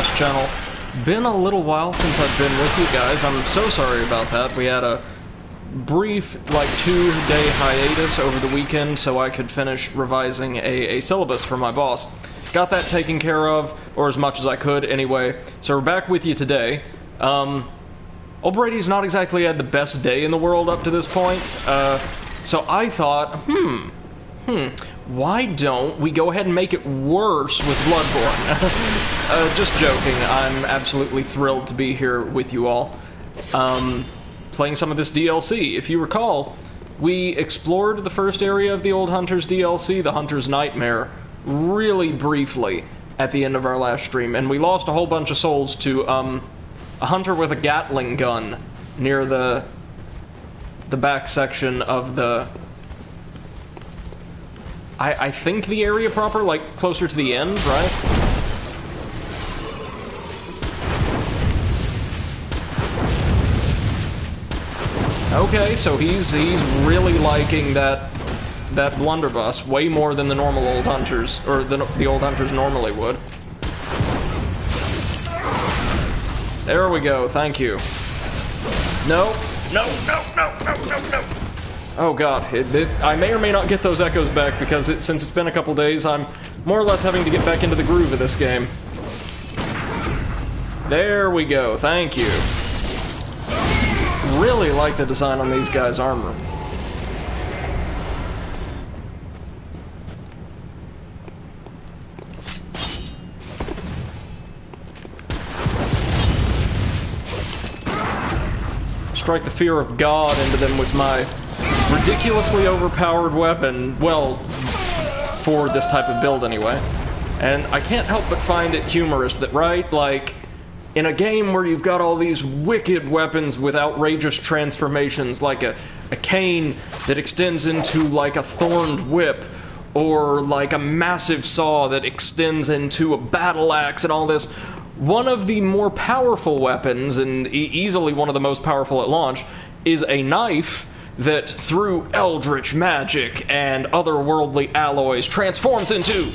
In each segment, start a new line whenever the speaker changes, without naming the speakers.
this channel. Been a little while since I've been with you guys. I'm so sorry about that. We had a brief, like, 2-day hiatus over the weekend so I could finish revising a syllabus for my boss. Got that taken care of, or as much as I could anyway. So we're back with you today. Old Brady's not exactly had the best day in the world up to this point, so I thought, why don't we go ahead and make it worse with Bloodborne? Just joking, I'm absolutely thrilled to be here with you all. Playing some of this DLC. If you recall, we explored the first area of the Old Hunters DLC, the Hunter's Nightmare, really briefly at the end of our last stream, and we lost a whole bunch of souls to, a hunter with a Gatling gun near the back section of the... I think the area proper, like, closer to the end, right? Okay, so he's really liking that blunderbuss way more than the normal old hunters, or the old hunters normally would. There we go, thank you. No. Oh god, I may or may not get those echoes back because since it's been a couple days, I'm more or less having to get back into the groove of this game. There we go, thank you. Really like the design on these guys' armor. Strike the fear of God into them with my ridiculously overpowered weapon, well, for this type of build anyway. And I can't help but find it humorous that, right, like, in a game where you've got all these wicked weapons with outrageous transformations, like a cane that extends into, like, a thorned whip, or, like, a massive saw that extends into a battle axe and all this, one of the more powerful weapons, and easily one of the most powerful at launch, is a knife that, through eldritch magic and otherworldly alloys, transforms into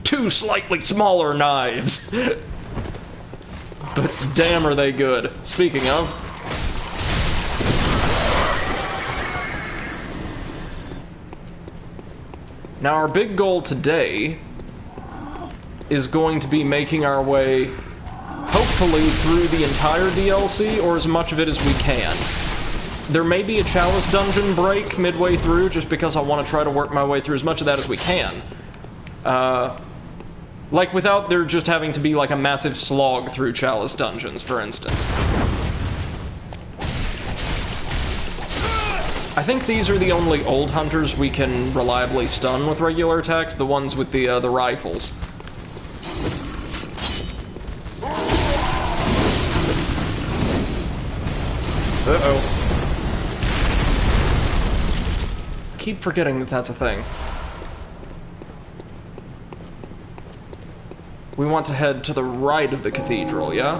2 slightly smaller knives. But damn are they good. Speaking of... Now our big goal today is going to be making our way, hopefully, through the entire DLC, or as much of it as we can. There may be a Chalice dungeon break midway through, just because I want to try to work my way through as much of that as we can. Like, without there just having to be, like, a massive slog through Chalice dungeons, for instance. I think these are the only old hunters we can reliably stun with regular attacks, the ones with the rifles. Uh-oh. Keep forgetting that that's a thing. We want to head to the right of the cathedral, yeah?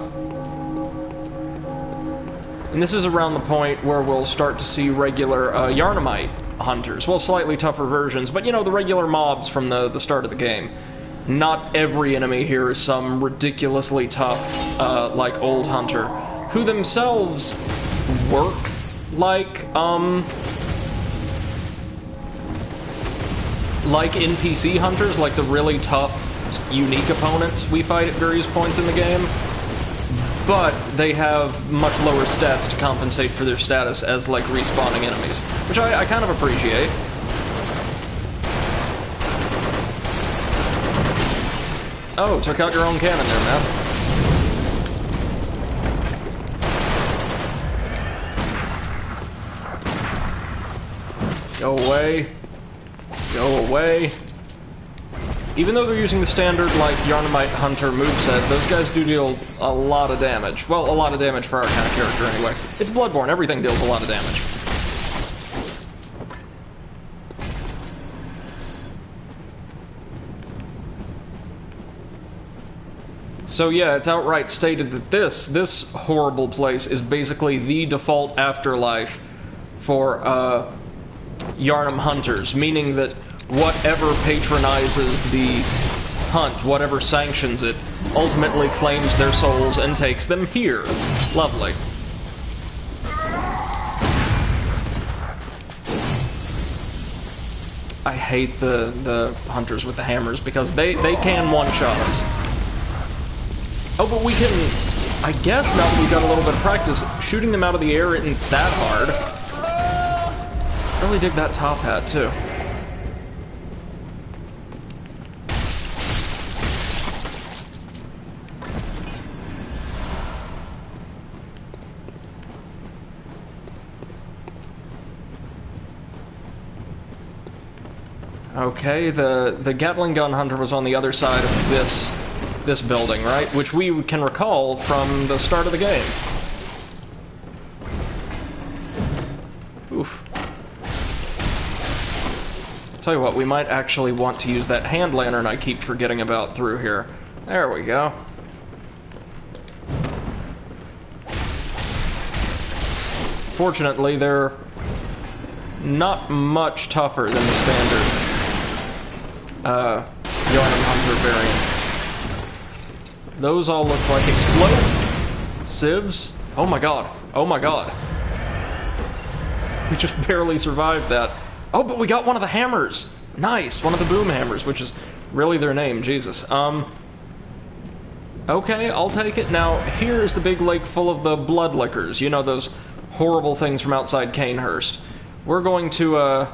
And this is around the point where we'll start to see regular Yarnamite hunters. Well, slightly tougher versions, but you know, the regular mobs from the start of the game. Not every enemy here is some ridiculously tough, like, old hunter, who themselves work like NPC hunters, like the really tough, unique opponents we fight at various points in the game, but they have much lower stats to compensate for their status as, like, respawning enemies, which I kind of appreciate. Oh, took out your own cannon there, man. Go away. Go away. Even though they're using the standard, like, Yarnamite Hunter moveset, those guys do deal a lot of damage. Well, a lot of damage for our kind of character, anyway. It's Bloodborne, everything deals a lot of damage. So yeah, it's outright stated that this horrible place is basically the default afterlife for, Yarnam Hunters, meaning that whatever patronizes the hunt, whatever sanctions it, ultimately claims their souls and takes them here. Lovely. I hate the hunters with the hammers because they can one-shot us. Oh, but we can, I guess now that we've got a little bit of practice, shooting them out of the air isn't that hard. Really dig that top hat, too. Okay, the Gatling gun hunter was on the other side of this building, right? Which we can recall from the start of the game. Oof. Tell you what, we might actually want to use that hand lantern I keep forgetting about through here. There we go. Fortunately, they're not much tougher than the standard Yarnum Hunter variants. Those all look like explosives. Oh my god. Oh my god. We just barely survived that. Oh, but we got one of the hammers. Nice. One of the boom hammers, which is really their name. Jesus. Okay, I'll take it. Now, here's the big lake full of the blood lickers. You know, those horrible things from outside Canehurst. We're going to,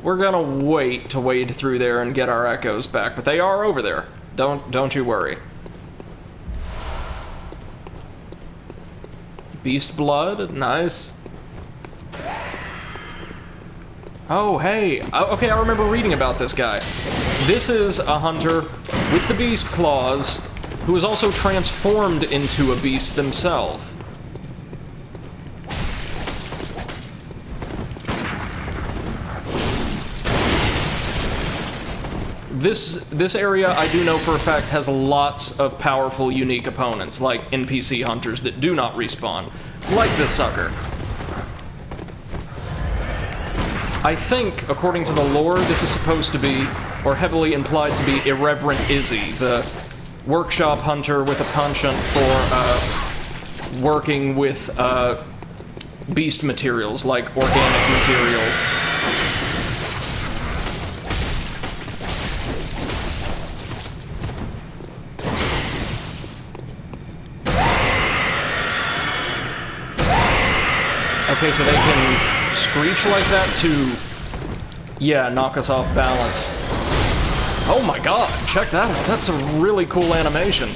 we're gonna wait to wade through there and get our echoes back, but they are over there. Don't you worry. Beast blood, nice. Oh, hey. Okay, I remember reading about this guy. This is a hunter with the beast claws who is also transformed into a beast themselves. This area, I do know for a fact, has lots of powerful, unique opponents, like NPC hunters that do not respawn. Like this sucker. I think, according to the lore, this is supposed to be, or heavily implied to be, Irreverent Izzy, the workshop hunter with a penchant for working with beast materials, like organic materials. Okay, so they can screech like that to, yeah, knock us off balance. Oh my god, check that out. That's a really cool animation.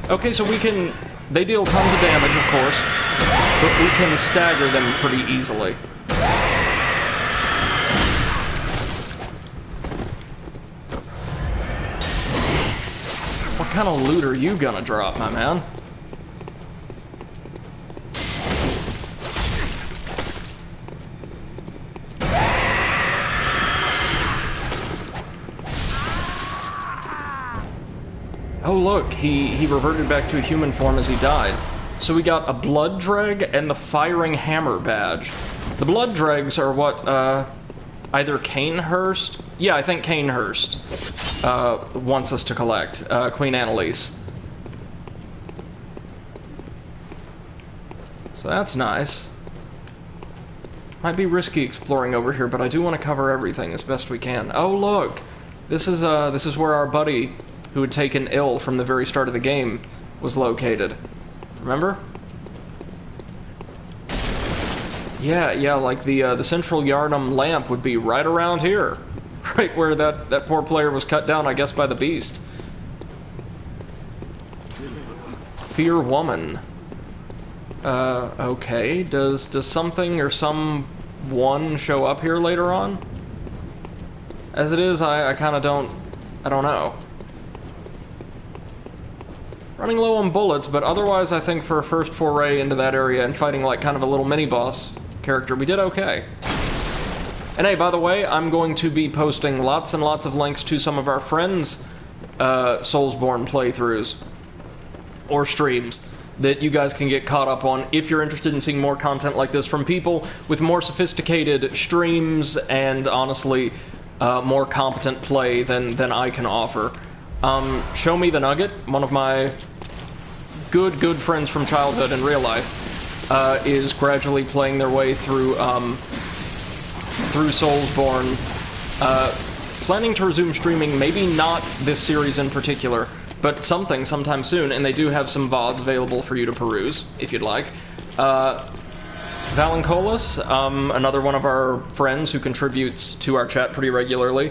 Okay, so we can, they deal tons of damage, of course, but we can stagger them pretty easily. What kind of loot are you gonna drop, my man? Oh look, he reverted back to a human form as he died. So we got a blood dreg and the firing hammer badge. The blood dregs are what, either Canehurst? Yeah, I think Canehurst wants us to collect. Queen Annalise. So that's nice. Might be risky exploring over here, but I do want to cover everything as best we can. Oh look! This is where our buddy, who had taken ill from the very start of the game, was located. Remember? Yeah, like the central Yarnum lamp would be right around here. Right where that poor player was cut down, I guess, by the beast. Fear woman. Okay. Does something or someone show up here later on? As it is, I kinda don't know. Running low on bullets, but otherwise I think for a first foray into that area and fighting like kind of a little mini-boss character, we did okay. And hey, by the way, I'm going to be posting lots and lots of links to some of our friends' Soulsborne playthroughs, or streams, that you guys can get caught up on if you're interested in seeing more content like this from people with more sophisticated streams and, honestly, more competent play than I can offer. Show Me the Nugget, one of my good friends from childhood in real life, is gradually playing their way through Soulsborne, planning to resume streaming, maybe not this series in particular, but something sometime soon, and they do have some VODs available for you to peruse, if you'd like. Valancolis, another one of our friends who contributes to our chat pretty regularly,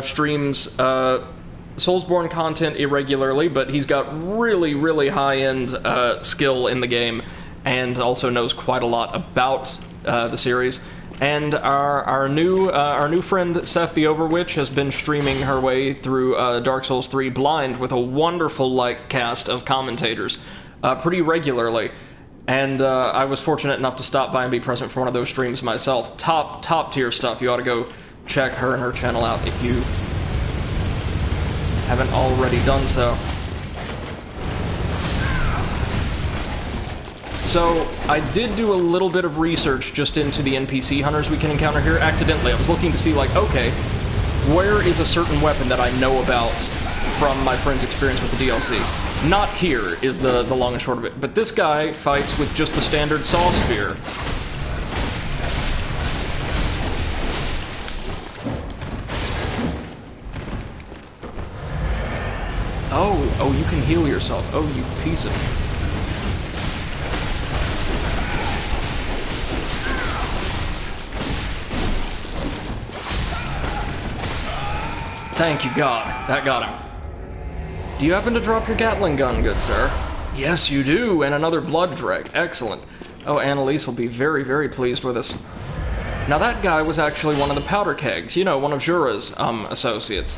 streams Soulsborne content irregularly, but he's got really high-end skill in the game, and also knows quite a lot about the series. And our new friend Seth the Overwitch has been streaming her way through Dark Souls 3 blind with a wonderful cast of commentators pretty regularly. And I was fortunate enough to stop by and be present for one of those streams myself. Top tier stuff. You ought to go check her and her channel out if you haven't already done so. So, I did do a little bit of research just into the NPC hunters we can encounter here. Accidentally, I was looking to see, okay, where is a certain weapon that I know about from my friend's experience with the DLC? Not here is the long and short of it. But this guy fights with just the standard saw spear. Oh, you can heal yourself. Oh, you piece of... Thank you, God. That got him. Do you happen to drop your Gatling gun, good sir? Yes, you do, and another blood drag. Excellent. Oh, Annalise will be very pleased with us. Now, that guy was actually one of the powder kegs. You know, one of Jura's, associates.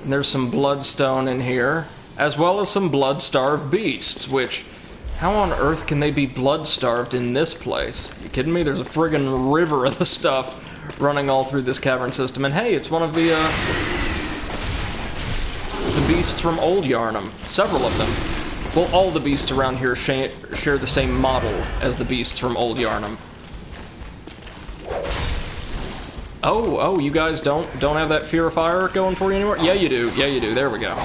And there's some bloodstone in here, as well as some blood-starved beasts, which... How on earth can they be blood-starved in this place? You kidding me? There's a friggin' river of the stuff running all through this cavern system. And hey, it's one of the beasts from Old Yarnum. Several of them. Well, all the beasts around here share the same model as the beasts from Old Yarnum. Oh, you guys don't have that fear of fire going for you anymore? Yeah, you do. Yeah, you do. There we go.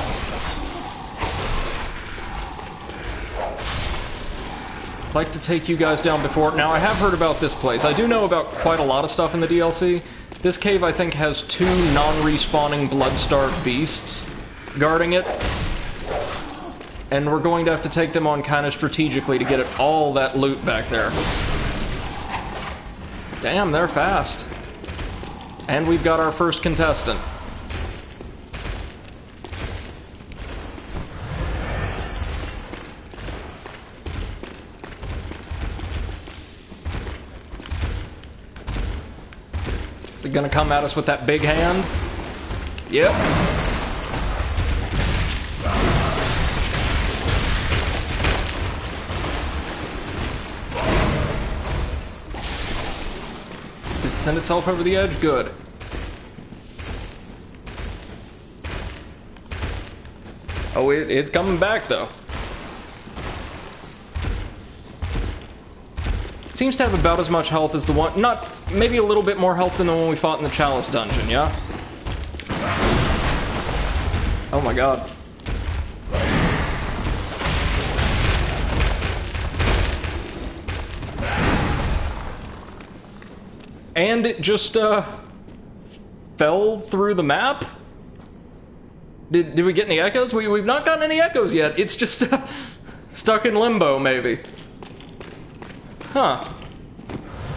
I'd like to take you guys down before... Now, I have heard about this place. I do know about quite a lot of stuff in the DLC. This cave, I think, has 2 non-respawning blood-starved beasts guarding it. And we're going to have to take them on kind of strategically to get all that loot back there. Damn, they're fast. And we've got our first contestant. Is he gonna come at us with that big hand? Yep. Did it send itself over the edge? Good. Oh, it's coming back, though. It seems to have about as much health as the one... maybe a little bit more health than the one we fought in the Chalice dungeon, yeah? Oh my god. And it just, fell through the map? Did we get any echoes? We've not gotten any echoes yet. It's just stuck in limbo, maybe. Huh.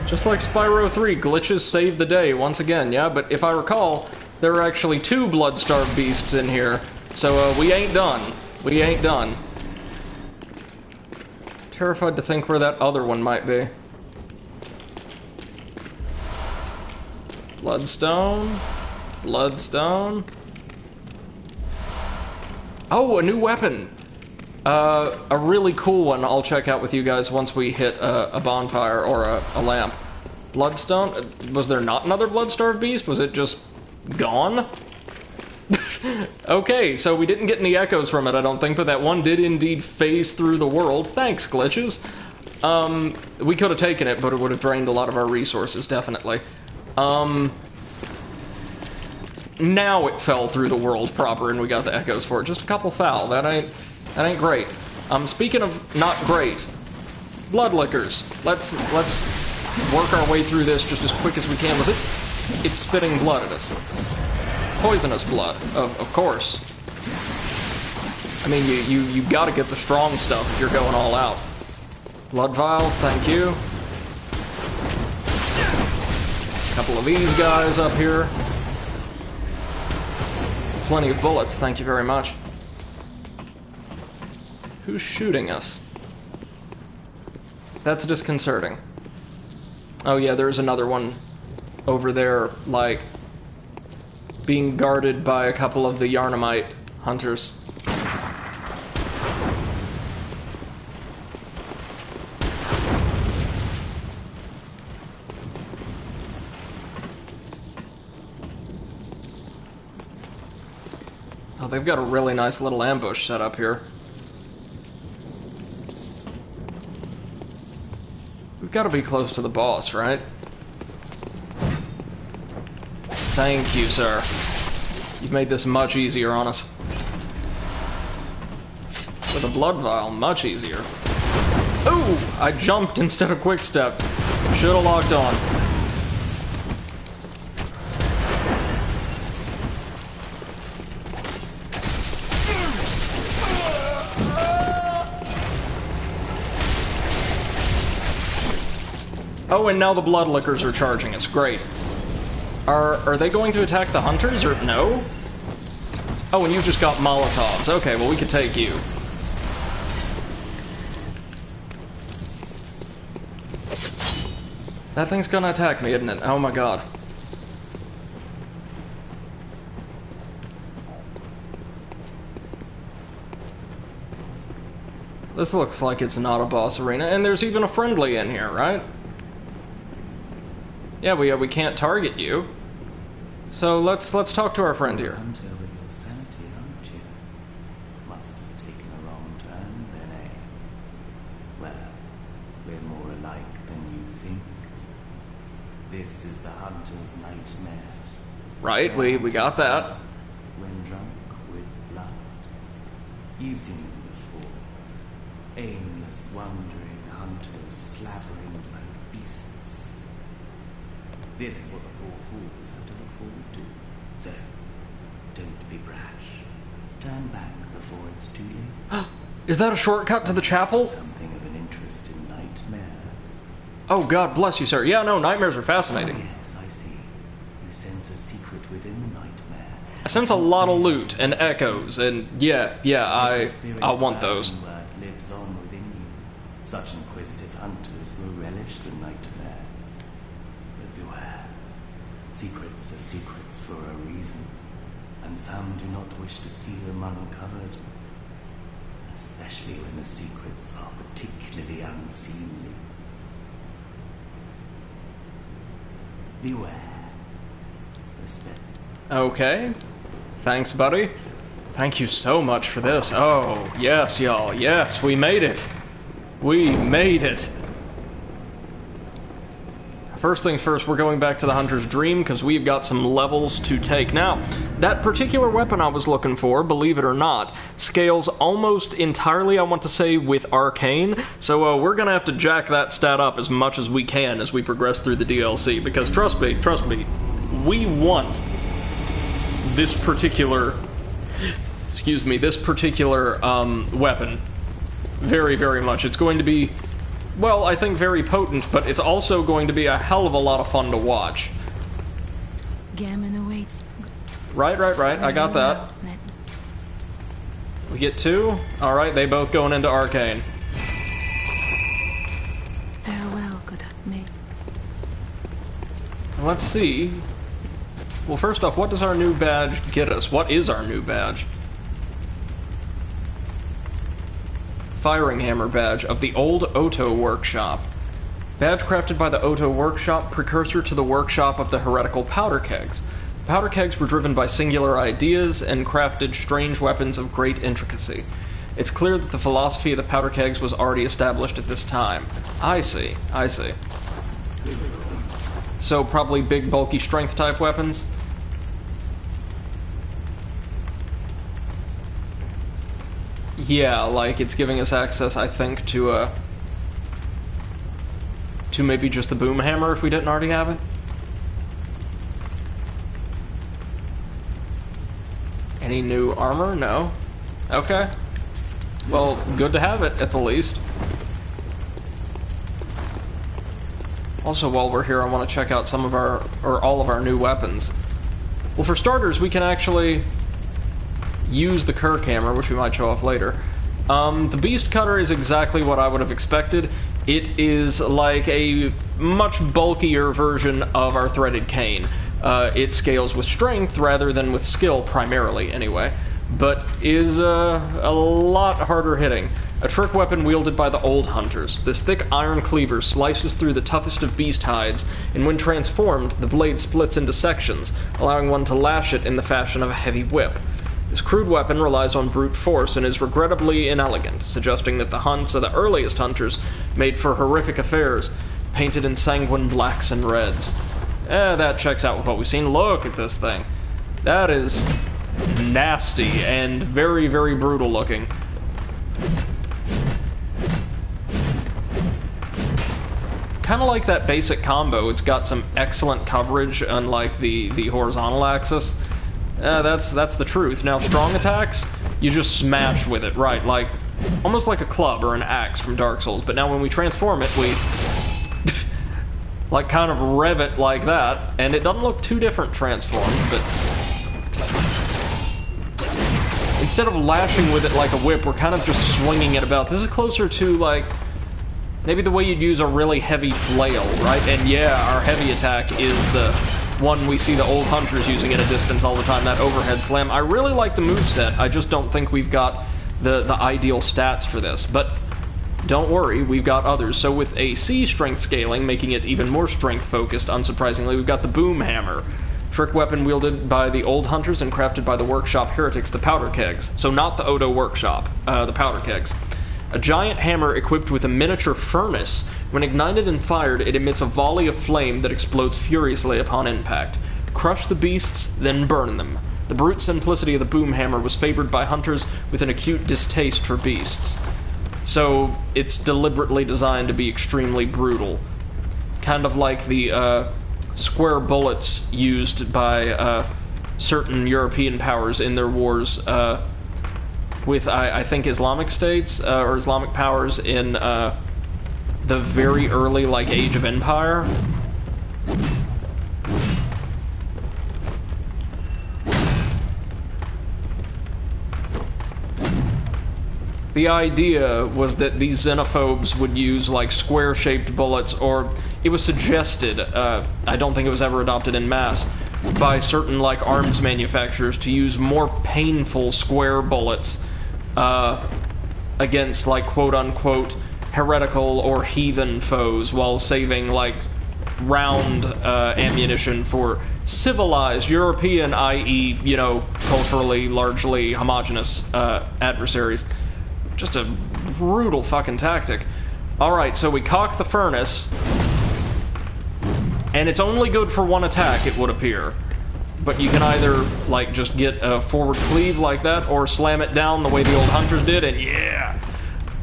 Just like Spyro 3, glitches saved the day once again, yeah? But if I recall, there are actually 2 blood-starved beasts in here, so we ain't done. We ain't done. Terrified to think where that other one might be. Bloodstone. Bloodstone. Oh, a new weapon! A really cool one I'll check out with you guys once we hit a bonfire or a lamp. Bloodstone? Was there not another blood-starved beast? Was it just gone? Okay, so we didn't get any echoes from it, I don't think, but that one did indeed phase through the world. Thanks, glitches. We could have taken it, but it would have drained a lot of our resources, definitely. Now it fell through the world proper, and we got the echoes for it. Just a couple foul. That ain't great. Speaking of not great, blood lickers. Let's work our way through this just as quick as we can. It's spitting blood at us. Poisonous blood, of course. I mean, you gotta get the strong stuff if you're going all out. Blood vials, thank you. A couple of these guys up here. Plenty of bullets, thank you very much. Who's shooting us? That's disconcerting. Oh yeah, there's another one over there, like, being guarded by a couple of the Yarnamite hunters. Oh, they've got a really nice little ambush set up here. We've got to be close to the boss, right? Thank you, sir. You've made this much easier on us. With a blood vial, much easier. Ooh! I jumped instead of quick step. Should've locked on. Oh, and now the blood lickers are charging us. Great. Are they going to attack the hunters, or no? Oh, and you just got Molotovs. Okay, well, we could take you. That thing's gonna attack me, isn't it? Oh my god. This looks like it's not a boss arena, and there's even a friendly in here, right? Yeah, we can't target you. So let's talk to our friend here.
Hunter with your sanity, aren't you? Must have taken a wrong turn, then, eh? Well, we're more alike than you think. This is the hunter's nightmare.
Right, we got that.
When drunk with blood. You've seen them before. Aimless, wandering hunters slavering like beasts. This is what the poor fools have to look forward to. So, don't be brash. Turn back before it's too late.
Is that a shortcut to the chapel?
Something of an interest in nightmares.
Oh, God bless you, sir. Yeah, no, nightmares are fascinating.
Oh, yes, I see. You sense a secret within the nightmare.
I sense a lot of loot and echoes, and yeah, I want those.
Word lives on within you. Such inquisitive hunters will relish the nightmare. But beware. Secrets are secrets for a reason, and some do not wish to see them uncovered. Especially when the secrets are particularly unseemly. Beware. It's the step.
Okay. Thanks, buddy. Thank you so much for this. Oh, yes, y'all. Yes, we made it. We made it. First things first, we're going back to the Hunter's Dream because we've got some levels to take. Now, that particular weapon I was looking for, believe it or not, scales almost entirely, I want to say, with Arcane. So we're going to have to jack that stat up as much as we can as we progress through the DLC. Because trust me, we want this particular, weapon very, very much. It's going to be, well, I think very potent, but it's also going to be a hell of a lot of fun to watch.
Gammon awaits.
Right. I got that. We get two. Alright, they both going into Arcane.
Farewell, good mate.
Let's see. Well, first off, what does our new badge get us? What is our new badge? Firing Hammer badge of the old Oto Workshop. Badge crafted by the Oto Workshop, precursor to the workshop of the heretical powder kegs. Powder kegs were driven by singular ideas and crafted strange weapons of great intricacy. It's clear that the philosophy of the powder kegs was already established at this time. I see. So probably big, bulky, strength-type weapons? Yeah, like, it's giving us access, I think, to maybe just the boom hammer if we didn't already have it. Any new armor? No. Okay. Well, good to have it, at the least. Also, while we're here, I want to check out some of our, or all of our new weapons. Well, for starters, we can actually use the Kirk hammer, which we might show off later. The Beast Cutter is exactly what I would have expected. It is like a much bulkier version of our Threaded Cane. It scales with strength rather than with skill, primarily, anyway, but is a lot harder hitting. A trick weapon wielded by the old hunters. This thick iron cleaver slices through the toughest of beast hides, and when transformed, the blade splits into sections, allowing one to lash it in the fashion of a heavy whip. This crude weapon relies on brute force and is regrettably inelegant, suggesting that the hunts of the earliest hunters made for horrific affairs, painted in sanguine blacks and reds. That checks out with what we've seen. Look at this thing. That is nasty and very, very brutal looking. Kind of like that basic combo. It's got some excellent coverage, unlike the horizontal axis. That's the truth. Now, strong attacks, you just smash with it, right? Like, almost like a club or an axe from Dark Souls. But now when we transform it, we like kind of rev it like that, and it doesn't look too different transformed, but instead of lashing with it like a whip, we're kind of just swinging it about. This is closer to, like, maybe the way you'd use a really heavy flail, right? And yeah, our heavy attack is the one we see the old hunters using at a distance all the time, that overhead slam. I really like the moveset. I just don't think we've got the ideal stats for this, but don't worry, we've got others. So with AC strength scaling, making it even more strength-focused, unsurprisingly, we've got the boom hammer. Trick weapon wielded by the old hunters and crafted by the workshop heretics, the powder kegs. So not the Odo workshop, the powder kegs. A giant hammer equipped with a miniature furnace. When ignited and fired, it emits a volley of flame that explodes furiously upon impact. Crush the beasts, then burn them. The brute simplicity of the boom hammer was favored by hunters with an acute distaste for beasts. So it's deliberately designed to be extremely brutal. Kind of like the square bullets used by certain European powers in their wars with, I think, Islamic states or Islamic powers in the very early, like, Age of Empire. The idea was that these xenophobes would use, like, square-shaped bullets, or it was suggested, I don't think it was ever adopted en masse, by certain, like, arms manufacturers to use more painful square bullets against, like, quote-unquote heretical or heathen foes, while saving, like, round ammunition for civilized European, i.e., you know, culturally largely homogenous adversaries. Just a brutal fucking tactic. Alright, so we cock the furnace, and it's only good for one attack, it would appear. But you can either, like, just get a forward cleave like that, or slam it down the way the old hunters did, and yeah!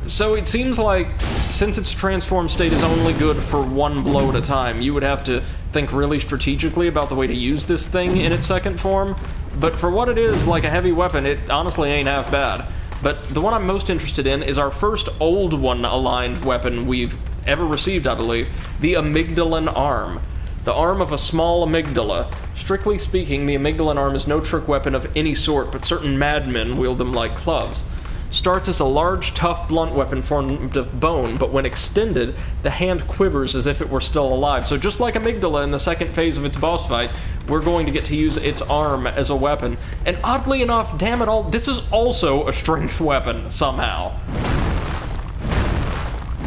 So it seems like, since its transformed state is only good for one blow at a time, you would have to think really strategically about the way to use this thing in its second form. But for what it is, like a heavy weapon, it honestly ain't half bad. But the one I'm most interested in is our first Old One-aligned weapon we've ever received, I believe, the Amygdalan Arm. The arm of a small amygdala. Strictly speaking, the Amygdalan Arm is no trick weapon of any sort, but certain madmen wield them like clubs. Starts as a large, tough, blunt weapon formed of bone, but when extended, the hand quivers as if it were still alive. So just like Amygdala in the second phase of its boss fight, we're going to get to use its arm as a weapon. And oddly enough, damn it all, this is also a strength weapon, somehow.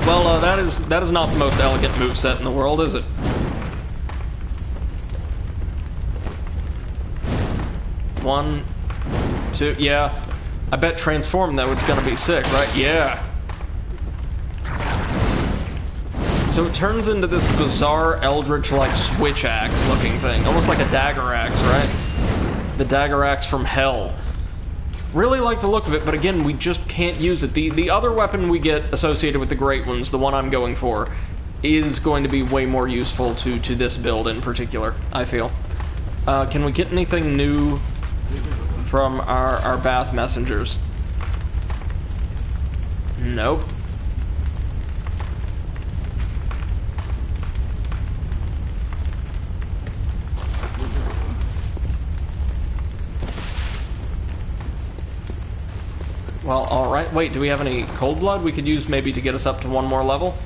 Well, that is not the most elegant moveset in the world, is it? 1, 2, yeah. I bet transform, though, it's gonna be sick, right? Yeah. So it turns into this bizarre eldritch-like switch axe looking thing. Almost like a dagger axe, right? The dagger axe from hell. Really like the look of it, but again, we just can't use it. The other weapon we get associated with the Great Ones, the one I'm going for, is going to be way more useful to this build in particular, I feel. Can we get anything new from our Bath messengers? Nope. Well, alright. Wait, do we have any cold blood we could use maybe to get us up to one more level?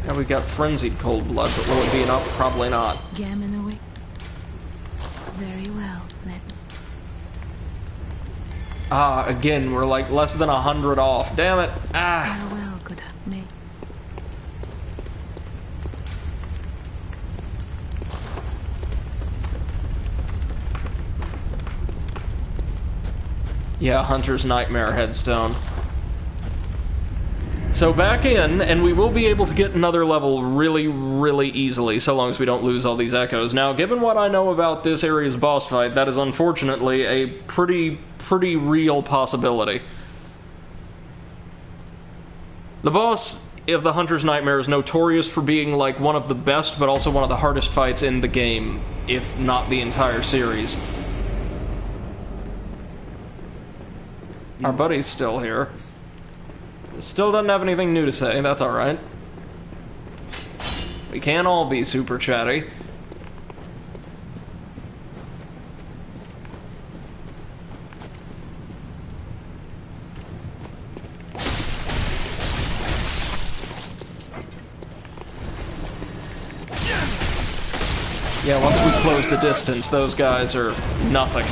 Yeah, we got frenzied cold blood, but will it be enough? Probably not.
Gammon away. Very well, let.
Ah, again, we're like less than 100 off. Damn it. Ah.
Farewell, good mate.
Yeah, Hunter's Nightmare headstone. So back in, and we will be able to get another level really, really easily, so long as we don't lose all these echoes. Now, given what I know about this area's boss fight, that is unfortunately a pretty real possibility. The boss of the Hunter's Nightmare is notorious for being like one of the best, but also one of the hardest fights in the game, if not the entire series. Our buddy's still here. Still doesn't have anything new to say, that's alright. We can't all be super chatty. Yeah, once we close the distance, those guys are nothing.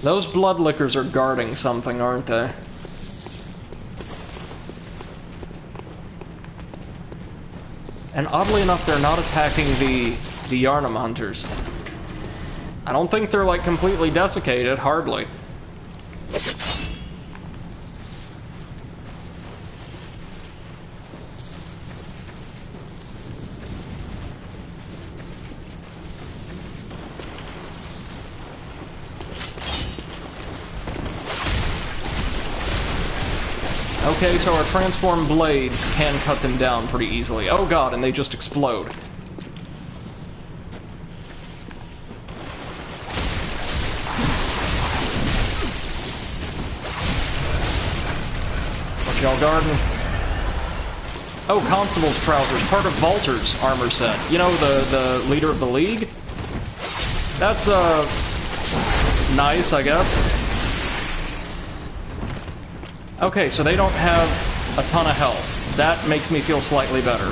Those bloodlickers are guarding something, aren't they? And oddly enough, they're not attacking the Yharnam hunters. I don't think they're, like, completely desiccated, hardly. Okay, so our transform blades can cut them down pretty easily. Oh god, and they just explode. What y'all guarding? Oh, Constable's trousers, part of Valter's armor set. You know, the leader of the League? That's, nice, I guess. Okay, so they don't have a ton of health. That makes me feel slightly better.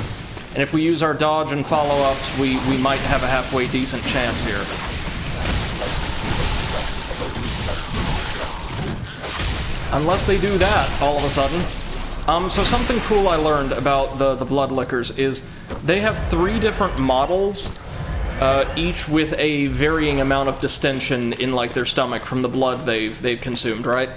And if we use our dodge and follow-ups, we might have a halfway decent chance here. Unless they do that, all of a sudden. So something cool I learned about the Bloodlickers is they have 3 different models, each with a varying amount of distension in, like, their stomach from the blood they've consumed, right?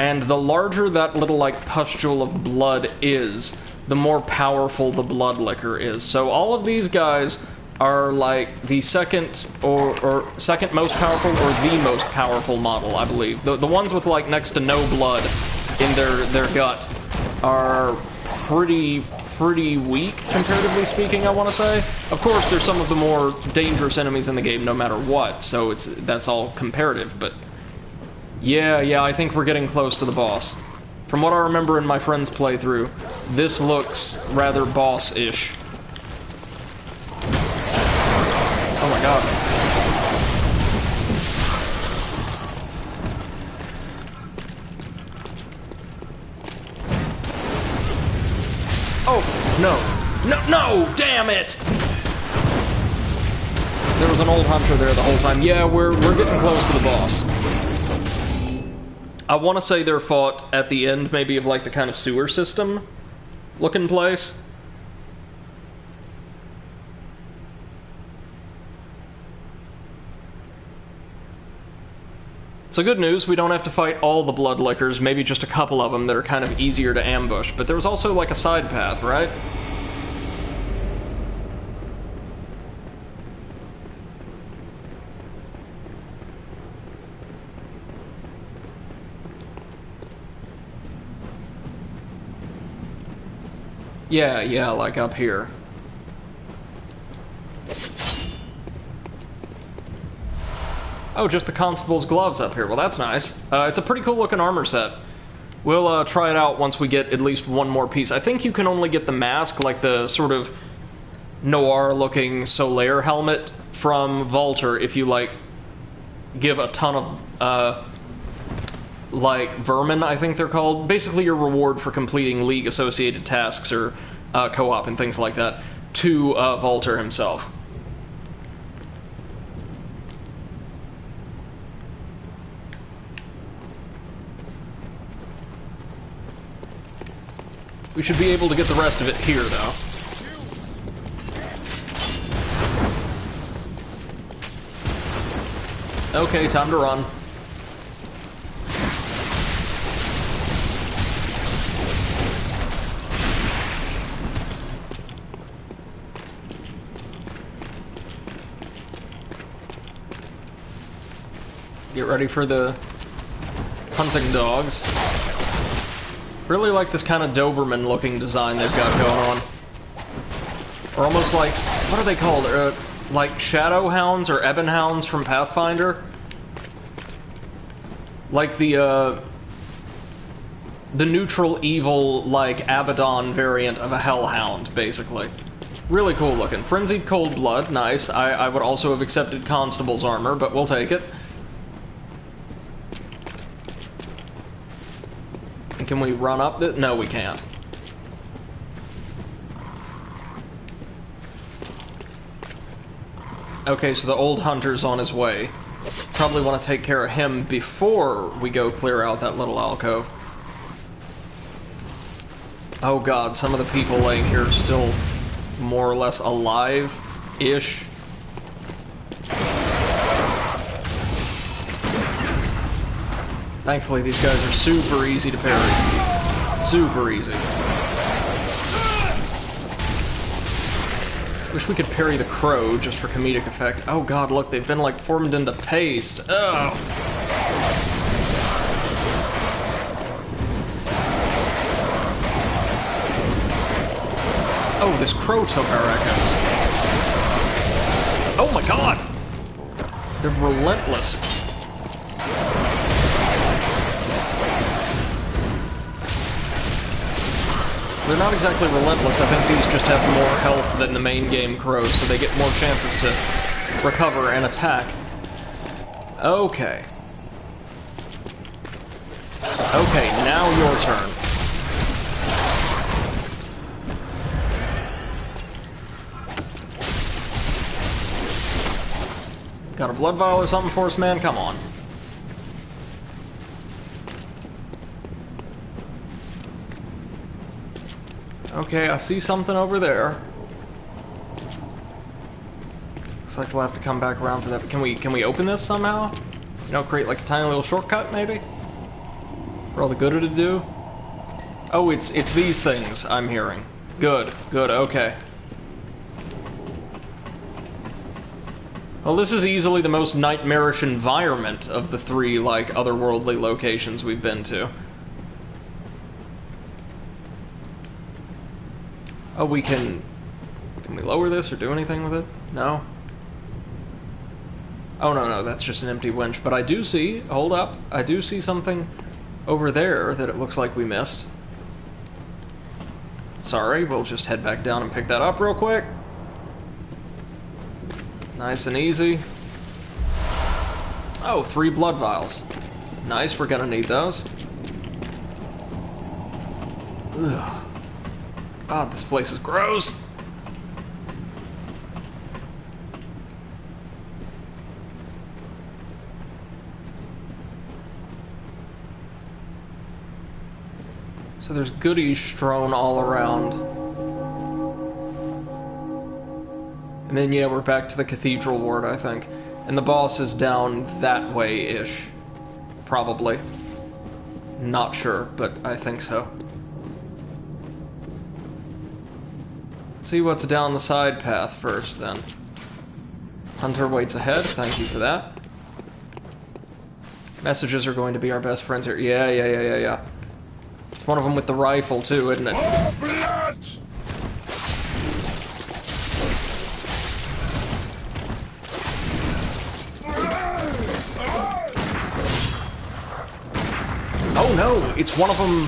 And the larger that little, like, pustule of blood is, the more powerful the Bloodlicker is. So all of these guys are, like, the second or second most powerful or the most powerful model, I believe. The ones with, like, next to no blood in their gut are pretty weak, comparatively speaking, I want to say. Of course, they're some of the more dangerous enemies in the game, no matter what, so that's all comparative, but... Yeah, I think we're getting close to the boss. From what I remember in my friend's playthrough, this looks rather boss-ish. Oh my god. Oh, no, damn it! There was an old hunter there the whole time. Yeah, we're getting close to the boss. I want to say they're fought at the end, maybe, of, like, the kind of sewer system looking place. So good news, we don't have to fight all the Bloodlickers, maybe just a couple of them that are kind of easier to ambush. But there was also like a side path, right? Yeah, like up here. Oh, just the constable's gloves up here. Well, that's nice. It's a pretty cool looking armor set. We'll try it out once we get at least one more piece. I think you can only get the mask, like the sort of noir-looking Solaire helmet from Volter, if you, like, give a ton of, like, vermin, I think they're called. Basically your reward for completing League-associated tasks or co-op and things like that to Volter himself. We should be able to get the rest of it here, though. Okay, time to run. Get ready for the hunting dogs. Really like this kind of Doberman-looking design they've got going on. Or almost like, what are they called? Like Shadow Hounds or Ebon Hounds from Pathfinder? Like the neutral evil, like, Abaddon variant of a Hellhound, basically. Really cool looking. Frenzied Cold Blood, nice. I would also have accepted Constable's armor, but we'll take it. Can we run up this? No, we can't. Okay, so the old hunter's on his way. Probably want to take care of him before we go clear out that little alcove. Oh god, some of the people laying here are still more or less alive-ish. Thankfully, these guys are super easy to parry. Super easy. Wish we could parry the crow just for comedic effect. Oh god, look, they've been like formed into paste. Ugh. Oh, this crow took our echoes. Oh my god! They're relentless. They're not exactly relentless. I think these just have more health than the main game crows, so they get more chances to recover and attack. Okay. Okay, now your turn. Got a blood vial or something for us, man? Come on. Okay, I see something over there. Looks like we'll have to come back around for that. But can we open this somehow? You know, create like a tiny little shortcut, maybe? For all the good it'd do? Oh, it's these things I'm hearing. Good, okay. Well, this is easily the most nightmarish environment of the three, like, otherworldly locations we've been to. Oh, we can we lower this or do anything with it? No? Oh, no, that's just an empty winch. But I do see, hold up, I do see something over there that it looks like we missed. Sorry, we'll just head back down and pick that up real quick. Nice and easy. Oh, 3 blood vials. Nice, we're gonna need those. Ugh. God, this place is gross. So there's goodies strewn all around. And then, yeah, we're back to the cathedral ward, I think. And the boss is down that way-ish. Probably. Not sure, but I think so. See what's down the side path first, then. Hunter waits ahead, thank you for that. Messages are going to be our best friends here. Yeah. It's one of them with the rifle, too, isn't it?
Oh, blood!
Oh no, it's one of them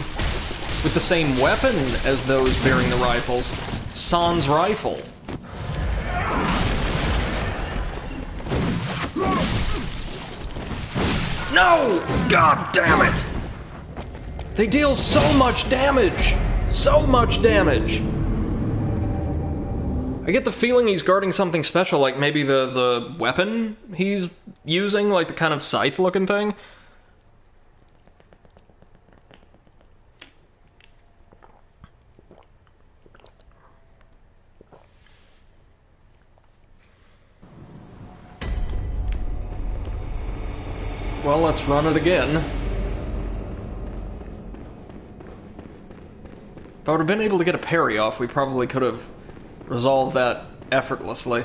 with the same weapon as those bearing the rifles. San's rifle. No! God damn it! They deal so much damage! So much damage! I get the feeling he's guarding something special, like maybe the weapon he's using, like the kind of scythe-looking thing. Well, let's run it again. If I would have been able to get a parry off, we probably could have resolved that effortlessly.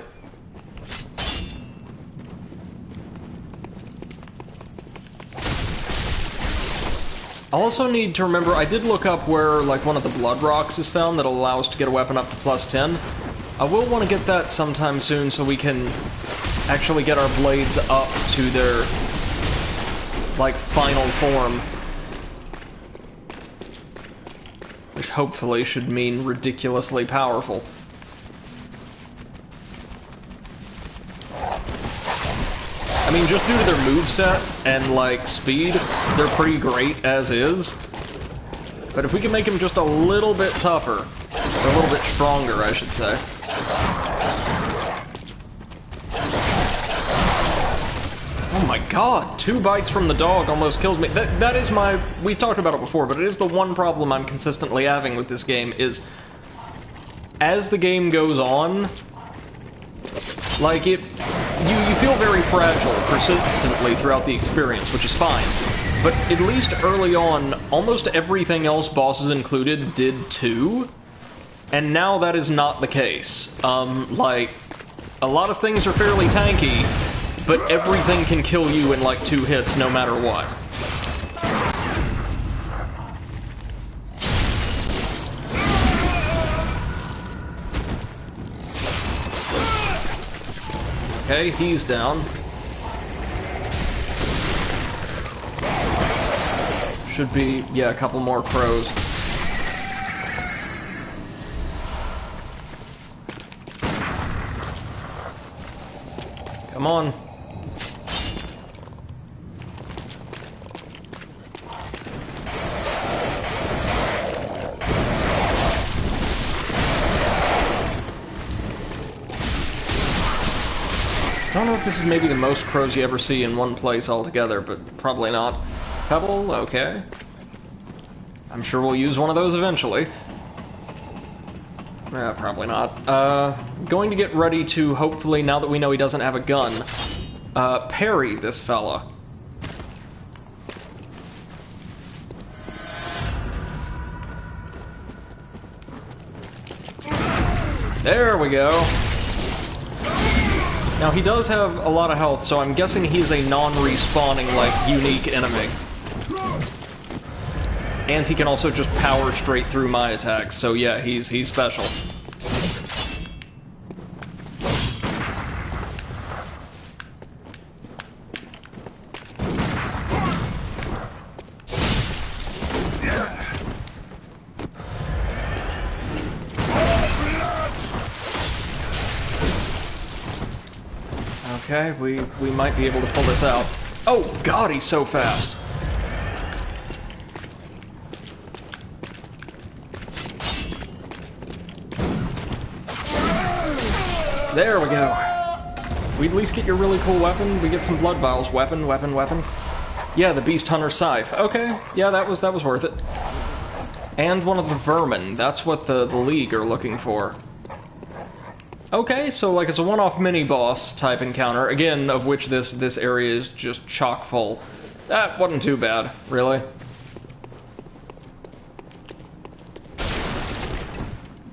I'll also need to remember, I did look up where, like, one of the blood rocks is found that'll allow us to get a weapon up to +10. I will want to get that sometime soon so we can actually get our blades up to their, like, final form. Which hopefully should mean ridiculously powerful. I mean, just due to their moveset and, like, speed, they're pretty great as is. But if we can make them just a little bit tougher, or a little bit stronger, I should say. Oh my god, 2 bites from the dog almost kills me. That is my... we talked about it before, but it is the one problem I'm consistently having with this game, is... as the game goes on... like, you feel very fragile persistently throughout the experience, which is fine. But at least early on, almost everything else, bosses included, did too. And now that is not the case. Like, a lot of things are fairly tanky, but everything can kill you in like 2 hits no matter what. Okay, he's down. Should be, yeah, a couple more crows. Come on. I don't know if this is maybe the most crows you ever see in one place altogether, but probably not. Pebble, okay. I'm sure we'll use one of those eventually. Probably not. Going to get ready to, hopefully, now that we know he doesn't have a gun, parry this fella. There we go. Now, he does have a lot of health, so I'm guessing he's a non-respawning, like, unique enemy. And he can also just power straight through my attacks, so yeah, he's special. Okay, we might be able to pull this out. Oh god, he's so fast. There we go. We at least get your really cool weapon. We get some blood vials. Weapon. Yeah, the Beast Hunter Scythe. Okay, yeah, that was worth it. And one of the vermin. That's what the League are looking for. Okay, so like it's a one-off mini-boss type encounter, again, of which this area is just chock full. That wasn't too bad, really.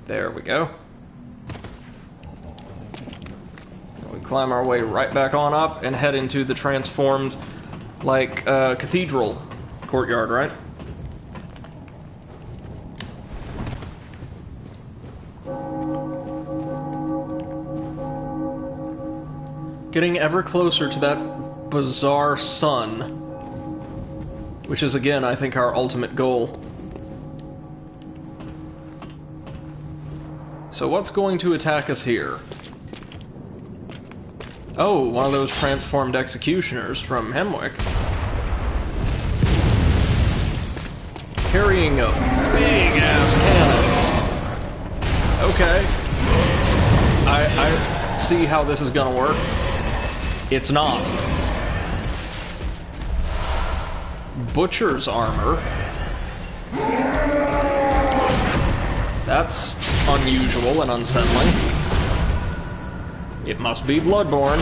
There we go. We climb our way right back on up and head into the transformed, like, cathedral courtyard, right? Getting ever closer to that bizarre sun, which is, again, I think our ultimate goal. So what's going to attack us here? Oh, one of those transformed executioners from Hemwick. Carrying a big-ass cannon. Okay. I see how this is gonna work. It's not. Butcher's armor. That's unusual and unsettling. It must be Bloodborne.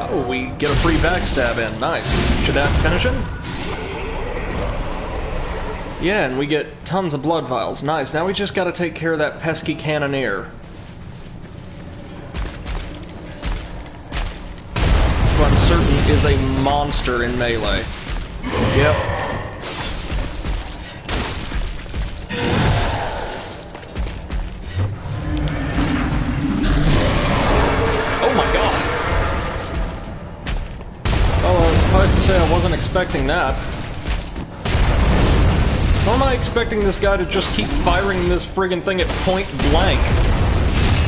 Oh, we get a free backstab in. Nice. Should that finish him? Yeah, and we get tons of blood vials. Nice. Now we just gotta take care of that pesky cannoneer. Who I'm certain is a monster in melee. Yep. Oh my god! Well, suffice to say I wasn't expecting that. How am I expecting this guy to just keep firing this friggin' thing at point blank?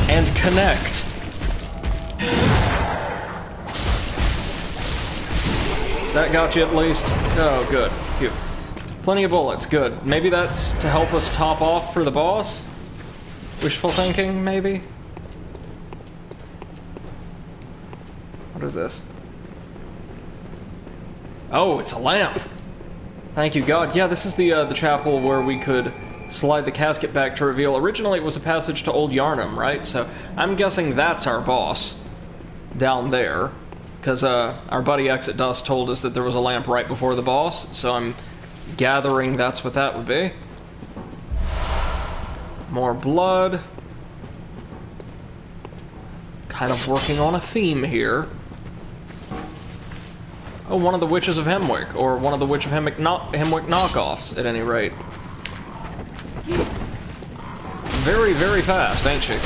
And connect? That got you at least? Oh, good. Phew. Plenty of bullets, good. Maybe that's to help us top off for the boss? Wishful thinking, maybe? What is this? Oh, it's a lamp! Thank you, God. Yeah, this is the chapel where we could slide the casket back to reveal. Originally, it was a passage to Old Yarnum, right? So, I'm guessing that's our boss. Down there. Because, our buddy Exit Dust told us that there was a lamp right before the boss, so I'm gathering that's what that would be. More blood. Kind of working on a theme here. Oh, one of the Witches of Hemwick, or one of the Witch of Hemwick knockoffs, at any rate. Very, very fast, ain't she?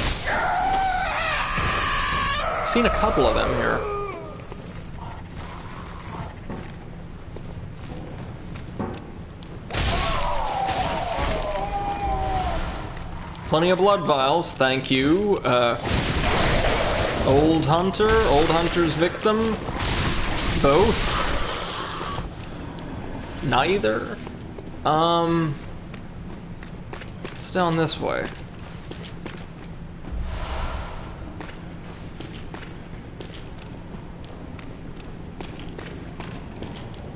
Seen a couple of them here. Plenty of blood vials, thank you. Old Hunter's victim. Both? Neither? It's down this way.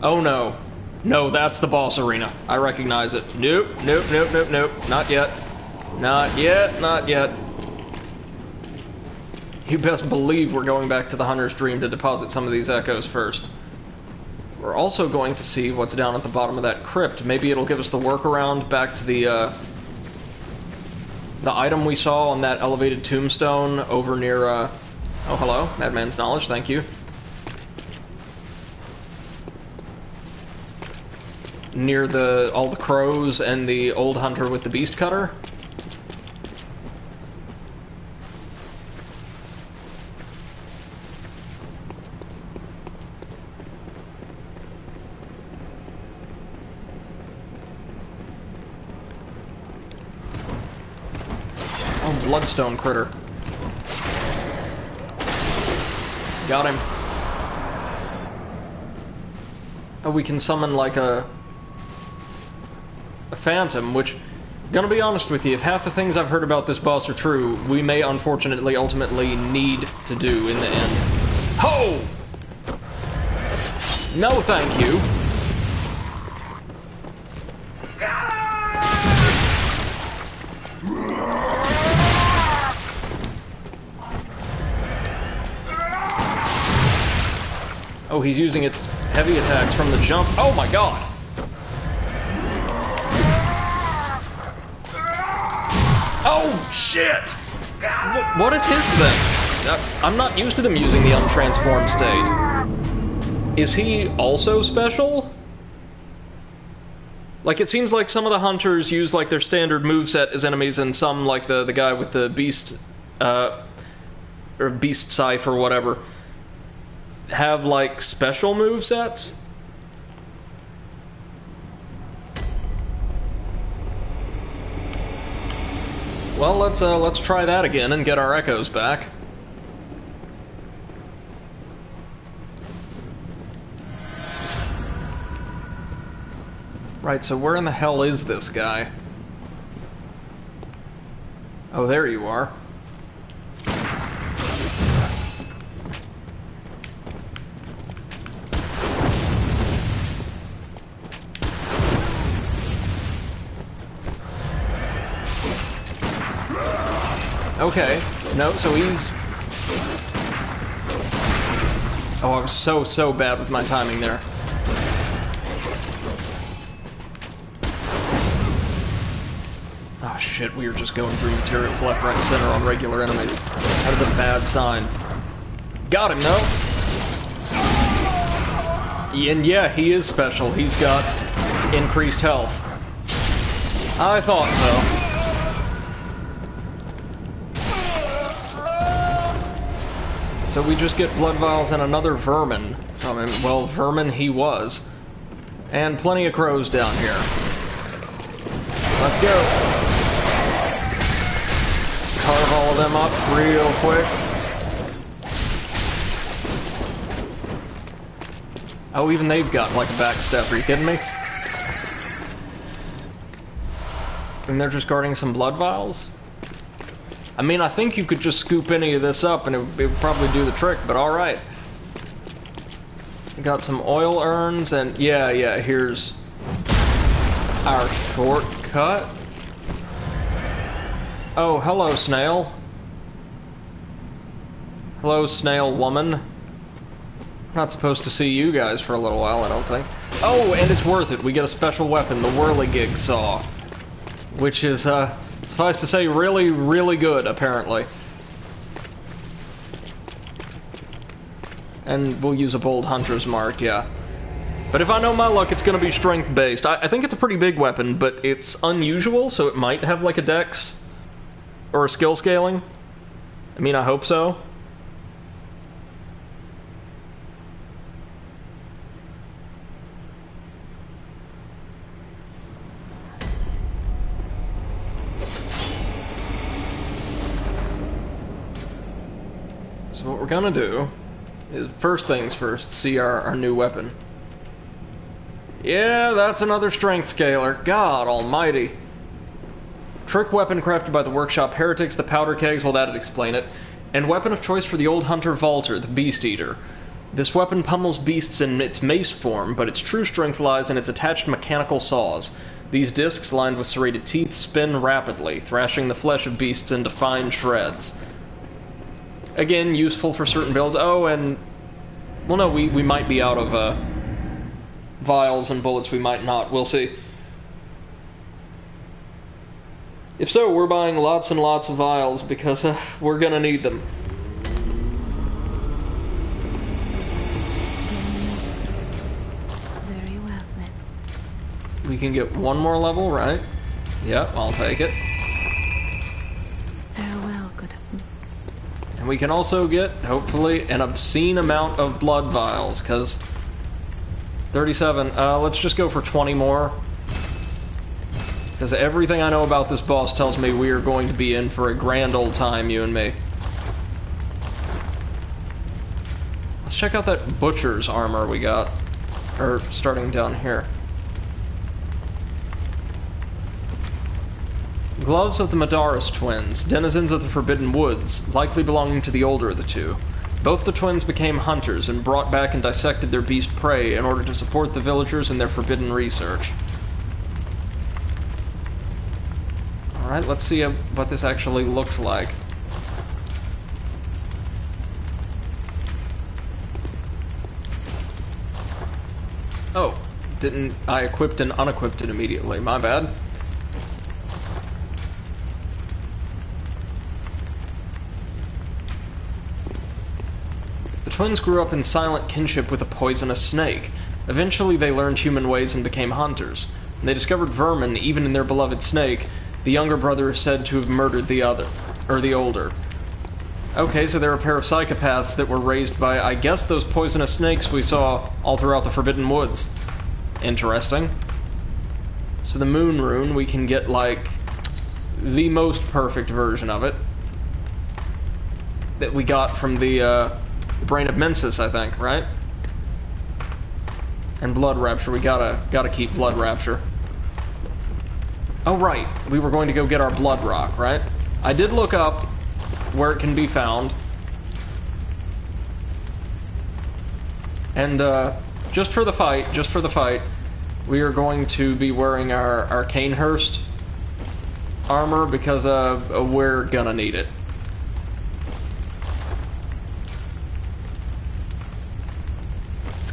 Oh no. No, that's the boss arena. I recognize it. Nope, nope, nope, nope, nope. Not yet. Not yet, not yet. You best believe we're going back to the Hunter's Dream to deposit some of these echoes first. We're also going to see what's down at the bottom of that crypt. Maybe it'll give us the workaround back to the item we saw on that elevated tombstone over near, oh, hello. Madman's Knowledge, thank you. Near all the crows and the old hunter with the beast cutter. Bloodstone critter. Got him. Oh, we can summon like a phantom, which, gonna be honest with you, if half the things I've heard about this boss are true, we may unfortunately ultimately need to do in the end. Ho! No, thank you. Oh, he's using its heavy attacks from the jump. Oh my god! Oh, shit! What is his thing? I'm not used to them using the untransformed state. Is he also special? Like, it seems like some of the hunters use, like, their standard moveset as enemies, and some, like the guy with the beast, or beast scythe or whatever, have, like, special movesets. Well, let's try that again and get our echoes back. Right, so where in the hell is this guy? Oh, there you are. Okay, no, so he's... Oh, I was so bad with my timing there. Oh shit, we were just going through materials left, right, and center on regular enemies. That is a bad sign. Got him, though. And yeah, he is special. He's got increased health. I thought so. So we just get blood vials and another vermin from him. Well, vermin he was. And plenty of crows down here. Let's go. Carve all of them up real quick. Oh, even they've got like a backstep. Are you kidding me? And they're just guarding some blood vials? I mean, I think you could just scoop any of this up and it would probably do the trick, but alright. Got some oil urns and yeah, here's our shortcut. Oh, hello, snail. Hello, snail woman. I'm not supposed to see you guys for a little while, I don't think. Oh, and it's worth it. We get a special weapon, the whirligig saw. Which is, suffice to say, really, really good, apparently. And we'll use a bold hunter's mark, yeah. But if I know my luck, it's going to be strength-based. I think it's a pretty big weapon, but it's unusual, so it might have, like, a dex or a skill scaling. I mean, I hope so. So what we're gonna do is, first things first, see our new weapon. Yeah, that's another strength scaler. God almighty. Trick weapon crafted by the workshop heretics, the powder kegs, well that'd explain it. And weapon of choice for the old hunter Valter, the beast eater. This weapon pummels beasts in its mace form, but its true strength lies in its attached mechanical saws. These discs, lined with serrated teeth, spin rapidly, thrashing the flesh of beasts into fine shreds. Again, useful for certain builds. Oh, and... well, no, we might be out of, vials and bullets. We might not. We'll see. If so, we're buying lots and lots of vials, because, we're gonna need them.
Very well, then.
We can get one more level, right? Yep, I'll take it.
Farewell, good.
And we can also get, hopefully, an obscene amount of blood vials, because 37, let's just go for 20 more. Because everything I know about this boss tells me we are going to be in for a grand old time, you and me. Let's check out that butcher's armor we got. Or, starting down here. Gloves of the Madaris twins, denizens of the Forbidden Woods, likely belonging to the older of the two. Both the twins became hunters and brought back and dissected their beast prey in order to support the villagers in their forbidden research. Alright, let's see what this actually looks like. Oh, didn't I equipped and unequipped it immediately? My bad. The twins grew up in silent kinship with a poisonous snake. Eventually they learned human ways and became hunters. When they discovered vermin, even in their beloved snake, the younger brother is said to have murdered the older. Okay, so they're a pair of psychopaths that were raised by, I guess, those poisonous snakes we saw all throughout the Forbidden Woods. Interesting. So the moon rune, we can get, like, the most perfect version of it. That we got from the Brain of Mensis, I think, right? And Blood Rapture, we gotta keep Blood Rapture. Oh, right, we were going to go get our Blood Rock, right? I did look up where it can be found. And, just for the fight, we are going to be wearing our Arcanehurst armor because, we're gonna need it.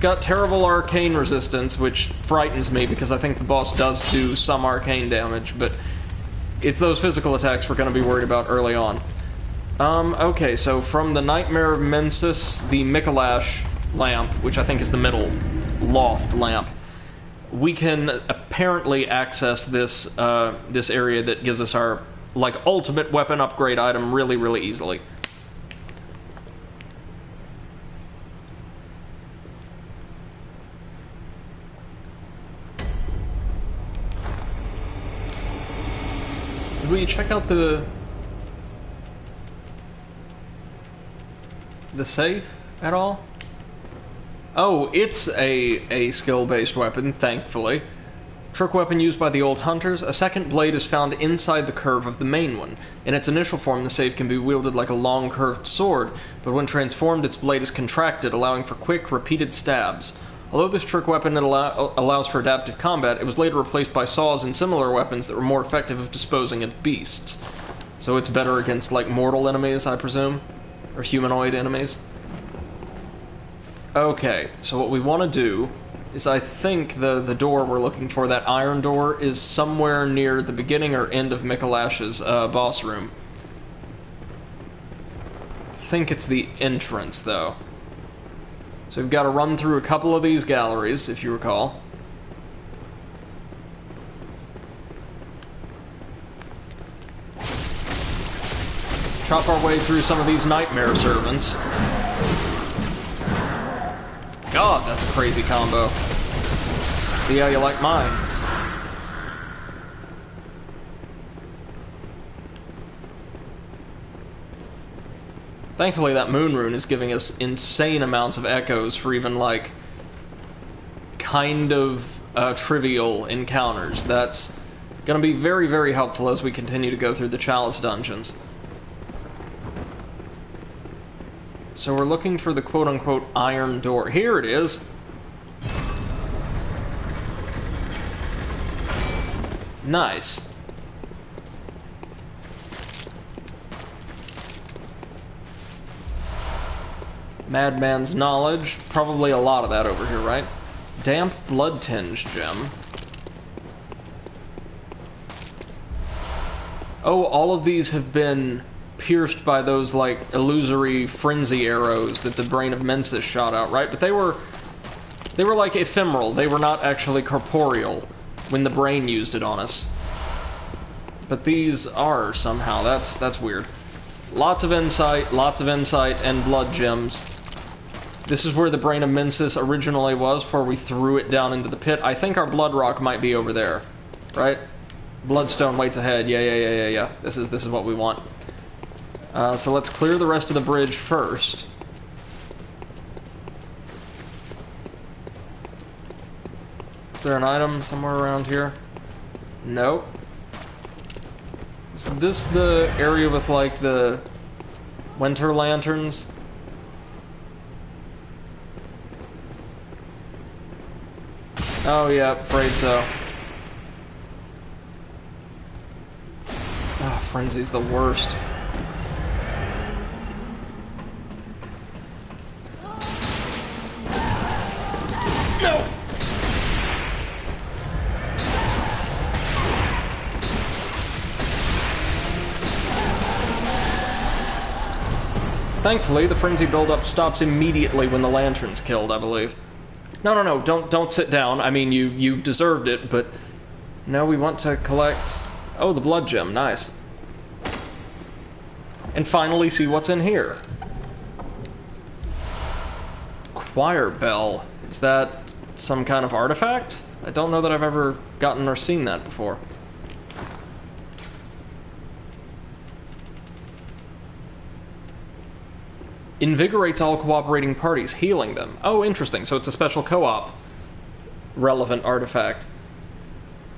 Got terrible arcane resistance, which frightens me because I think the boss does do some arcane damage, but it's those physical attacks we're going to be worried about early on. Okay, so from the Nightmare of Mensis, the Mikolash lamp, which I think is the middle loft lamp, we can apparently access this this area that gives us our, like, ultimate weapon upgrade item really, really easily. Did we check out the safe at all? Oh, it's a skill-based weapon, thankfully. Trick weapon used by the old hunters. A second blade is found inside the curve of the main one. In its initial form, the safe can be wielded like a long curved sword, but when transformed, its blade is contracted, allowing for quick, repeated stabs. Although this trick weapon allows for adaptive combat, it was later replaced by saws and similar weapons that were more effective at disposing of beasts. So it's better against, like, mortal enemies, I presume? Or humanoid enemies? Okay, so what we want to do is, I think the door we're looking for, that iron door, is somewhere near the beginning or end of Mikolash's boss room. I think it's the entrance, though. So we've got to run through a couple of these galleries, if you recall. Chop our way through some of these nightmare servants. God, that's a crazy combo. See how you like mine. Thankfully, that moon rune is giving us insane amounts of echoes for even, like, kind of trivial encounters. That's going to be very, very helpful as we continue to go through the Chalice dungeons. So we're looking for the quote-unquote iron door. Here it is! Nice. Madman's Knowledge. Probably a lot of that over here, right? Damp Blood-Tinged Gem. Oh, all of these have been pierced by those, like, illusory frenzy arrows that the Brain of Mensis shot out, right? But they were like ephemeral. They were not actually corporeal when the brain used it on us. But these are somehow. That's weird. Lots of insight, and blood gems. This is where the Brain of Mensis originally was, before we threw it down into the pit. I think our Blood Rock might be over there, right? Bloodstone waits ahead. Yeah. This is what we want. So let's clear the rest of the bridge first. Is there an item somewhere around here? Nope. Is this the area with, like, the winter lanterns? Oh, yeah, afraid so. Oh, Frenzy's the worst. No! Thankfully, the frenzy buildup stops immediately when the lantern's killed, I believe. No, don't sit down. I mean, you've deserved it, but... No, we want to collect... Oh, the blood gem, nice. And finally see what's in here. Choir bell. Is that some kind of artifact? I don't know that I've ever gotten or seen that before. Invigorates all cooperating parties, healing them. Oh, interesting. So it's a special co-op relevant artifact.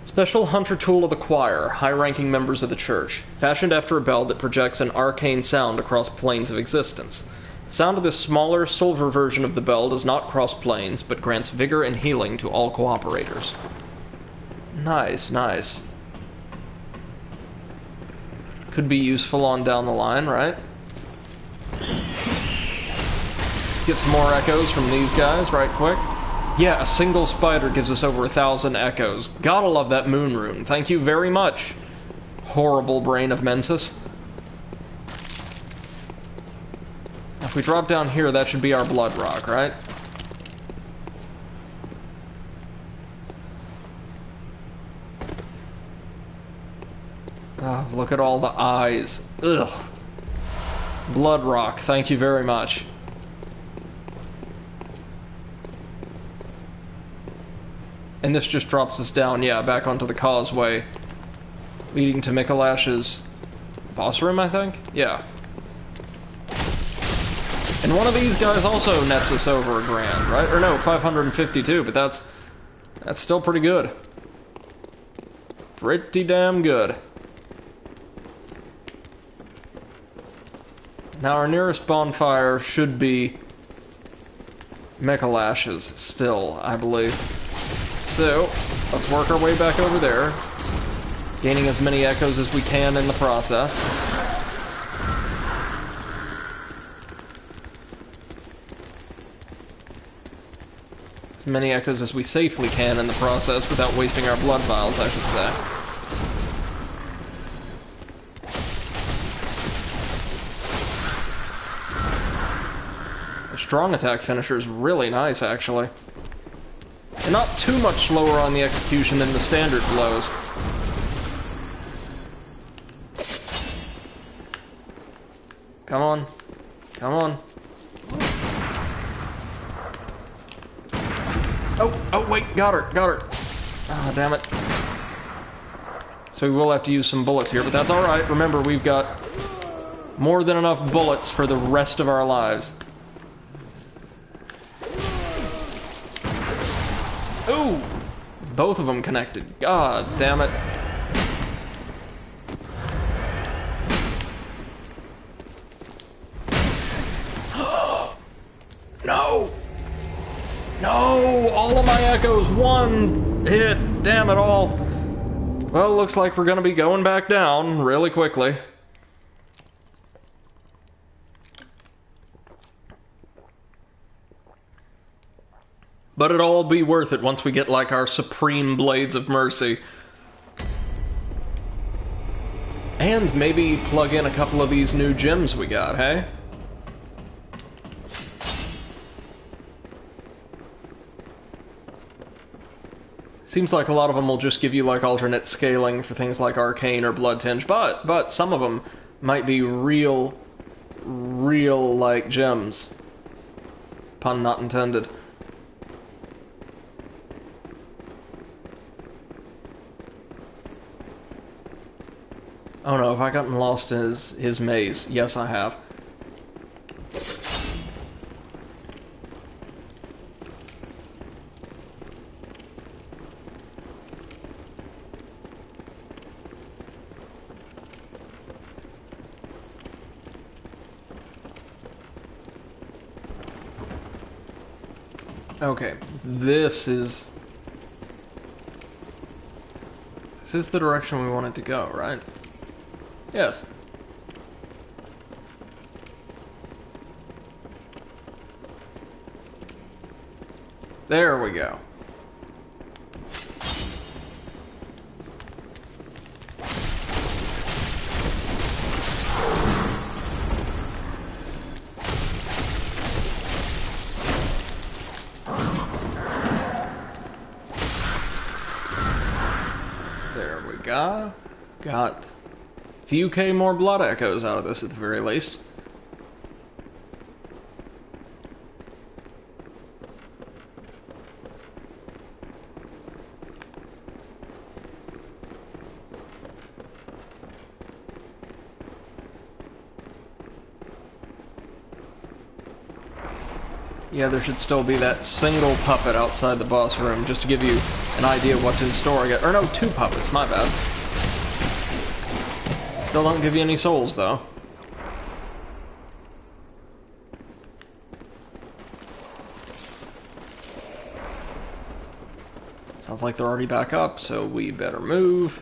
Special hunter tool of the choir, high-ranking members of the church, fashioned after a bell that projects an arcane sound across planes of existence. The sound of this smaller, silver version of the bell does not cross planes, but grants vigor and healing to all cooperators. Nice, nice. Could be useful on down the line, right? Get some more echoes from these guys right quick. Yeah, a single spider gives us over 1,000 echoes. Gotta love that moon rune. Thank you very much, horrible brain of Mensis. If we drop down here, that should be our blood rock, right? Oh, look at all the eyes. Ugh. Blood rock, thank you very much. And this just drops us down, yeah, back onto the causeway, leading to Mikolash's boss room, I think? Yeah. And one of these guys also nets us over $1,000, right? Or no, 552, but that's still pretty good. Pretty damn good. Now our nearest bonfire should be Mikolash's still, I believe. So, let's work our way back over there, gaining as many echoes as we can in the process. As many echoes as we safely can in the process without wasting our blood vials, I should say. The strong attack finisher is really nice, actually. And not too much slower on the execution than the standard blows. Come on. Come on. Oh, wait, got her. Ah, damn it. So we will have to use some bullets here, but that's alright. Remember, we've got more than enough bullets for the rest of our lives. Ooh! Both of them connected. God damn it. No! No! All of my echoes, one hit. Damn it all. Well, looks like we're gonna be going back down really quickly. But it'll all be worth it once we get, like, our supreme Blades of Mercy. And maybe plug in a couple of these new gems we got, hey? Seems like a lot of them will just give you, like, alternate scaling for things like Arcane or Blood Tinge, but some of them might be real, like, gems. Pun not intended. Oh no, have I gotten lost in his maze? Yes, I have. Okay, this is the direction we wanted to go, right? Yes. There we go. go. Got a few K more blood echoes out of this at the very least. Yeah, there should still be that single puppet outside the boss room, just to give you an idea of what's in store. Or no, 2 puppets, my bad. Still don't give you any souls, though. Sounds like they're already back up, so we better move.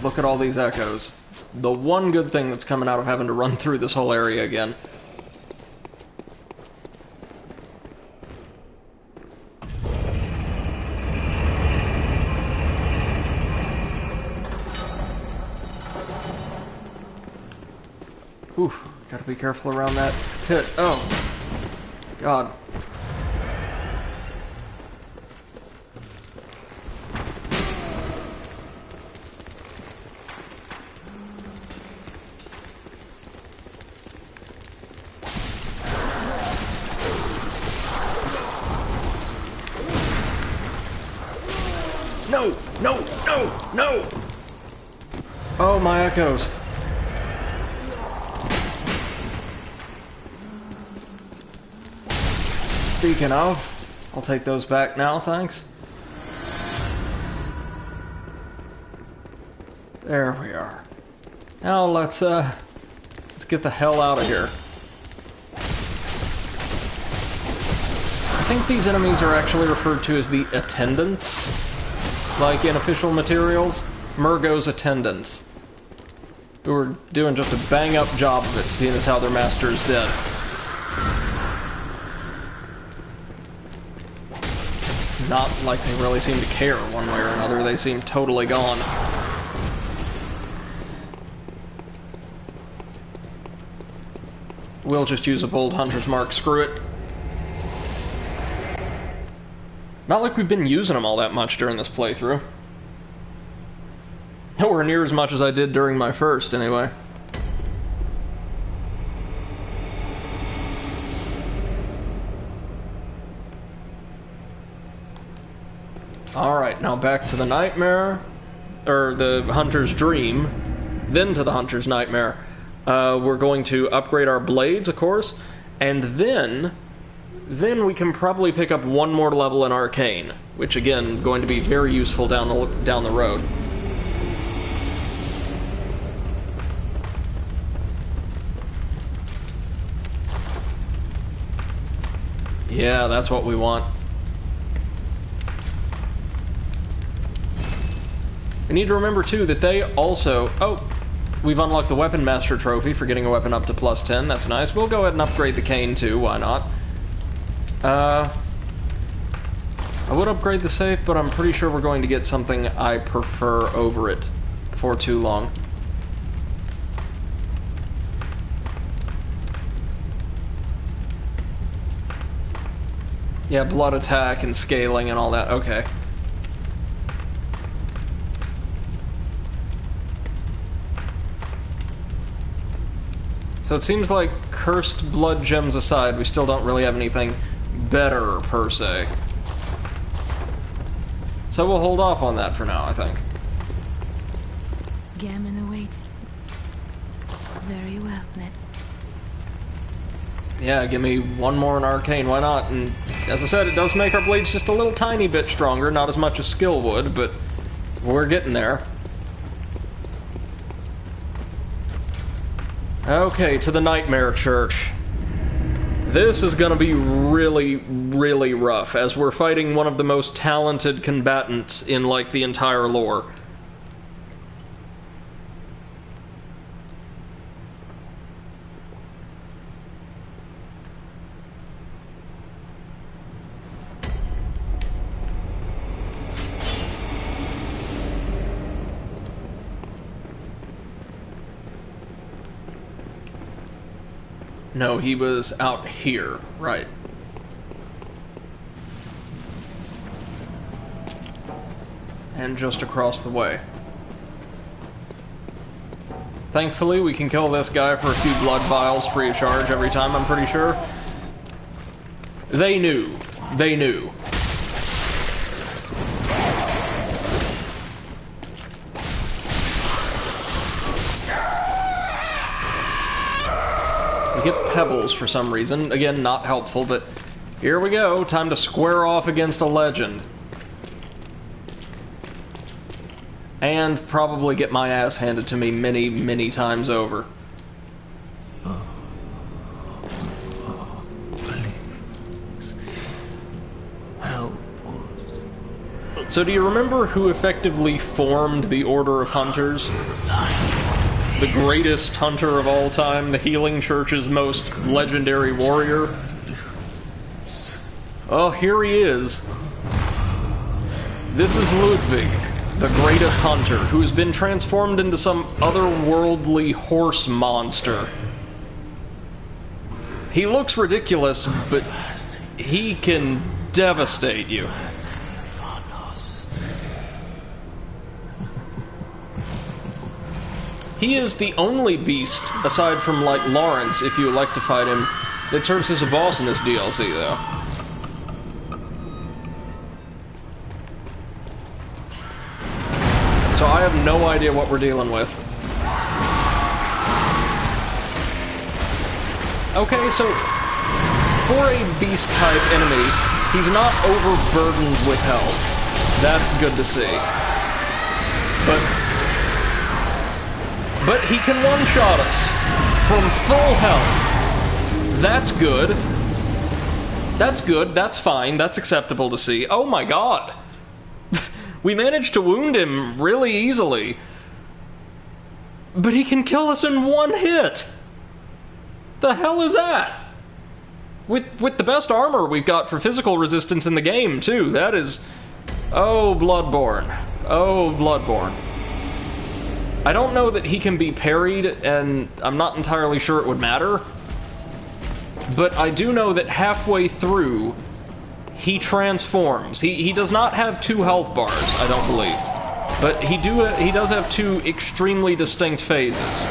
Look at all these echoes. The one good thing that's coming out of having to run through this whole area again. Whew, gotta be careful around that pit. Oh, God. No! No! No! No! Oh, my echoes. Speaking of, I'll take those back now, thanks. There we are. Now let's get the hell out of here. I think these enemies are actually referred to as the attendants. Like in official materials, Murgo's attendants, who are doing just a bang-up job of it, seeing as how their master is dead. Not like they really seem to care one way or another, they seem totally gone. We'll just use a bold hunter's mark, screw it. Not like we've been using them all that much during this playthrough. Nowhere near as much as I did during my first, anyway. Alright, now back to the nightmare. Or the hunter's dream. Then to the hunter's nightmare. We're going to upgrade our blades, of course. And then we can probably pick up one more level in Arcane, which again, going to be very useful down the road. Yeah, that's what we want. We need to remember too that they also... Oh, we've unlocked the Weapon Master trophy for getting a weapon up to +10, that's nice. We'll go ahead and upgrade the cane too, why not? I would upgrade the safe, but I'm pretty sure we're going to get something I prefer over it before too long. Yeah, blood attack and scaling and all that, okay. So it seems like cursed blood gems aside, we still don't really have anything better, per se. So we'll hold off on that for now, I think.
Gammon awaits. Very well, then.
Yeah, give me one more in Arcane, why not? And as I said, it does make our blades just a little tiny bit stronger, not as much as skill would, but we're getting there. Okay, to the Nightmare Church. This is gonna be really, really rough, as we're fighting one of the most talented combatants in, like, the entire lore. No, he was out here. Right. And just across the way. Thankfully, we can kill this guy for a few blood vials free of charge every time, I'm pretty sure. They knew. They knew. We get pebbles for some reason. Again, not helpful, but here we go. Time to square off against a legend. And probably get my ass handed to me many, many times over.
Please. Help us.
So do you remember who effectively formed the Order of Hunters? The greatest hunter of all time, the Healing Church's most legendary warrior? Oh, here he is. This is Ludwig, the greatest hunter, who has been transformed into some otherworldly horse monster. He looks ridiculous, but he can devastate you. He is the only beast, aside from, like, Lawrence, if you elect to fight him, that serves as a boss in this DLC, though. So I have no idea what we're dealing with. Okay, so for a beast-type enemy, he's not overburdened with health. That's good to see. But he can one-shot us from full health. That's good. That's good, that's fine, that's acceptable to see. Oh my god! We managed to wound him really easily. But he can kill us in one hit! The hell is that? With the best armor we've got for physical resistance in the game, too. That is... Oh, Bloodborne. Oh, Bloodborne. I don't know that he can be parried, and I'm not entirely sure it would matter. But I do know that halfway through, he transforms. He does not have 2 health bars, I don't believe. But he does have 2 extremely distinct phases.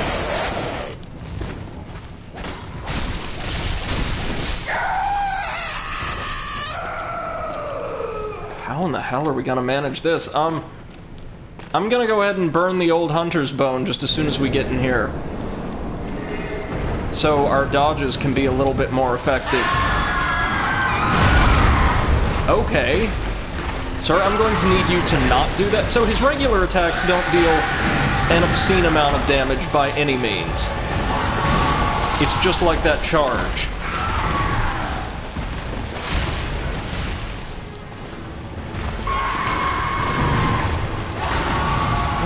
How in the hell are we gonna manage this? I'm gonna go ahead and burn the old hunter's bone just as soon as we get in here. So our dodges can be a little bit more effective. Okay. Sir, I'm going to need you to not do that. So his regular attacks don't deal an obscene amount of damage by any means. It's just like that charge.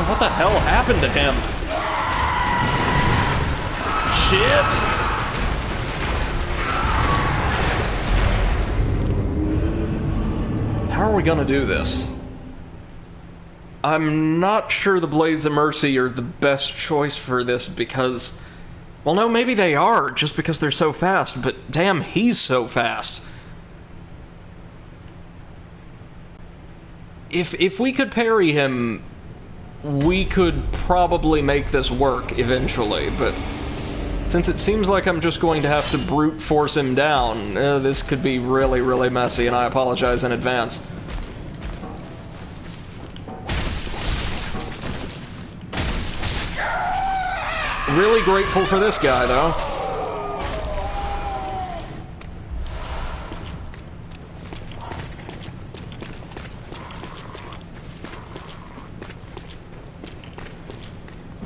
What the hell happened to him? Shit! How are we gonna do this? I'm not sure the Blades of Mercy are the best choice for this because... Well, no, maybe they are, just because they're so fast, but damn, he's so fast. If we could parry him, we could probably make this work eventually, but since it seems like I'm just going to have to brute force him down, this could be really, really messy, and I apologize in advance. Really grateful for this guy, though.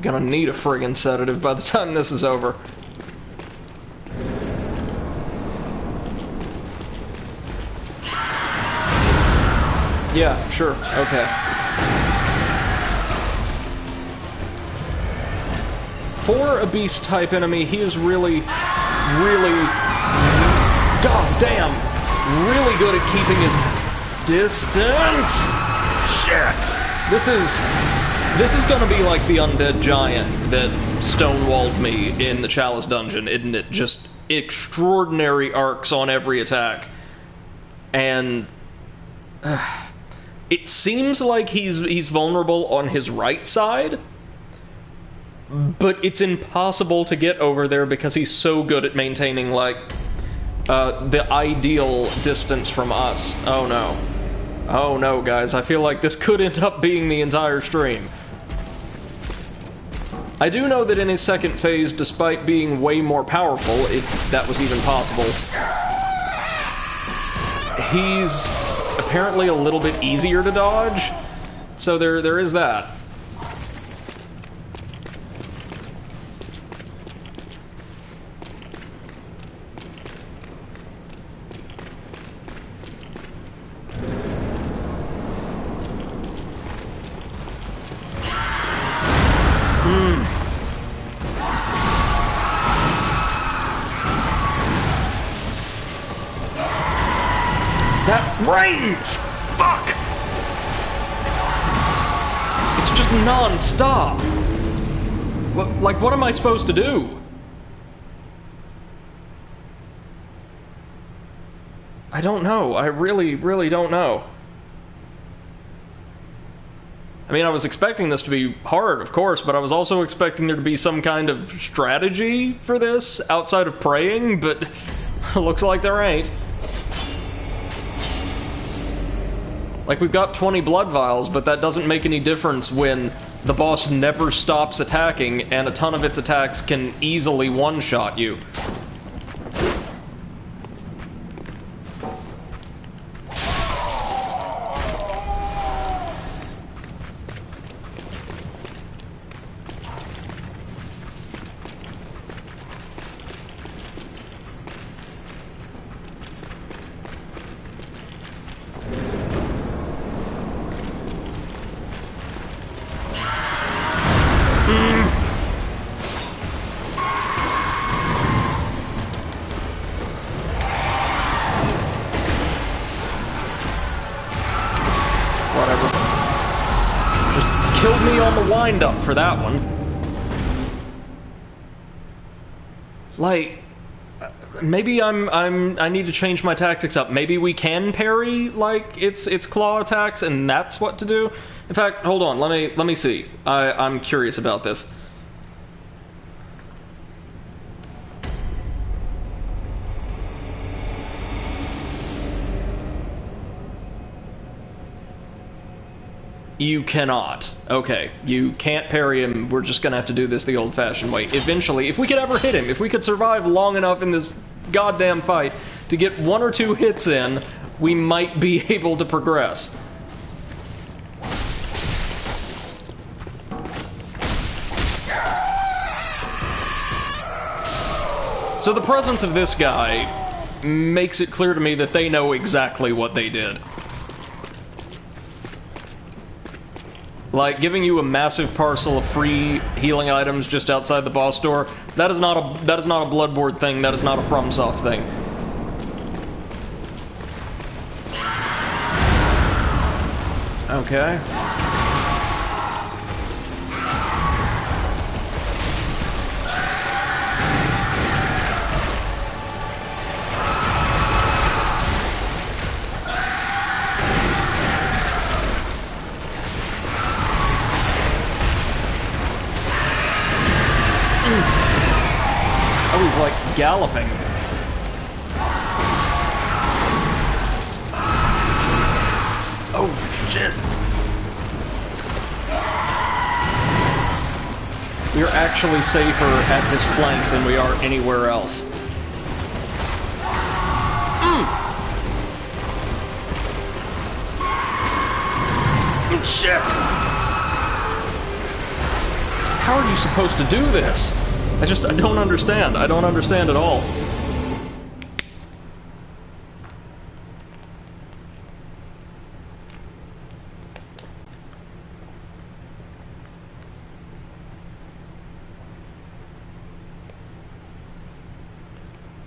Gonna need a friggin' sedative by the time this is over. Yeah, sure, okay. For a beast-type enemy, he is really, god damn, really good at keeping his distance! Shit! This is gonna be like the undead giant that stonewalled me in the Chalice dungeon, isn't it? Just extraordinary arcs on every attack. And it seems like he's vulnerable on his right side, but it's impossible to get over there because he's so good at maintaining, like, the ideal distance from us. Oh no. Oh no, guys. I feel like this could end up being the entire stream. I do know that in his second phase, despite being way more powerful, if that was even possible, he's apparently a little bit easier to dodge. So there is that. Range! Fuck! It's just non-stop. Like, what am I supposed to do? I don't know. I really, really don't know. I mean, I was expecting this to be hard, of course, but I was also expecting there to be some kind of strategy for this outside of praying, but looks like there ain't. Like, we've got 20 blood vials, but that doesn't make any difference when the boss never stops attacking, and a ton of its attacks can easily one-shot you. Up for that one. Like, maybe I need to change my tactics up. Maybe we can parry, like, its claw attacks, and that's what to do. In fact, hold on, let me see. I'm curious about this. You cannot. Okay, you can't parry him. We're just gonna have to do this the old-fashioned way. Eventually, if we could ever hit him, if we could survive long enough in this goddamn fight to get 1 or 2 hits in, we might be able to progress. So the presence of this guy makes it clear to me that they know exactly what they did. Like, giving you a massive parcel of free healing items just outside the boss door, that is not a Bloodborne thing, that is not a FromSoft thing. Okay. Like galloping. Oh shit. We're actually safer at his flank than we are anywhere else. Shit. How are you supposed to do this? I don't understand. I don't understand at all.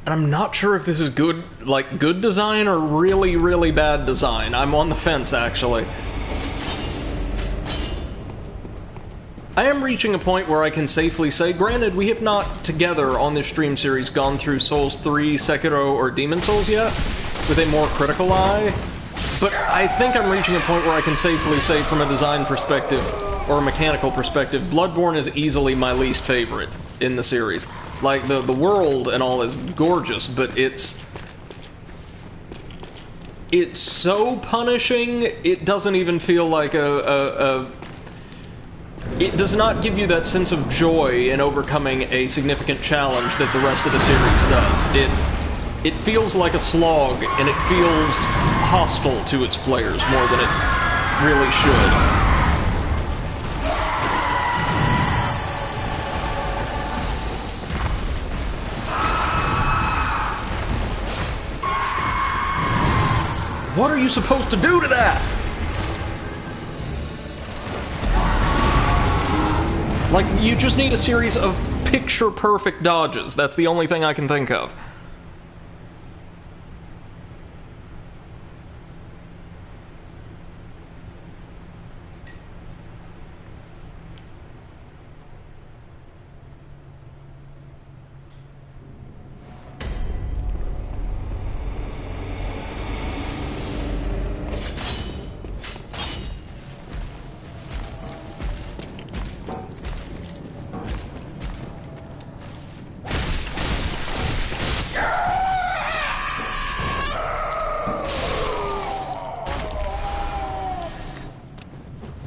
And I'm not sure if this is good, like, good design or really, really bad design. I'm on the fence, actually. I am reaching a point where I can safely say, granted, we have not together on this stream series gone through Souls 3, Sekiro, or Demon Souls yet, with a more critical eye, but I think I'm reaching a point where I can safely say, from a design perspective, or a mechanical perspective, Bloodborne is easily my least favorite in the series. Like, the world and all is gorgeous, but it's so punishing, it doesn't even feel like it does not give you that sense of joy in overcoming a significant challenge that the rest of the series does. It feels like a slog, and it feels hostile to its players more than it really should. What are you supposed to do to that? Like, you just need a series of picture-perfect dodges. That's the only thing I can think of.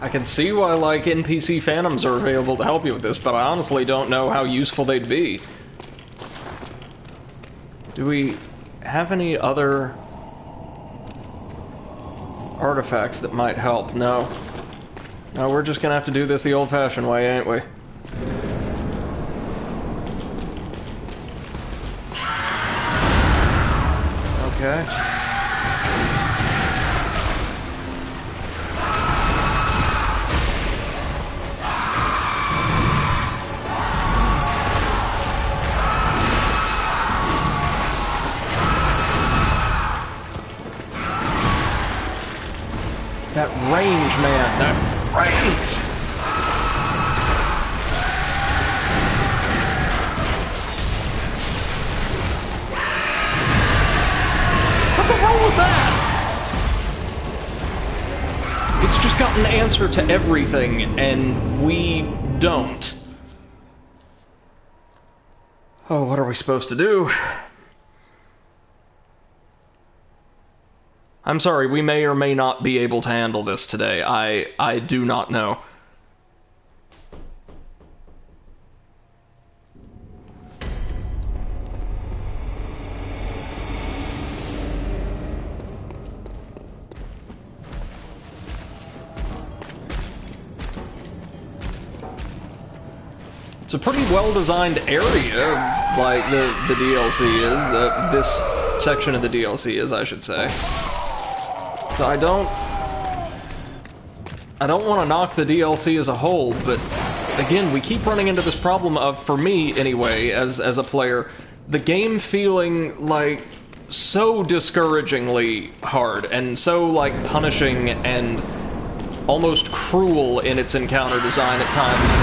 I can see why, like, NPC phantoms are available to help you with this, but I honestly don't know how useful they'd be. Do we have any other artifacts that might help? No. No, we're just gonna have to do this the old-fashioned way, ain't we? Okay. That range, man. That range! What the hell was that? It's just got an answer to everything, and we don't. Oh, what are we supposed to do? I'm sorry, we may or may not be able to handle this today. I do not know. It's a pretty well-designed area, like the DLC is. This section of the DLC is, I should say. So I don't want to knock the DLC as a whole, but again, we keep running into this problem of, for me anyway, as a player, the game feeling like so discouragingly hard and so like punishing and almost cruel in its encounter design at times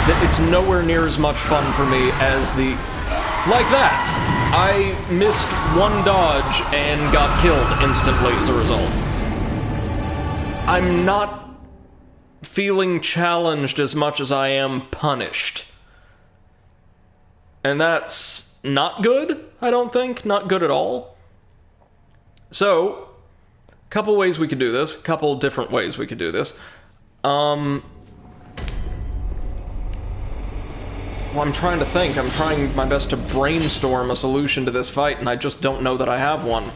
that it's nowhere near as much fun for me as the... Like that! I missed one dodge and got killed instantly as a result. I'm not feeling challenged as much as I am punished. And that's not good, I don't think. Not good at all. So, a couple ways we could do this. A couple different ways we could do this. Well, I'm trying to think. I'm trying my best to brainstorm a solution to this fight, and I just don't know that I have one.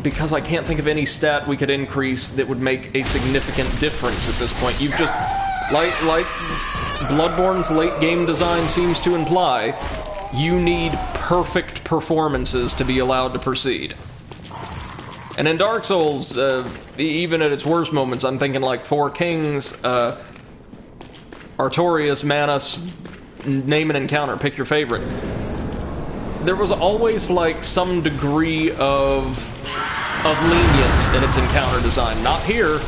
Because I can't think of any stat we could increase that would make a significant difference at this point. You've just... Like Bloodborne's late game design seems to imply, you need perfect performances to be allowed to proceed. And in Dark Souls, even at its worst moments, I'm thinking like Four Kings, Artorias, Manus, name an encounter, pick your favorite. There was always like some degree of lenience in its encounter design. Not here.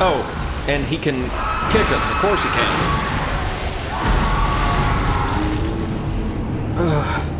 Oh, and he can kick us. Of course he can. Ugh.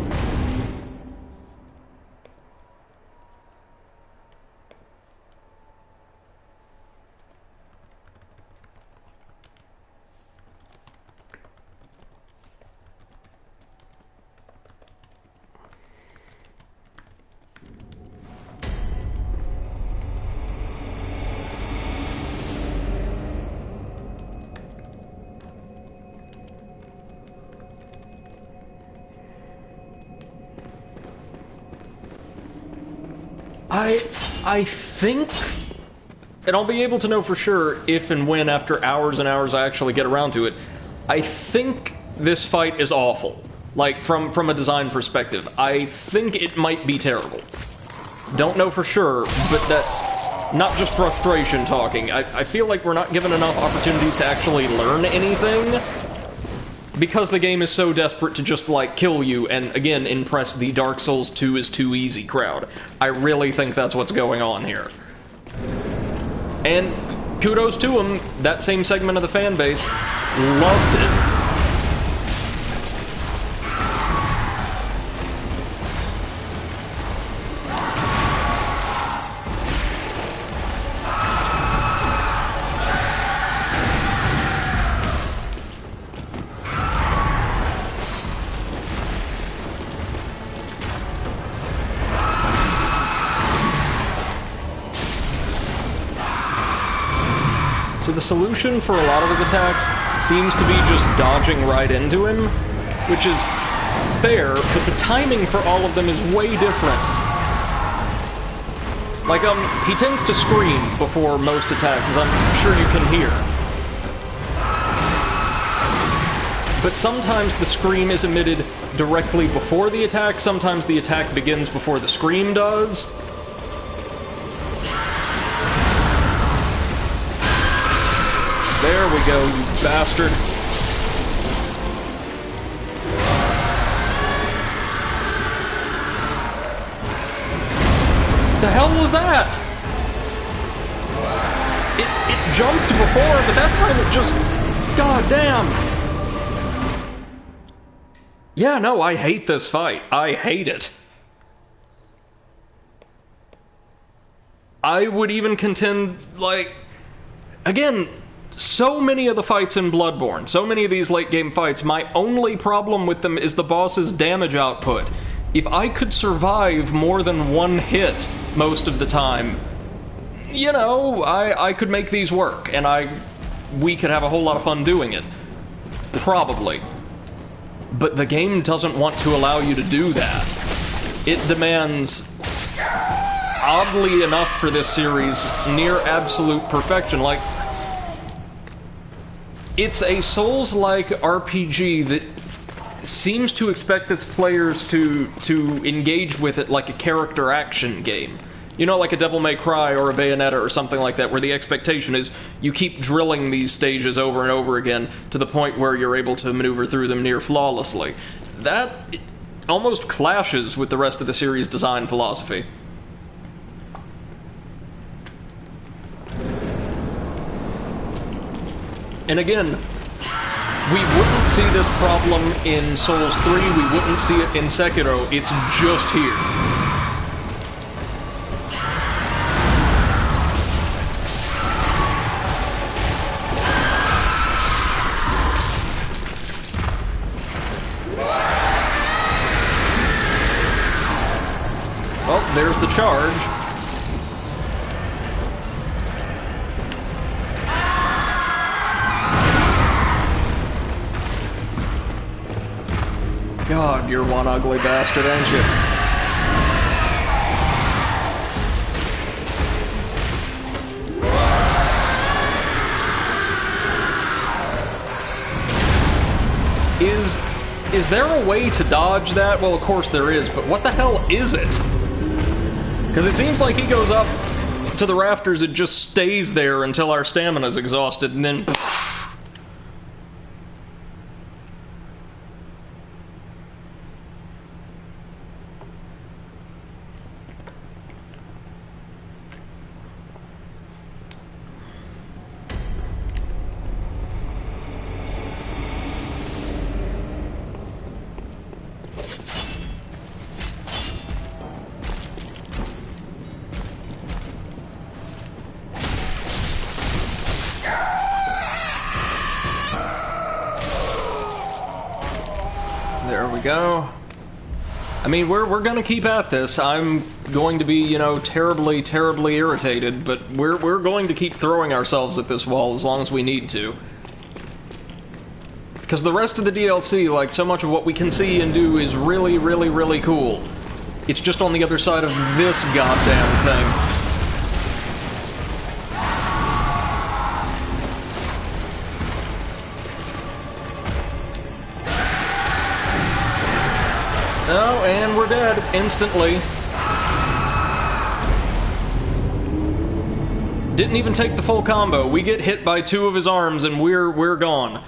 I think, and I'll be able to know for sure if and when, after hours and hours, I actually get around to it. I think this fight is awful. Like, from a design perspective. I think it might be terrible. Don't know for sure, but that's not just frustration talking. I feel like we're not given enough opportunities to actually learn anything, because the game is so desperate to just, like, kill you and, again, impress the Dark Souls 2 is too easy crowd. I really think that's what's going on here. And kudos to them, that same segment of the fan base loved it. So the solution for a lot of his attacks seems to be just dodging right into him, which is fair, but the timing for all of them is way different. Like, he tends to scream before most attacks, as I'm sure you can hear. But sometimes the scream is emitted directly before the attack, sometimes the attack begins before the scream does. There we go, you bastard. The hell was that? It jumped before, but that time it just... God damn. Yeah, no, I hate this fight. I hate it. I would even contend, like... Again... So many of the fights in Bloodborne, so many of these late-game fights, my only problem with them is the boss's damage output. If I could survive more than one hit most of the time, you know, I could make these work, and we could have a whole lot of fun doing it. Probably. But the game doesn't want to allow you to do that. It demands, oddly enough for this series, near absolute perfection. Like, it's a Souls-like RPG that seems to expect its players to engage with it like a character action game. You know, like a Devil May Cry or a Bayonetta or something like that, where the expectation is you keep drilling these stages over and over again to the point where you're able to maneuver through them near flawlessly. That almost clashes with the rest of the series' design philosophy. And again, we wouldn't see this problem in Souls 3, we wouldn't see it in Sekiro, it's just here. Well, there's the charge. God, you're one ugly bastard, ain't you? Is there a way to dodge that? Well, of course there is, but what the hell is it? Because it seems like he goes up to the rafters, it just stays there until our stamina's exhausted, and then... go. I mean, we're gonna keep at this. I'm going to be, you know, terribly, terribly irritated, but we're going to keep throwing ourselves at this wall as long as we need to. Because the rest of the DLC, like, so much of what we can see and do is really, really, really cool. It's just on the other side of this goddamn thing. Oh, and we're dead instantly. Didn't even take the full combo. We get hit by 2 of his arms and we're gone.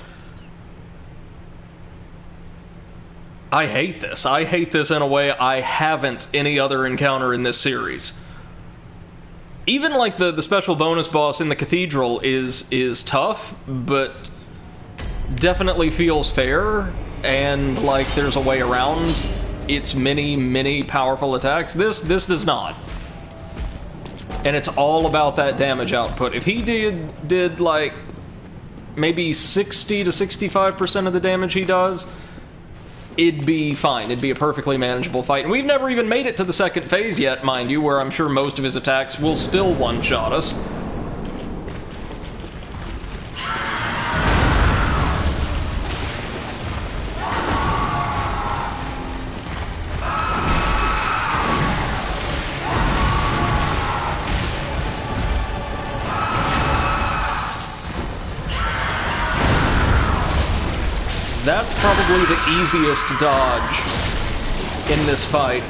I hate this. I hate this in a way I haven't any other encounter in this series. Even like the special bonus boss in the cathedral is tough, but definitely feels fair, and like there's a way around its many powerful attacks. This does not. And it's all about that damage output. If he did like maybe 60 to 65% of the damage he does, it'd be fine. It'd be a perfectly manageable fight. And we've never even made it to the second phase yet, mind you, where I'm sure most of his attacks will still one-shot us. That's probably the easiest dodge in this fight.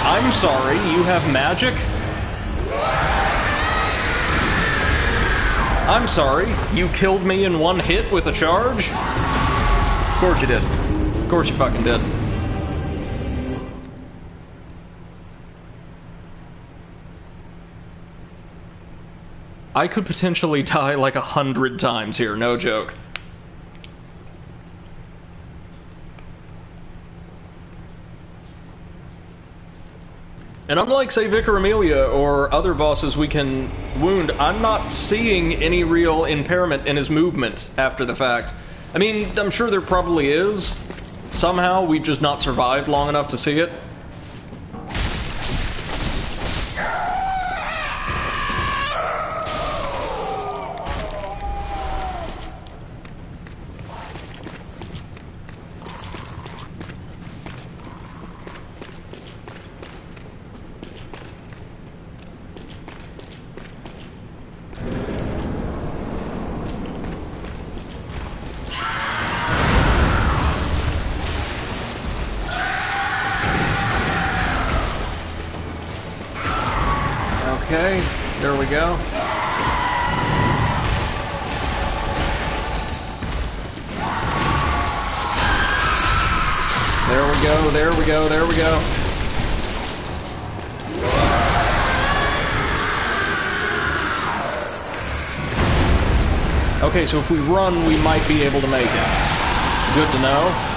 I'm sorry, you have magic? I'm sorry, you killed me in one hit with a charge? Of course you did. Of course you fucking did. I could potentially die like 100 times here, no joke. And unlike, say, Vicar Amelia or other bosses we can wound, I'm not seeing any real impairment in his movement after the fact. I mean, I'm sure there probably is. Somehow, we've just not survived long enough to see it. Okay, there we go. There we go, there we go, there we go. Okay, so if we run, we might be able to make it. Good to know.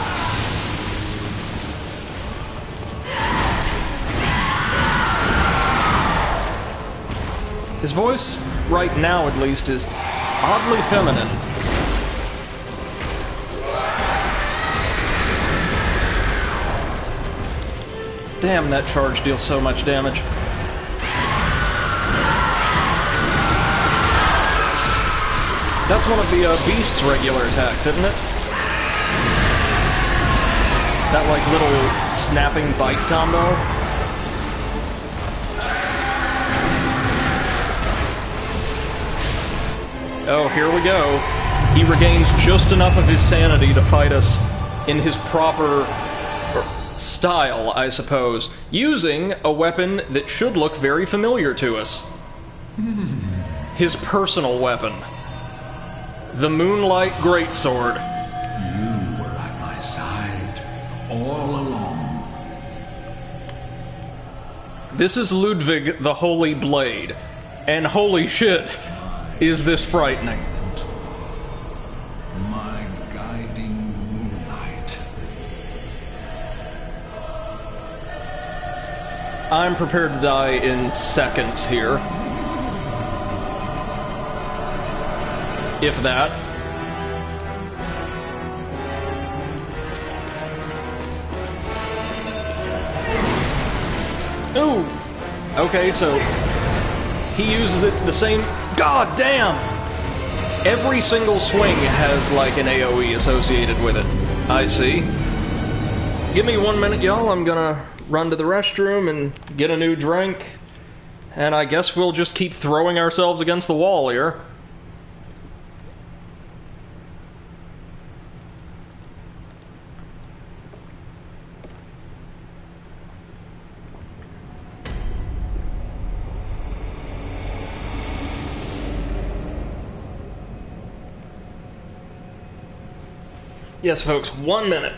His voice, right now at least, is oddly feminine. Damn, that charge deals so much damage. That's one of the Beast's regular attacks, isn't it? That, like, little snapping bite combo. Oh, here we go. He regains just enough of his sanity to fight us in his proper style, I suppose, using a weapon that should look very familiar to us. His personal weapon. The Moonlight Greatsword.
You were at my side all along.
This is Ludwig the Holy Blade, and holy shit, is this frightening.
My guiding moonlight.
I'm prepared to die in seconds here. if that. Ooh! Okay, so he uses it the same... God damn! Every single swing has, like, an AoE associated with it. I see. Give me 1 minute, y'all. I'm gonna run to the restroom and get a new drink. And I guess we'll just keep throwing ourselves against the wall here. Yes, folks, 1 minute.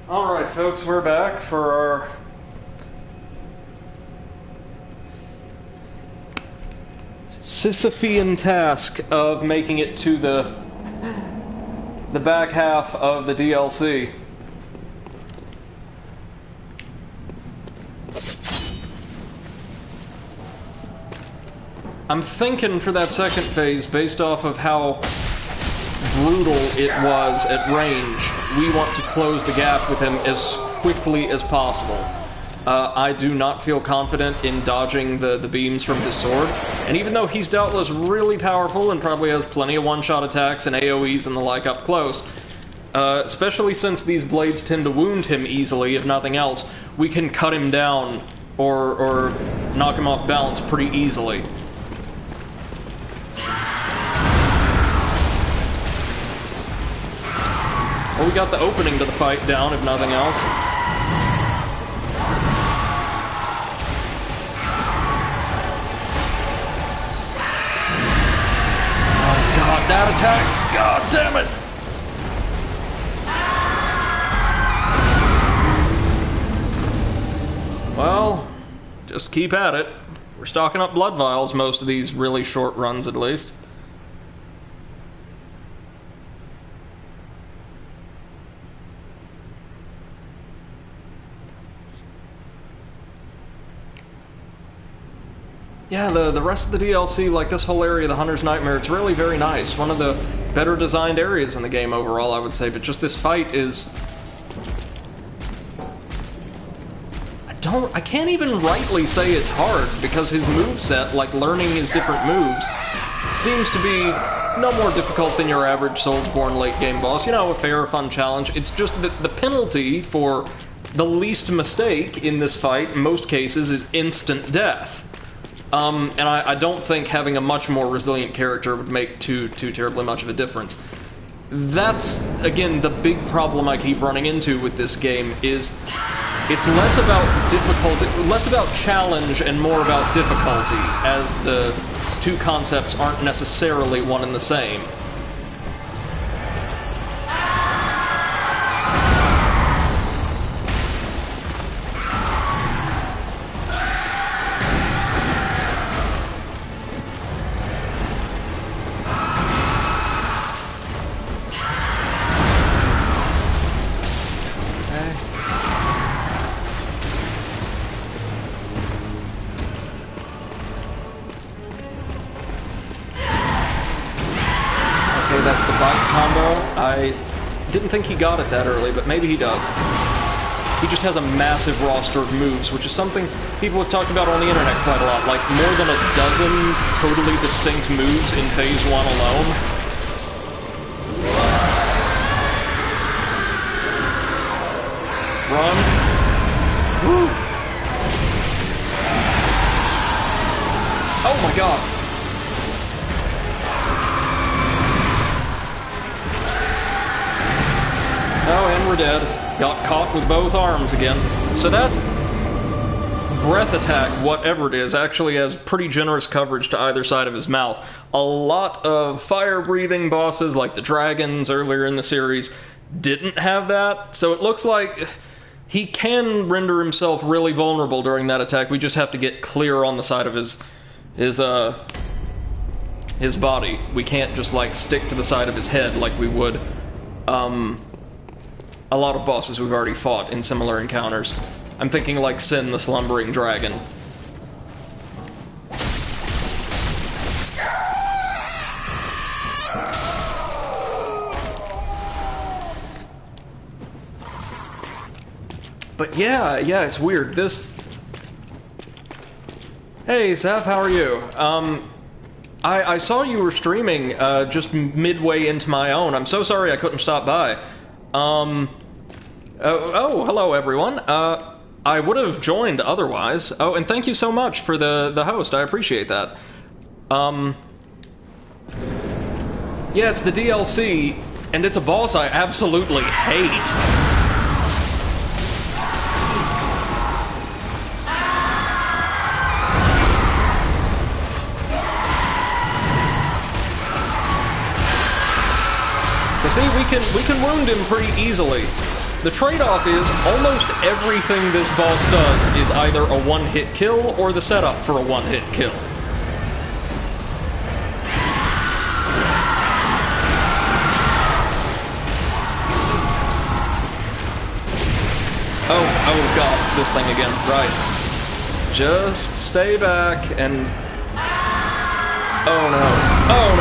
Alright, folks, we're back for our Sisyphean task of making it to the back half of the DLC. I'm thinking for that second phase, based off of how brutal it was at range, we want to close the gap with him as quickly as possible. I do not feel confident in dodging the beams from his sword, and even though he's doubtless really powerful and probably has plenty of one-shot attacks and AoEs and the like up close, especially since these blades tend to wound him easily, if nothing else, we can cut him down or knock him off balance pretty easily. Well, we got the opening to the fight down, if nothing else. Oh, that attack. God damn it! Well, just keep at it. We're stocking up blood vials most of these really short runs, at least. Yeah, the rest of the DLC, like this whole area, the Hunter's Nightmare, it's really very nice. One of the better designed areas in the game overall, I would say, but just this fight is... I can't even rightly say it's hard, because his moveset, like learning his different moves, seems to be no more difficult than your average Soulsborne late game boss. You know, a fair, fun challenge. It's just that the penalty for the least mistake in this fight, in most cases, is instant death. And I don't think having a much more resilient character would make too terribly much of a difference. That's, again, the big problem I keep running into with this game, is it's less about difficulty, less about challenge and more about difficulty, as the two concepts aren't necessarily one and the same. That's the bite combo. I didn't think he got it that early, but maybe he does. He just has a massive roster of moves, which is something people have talked about on the internet quite a lot. Like, more than a dozen totally distinct moves in Phase 1 alone. Run. Woo! Oh my god! Oh, and we're dead. Got caught with both arms again. So that breath attack, whatever it is, actually has pretty generous coverage to either side of his mouth. A lot of fire-breathing bosses, like the dragons earlier in the series, didn't have that. So it looks like he can render himself really vulnerable during that attack. We just have to get clear on the side of his body. We can't just, like, stick to the side of his head like we would, a lot of bosses we've already fought in similar encounters. I'm thinking like Sin, the Slumbering Dragon. But yeah, it's weird. This... Hey, Zeph, how are you? I saw you were streaming just midway into my own. I'm so sorry I couldn't stop by. Oh, hello everyone. I would have joined otherwise. Oh, and thank you so much for the host. I appreciate that. Yeah, it's the DLC, and it's a boss I absolutely hate. So see, we can wound him pretty easily. The trade-off is, almost everything this boss does is either a one-hit kill or the setup for a one-hit kill. Oh god, it's this thing again. Right. Just stay back and... Oh no. Oh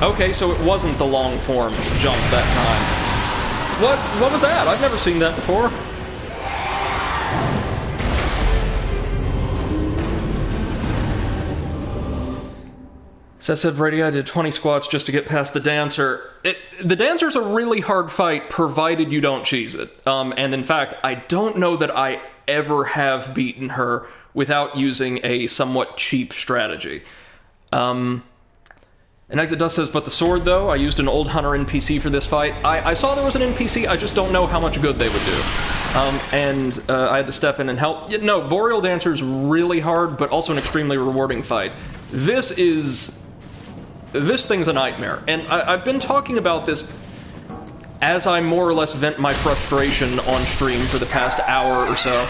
no. Okay, so it wasn't the long form jump that time. What was that? I've never seen that before. So I said, Brady, I did 20 squats just to get past the dancer. The dancer's a really hard fight, provided you don't cheese it. And in fact, I don't know that I ever have beaten her without using a somewhat cheap strategy. And Exit Dust says, but the sword, though, I used an old hunter NPC for this fight. I saw there was an NPC, I just don't know how much good they would do. I had to step in and help. No, Boreal Dancer's really hard, but also an extremely rewarding fight. This is this thing's a nightmare. And I've been talking about this as I more or less vent my frustration on stream for the past hour or so.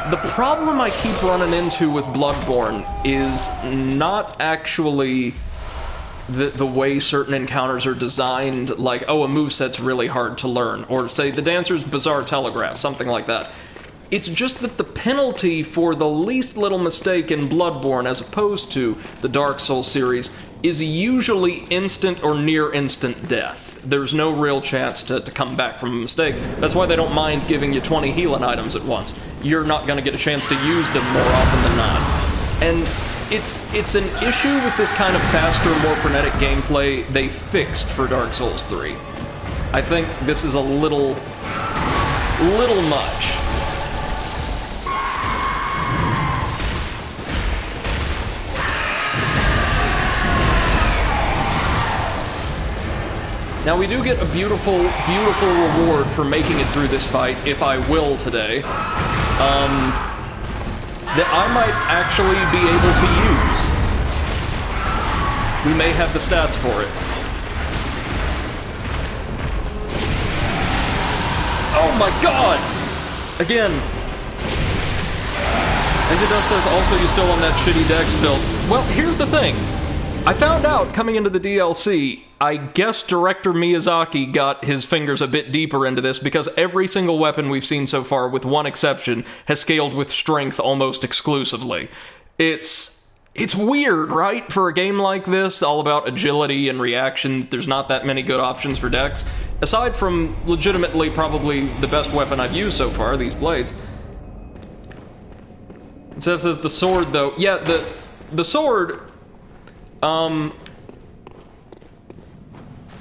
The problem I keep running into with Bloodborne is not actually the way certain encounters are designed, like, oh, a moveset's really hard to learn, or say the dancer's bizarre telegraph, something like that. It's just that the penalty for the least little mistake in Bloodborne, as opposed to the Dark Souls series, is usually instant or near instant death. There's no real chance to come back from a mistake. That's why they don't mind giving you 20 healing items at once. You're not going to get a chance to use them more often than not. And it's an issue with this kind of faster, more frenetic gameplay they fixed for Dark Souls 3. I think this is a little much. Now we do get a beautiful, beautiful reward for making it through this fight, if I will today. That I might actually be able to use. We may have the stats for it. Oh my god! Again. Exodus says, also you still on that shitty Dex build. Well, here's the thing. I found out, coming into the DLC, I guess director Miyazaki got his fingers a bit deeper into this, because every single weapon we've seen so far, with one exception, has scaled with strength almost exclusively. It's weird, right? For a game like this, all about agility and reaction, there's not that many good options for Dex. Aside from legitimately probably the best weapon I've used so far, these blades. Seth says the sword, though. Yeah, the sword...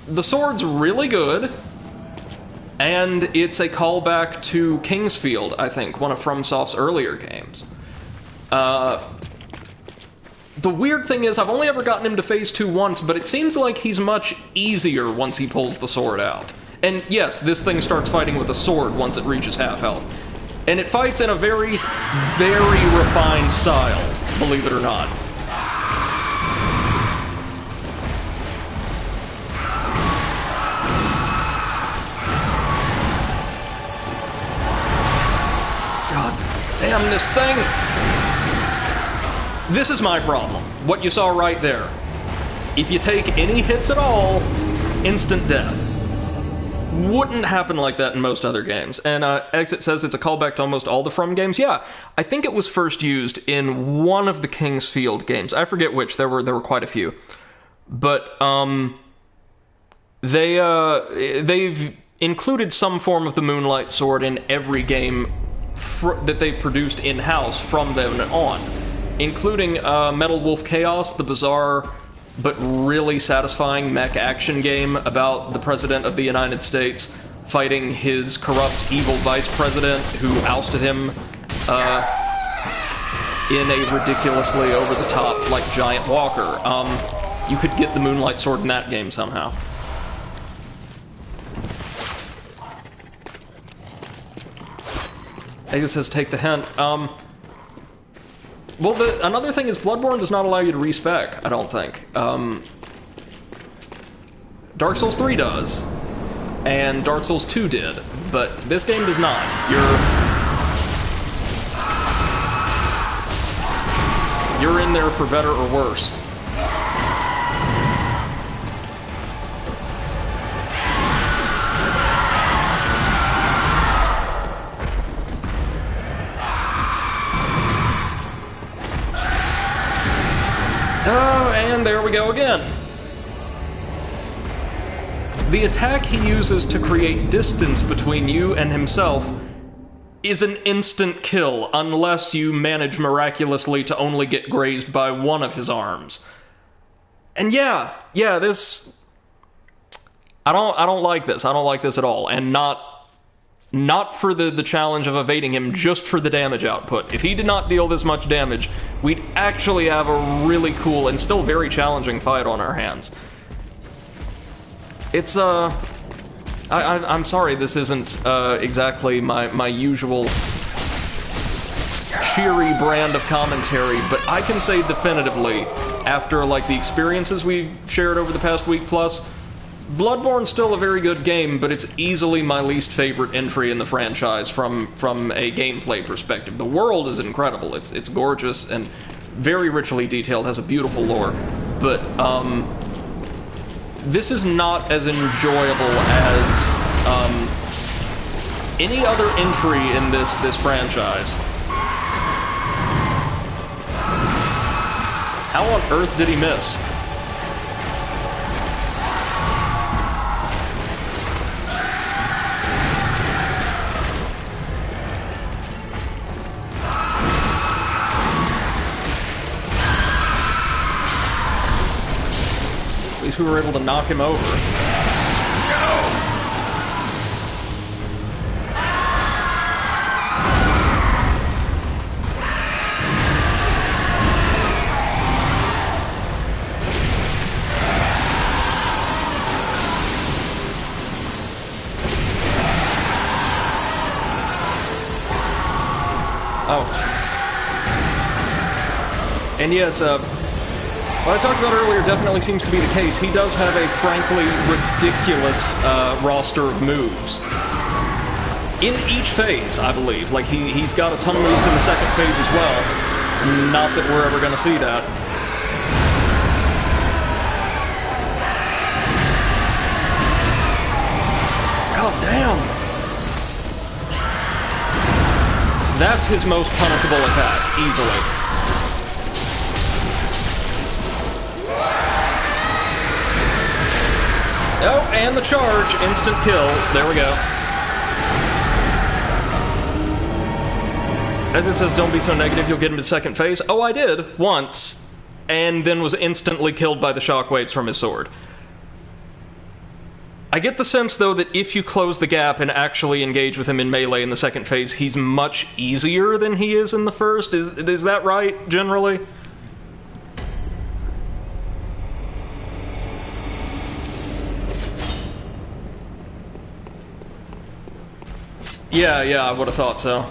the sword's really good, and it's a callback to Kingsfield, I think, one of FromSoft's earlier games. The weird thing is, I've only ever gotten him to phase 2 once, but it seems like he's much easier once he pulls the sword out. And yes, this thing starts fighting with a sword once it reaches half health. And it fights in a very, very refined style, believe it or not. Damn this thing! This is my problem. What you saw right there. If you take any hits at all, instant death. Wouldn't happen like that in most other games. And Exit says it's a callback to almost all the From games. Yeah, I think it was first used in one of the Kingsfield games. I forget which. There were quite a few. But they've included some form of the Moonlight Sword in every game that they've produced in-house from then on, including Metal Wolf Chaos, the bizarre but really satisfying mech action game about the President of the United States fighting his corrupt, evil vice president who ousted him in a ridiculously over-the-top, like, giant walker. You could get the Moonlight Sword in that game somehow. Aegis says, take the hint. Well, another thing is Bloodborne does not allow you to respec, I don't think. Dark Souls 3 does, and Dark Souls 2 did, but this game does not. You're in there for better or worse. Oh, and there we go again. The attack he uses to create distance between you and himself is an instant kill, unless you manage miraculously to only get grazed by one of his arms. And yeah, this... I don't like this. I don't like this at all. And not for the challenge of evading him, just for the damage output. If he did not deal this much damage, we'd actually have a really cool and still very challenging fight on our hands. It's, I'm sorry this isn't, exactly my usual cheery brand of commentary, but I can say definitively after, like, the experiences we've shared over the past week plus, Bloodborne's still a very good game, but it's easily my least favorite entry in the franchise from a gameplay perspective. The world is incredible. It's gorgeous and very richly detailed, has a beautiful lore, but this is not as enjoyable as any other entry in this franchise. How on earth did he miss? At least we were able to knock him over. Oh. And yes, what I talked about earlier definitely seems to be the case. He does have a frankly ridiculous roster of moves. In each phase, I believe. Like, he's got a ton of moves in the second phase as well. Not that we're ever going to see that. God damn! That's his most punishable attack, easily. Oh, and the charge. Instant kill. There we go. As it says, don't be so negative, you'll get into second phase. Oh, I did, once. And then was instantly killed by the shockwaves from his sword. I get the sense, though, that if you close the gap and actually engage with him in melee in the second phase, he's much easier than he is in the first. Is that right, generally? Yeah, I would have thought so.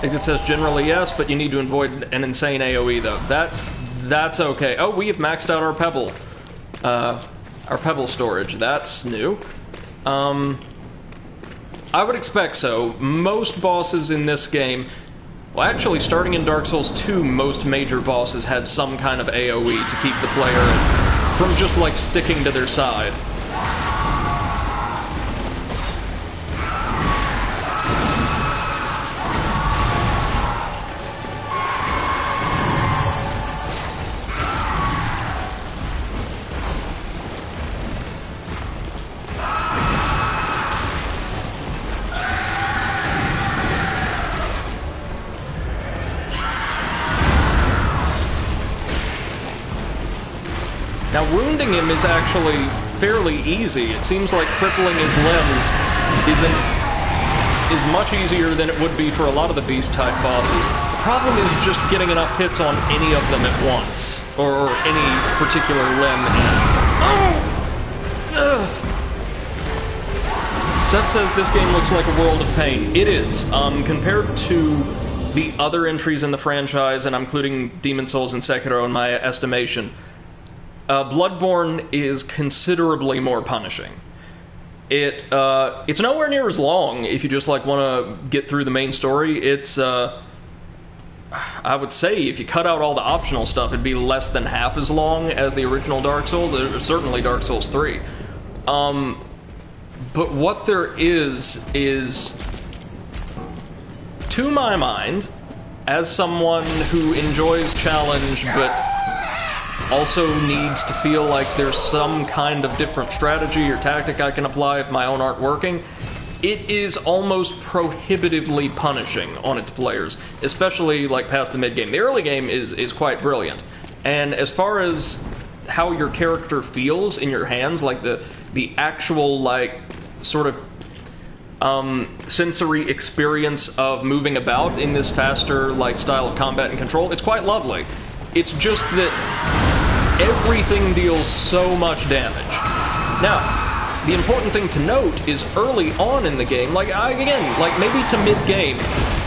As it says, generally yes, but you need to avoid an insane AoE though. That's okay. Oh, we have maxed out our pebble storage. That's new. I would expect so. Most bosses in this game, well, actually, starting in Dark Souls 2, most major bosses had some kind of AoE to keep the player from just like sticking to their side. Now, wounding him is actually fairly easy. It seems like crippling his limbs is much easier than it would be for a lot of the beast-type bosses. The problem is just getting enough hits on any of them at once, or any particular limb. Seth says this game looks like a world of pain. It is. Compared to the other entries in the franchise, and I'm including Demon's Souls and Sekiro in my estimation, Bloodborne is considerably more punishing. It's nowhere near as long if you just like want to get through the main story. It's I would say if you cut out all the optional stuff, it'd be less than half as long as the original Dark Souls, or certainly Dark Souls 3. But what there is, to my mind, as someone who enjoys challenge but also needs to feel like there's some kind of different strategy or tactic I can apply if my own aren't working, it is almost prohibitively punishing on its players, especially like past the mid-game. The early game is quite brilliant, and as far as how your character feels in your hands, like the actual like sort of sensory experience of moving about in this faster like style of combat and control, it's quite lovely. It's just that everything deals so much damage. Now, the important thing to note is early on in the game, like, again, like maybe to mid-game,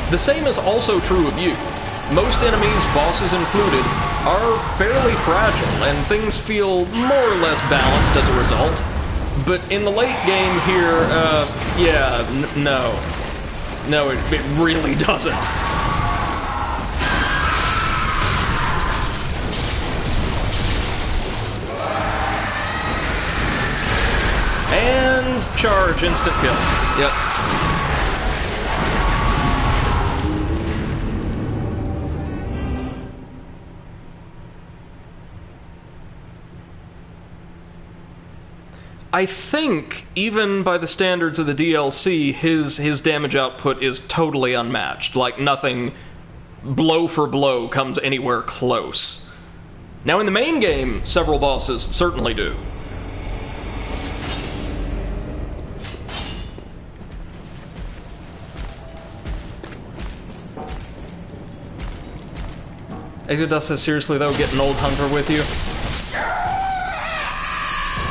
the same is also true of you. Most enemies, bosses included, are fairly fragile, and things feel more or less balanced as a result. But in the late game here, yeah, no. No, it really doesn't. And charge, instant kill. Yep. I think, even by the standards of the DLC, his damage output is totally unmatched. Like, nothing blow for blow comes anywhere close. Now, in the main game, several bosses certainly do. Exodus says, seriously though, get an old hunter with you?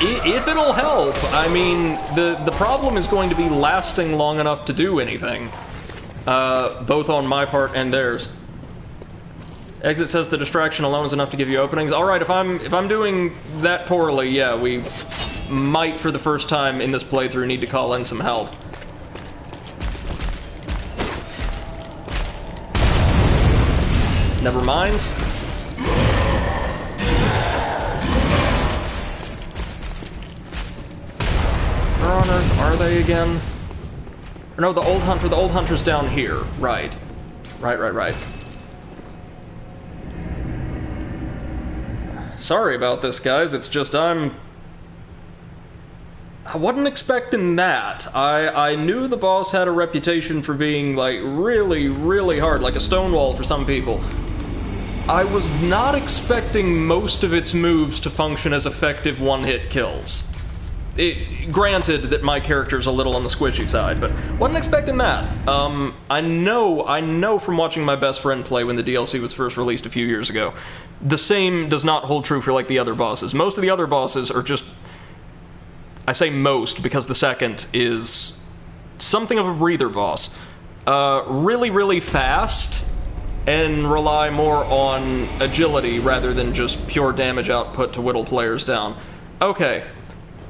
If it'll help. I mean, the problem is going to be lasting long enough to do anything. Both on my part and theirs. Exit says the distraction alone is enough to give you openings. Alright, if I'm doing that poorly, yeah, we might, for the first time in this playthrough, need to call in some help. Never mind. Where on earth are they again? Or no, the old hunter's down here. Right. Right. Sorry about this, guys. It's just I wasn't expecting that. I knew the boss had a reputation for being, like, really, really hard, like a stone wall for some people. I was not expecting most of its moves to function as effective one-hit kills. Granted that my character's a little on the squishy side, but wasn't expecting that. I know from watching my best friend play when the DLC was first released a few years ago, the same does not hold true for, like, the other bosses. Most of the other bosses are just... I say most because the second is something of a breather boss. Really, really fast, and rely more on agility rather than just pure damage output to whittle players down. Okay,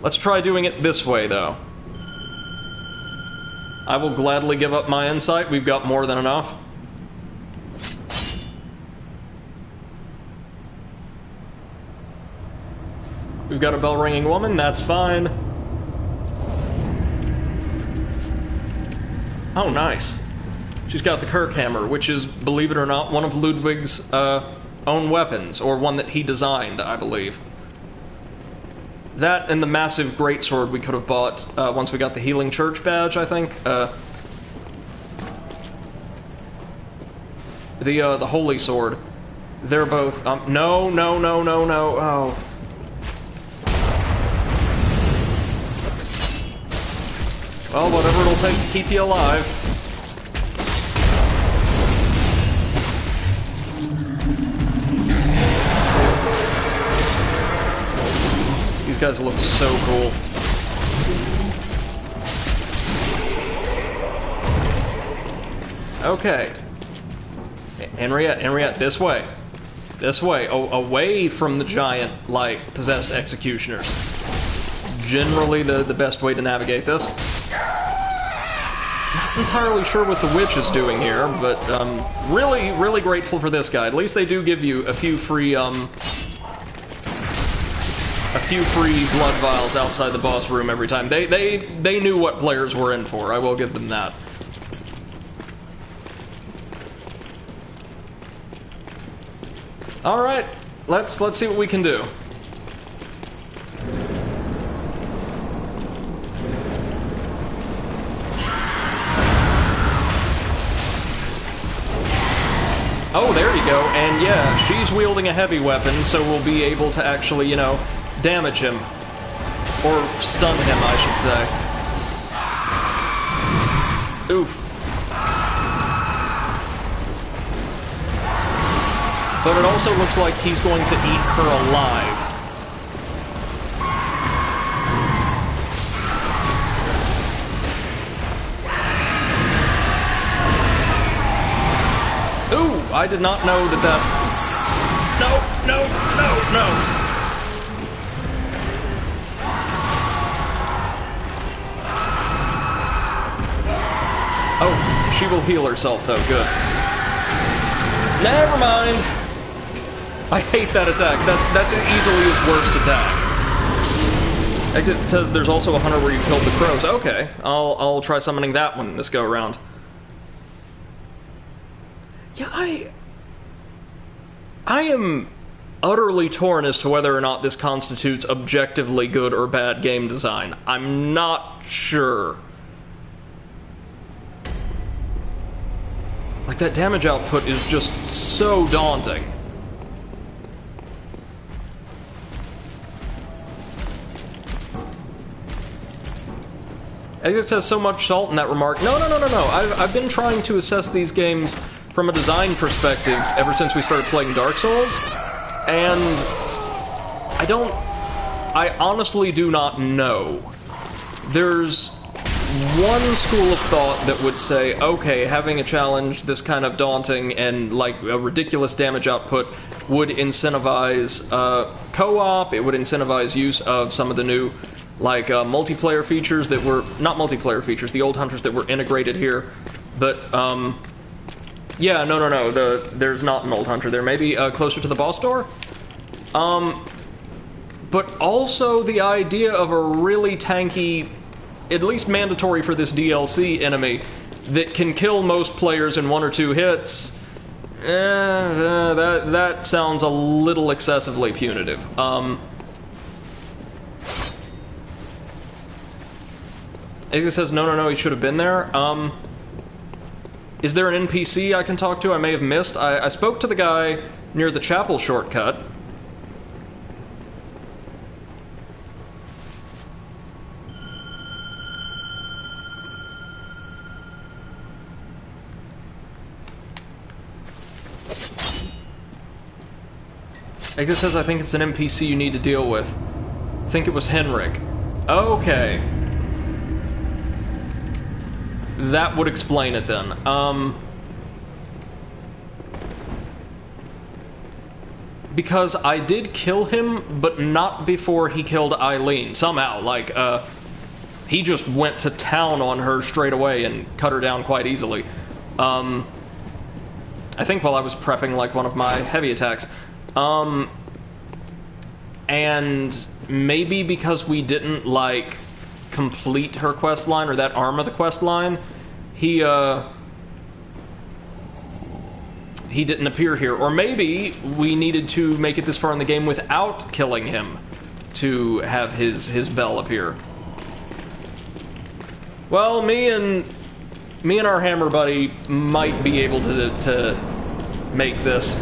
let's try doing it this way, though. I will gladly give up my insight. We've got more than enough. We've got a bell-ringing woman, that's fine. Oh, nice. She's got the Kirk hammer, which is, believe it or not, one of Ludwig's own weapons, or one that he designed, I believe. That and the massive greatsword we could have bought once we got the Healing Church badge, I think. The Holy Sword. They're both... no. Oh. Well, whatever it'll take to keep you alive. These guys look so cool. Okay. Henriette, this way. This way. Away from the giant, like, possessed executioners. Generally the best way to navigate this. Not entirely sure what the witch is doing here, but really, really grateful for this guy. At least they do give you a few free blood vials outside the boss room every time. They knew what players were in for. I will give them that. All right, let's see what we can do. Oh, there you go, and yeah, she's wielding a heavy weapon, so we'll be able to actually, you know, damage him. Or stun him, I should say. Oof. But it also looks like he's going to eat her alive. Ooh, I did not know that. No, no, no, no. Oh, she will heal herself, though. Good. Never mind. I hate that attack. That's easily his worst attack. It says there's also a hunter where you killed the crows. Okay, I'll try summoning that one this go around. Yeah, I am utterly torn as to whether or not this constitutes objectively good or bad game design. I'm not sure. Like, that damage output is just so daunting. I guess it has so much salt in that remark. No. I've been trying to assess these games from a design perspective ever since we started playing Dark Souls, and I honestly do not know. There's one school of thought that would say, okay, having a challenge this kind of daunting and like a ridiculous damage output would incentivize co-op, it would incentivize use of some of the new like multiplayer features that were, not multiplayer features, the old hunters that were integrated here, but yeah, no, there's not an old hunter there, maybe closer to the boss door? But also the idea of a really tanky, at least mandatory for this DLC enemy, that can kill most players in 1 or 2 hits, that sounds a little excessively punitive. Exit says, no, he should have been there. Is there an NPC I can talk to I may have missed? I spoke to the guy near the chapel shortcut. Exit says, I think it's an NPC you need to deal with. I think it was Henrik. Okay. That would explain it then. Because I did kill him, but not before he killed Eileen. Somehow, like, he just went to town on her straight away and cut her down quite easily. I think while I was prepping, like, one of my heavy attacks. And maybe because we didn't, like, complete her quest line, or that arm of the quest line, he didn't appear here. Or maybe we needed to make it this far in the game without killing him to have his bell appear. Well, me and our hammer buddy might be able to make this.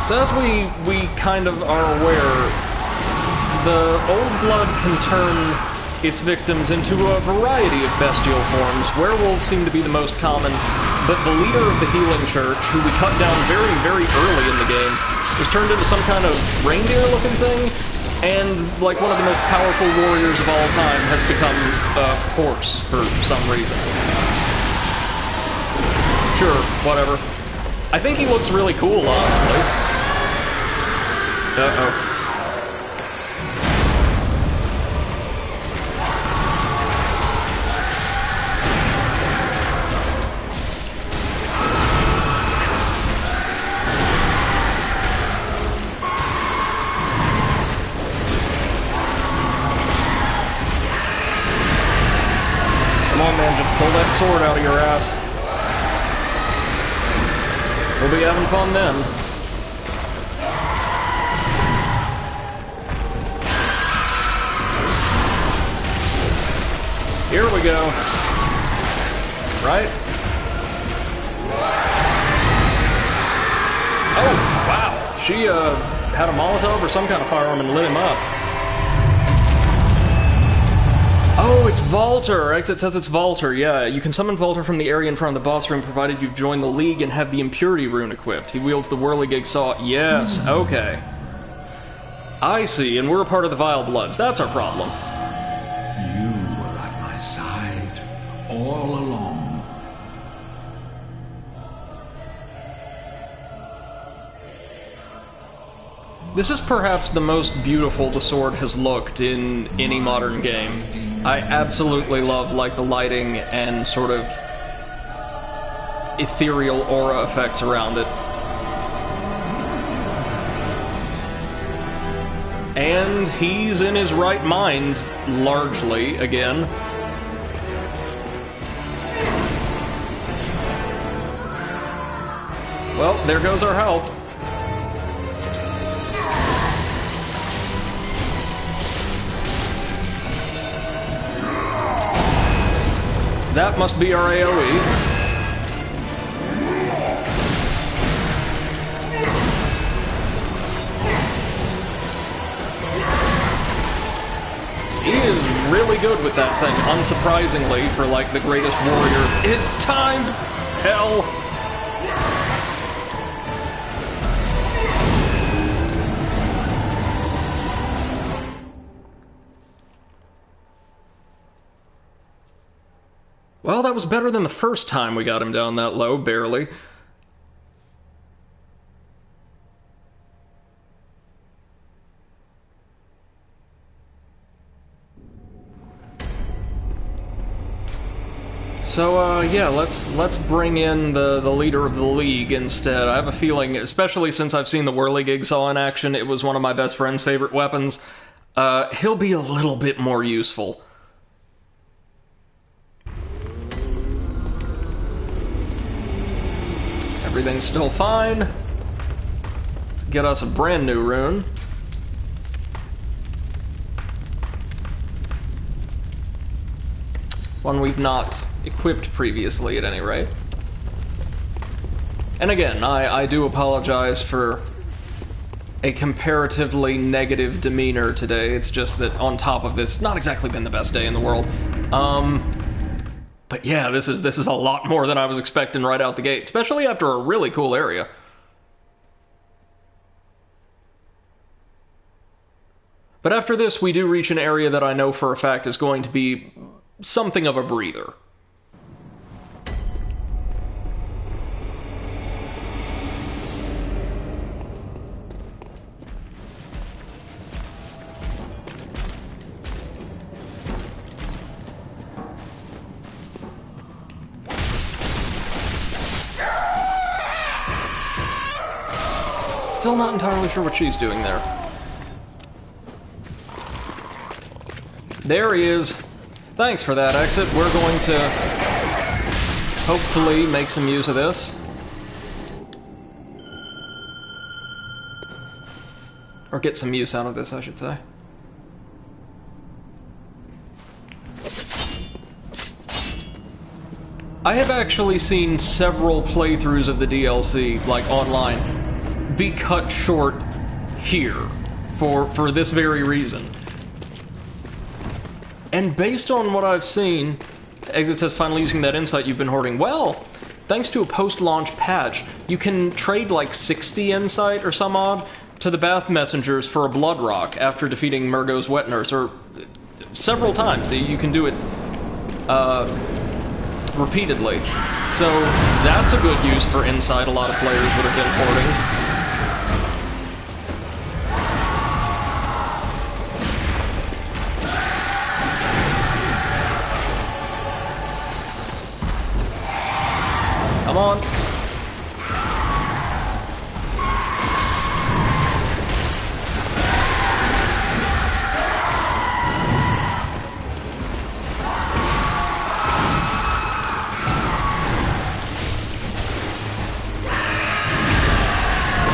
So as we kind of are aware, the old blood can turn its victims into a variety of bestial forms. Werewolves seem to be the most common, but the leader of the healing church, who we cut down very, very early in the game, was turned into some kind of reindeer-looking thing, and, like, one of the most powerful warriors of all time has become a horse for some reason. Sure, whatever. I think he looks really cool, honestly. Uh-oh. Come on, man, just pull that sword out of your ass. We'll be having fun then. Here we go. Right? Oh, wow. She, had a Molotov or some kind of firearm and lit him up. Oh, Oh, it's Valter! Exit says it's Valter, yeah. You can summon Valter from the area in front of the boss room provided you've joined the League and have the Impurity rune equipped. He wields the Whirligig Saw. Yes, okay. I see, and we're a part of the Vile Bloods. That's our problem.
You were at my side all along.
This is perhaps the most beautiful the sword has looked in any modern game. I absolutely love, like, the lighting and sort of ethereal aura effects around it. And he's in his right mind, largely, again. Well, there goes our help. That must be our AoE. He is really good with that thing, unsurprisingly, for, like, the greatest warrior. It's time! Hell! Well, that was better than the first time we got him down that low, barely. So, yeah, let's bring in the leader of the League instead. I have a feeling, especially since I've seen the Whirligig Saw in action, it was one of my best friend's favorite weapons, he'll be a little bit more useful. Everything's still fine. Let's get us a brand new rune. One we've not equipped previously, at any rate. And again, I do apologize for a comparatively negative demeanor today. It's just that on top of this, not exactly been the best day in the world. But yeah, this is a lot more than I was expecting right out the gate, especially after a really cool area. But after this, we do reach an area that I know for a fact is going to be something of a breather. Still not entirely sure what she's doing there. There he is. Thanks for that, Exit. We're going to hopefully make some use of this. Or get some use out of this, I should say. I have actually seen several playthroughs of the DLC, like online, be cut short here for this very reason. And based on what I've seen, Exit says finally using that insight you've been hoarding. Well, thanks to a post-launch patch, you can trade like 60 insight or some odd to the Bath Messengers for a Blood Rock after defeating Murgo's Wet Nurse, or several times. You can do it repeatedly. So that's a good use for insight a lot of players would have been hoarding. Come on.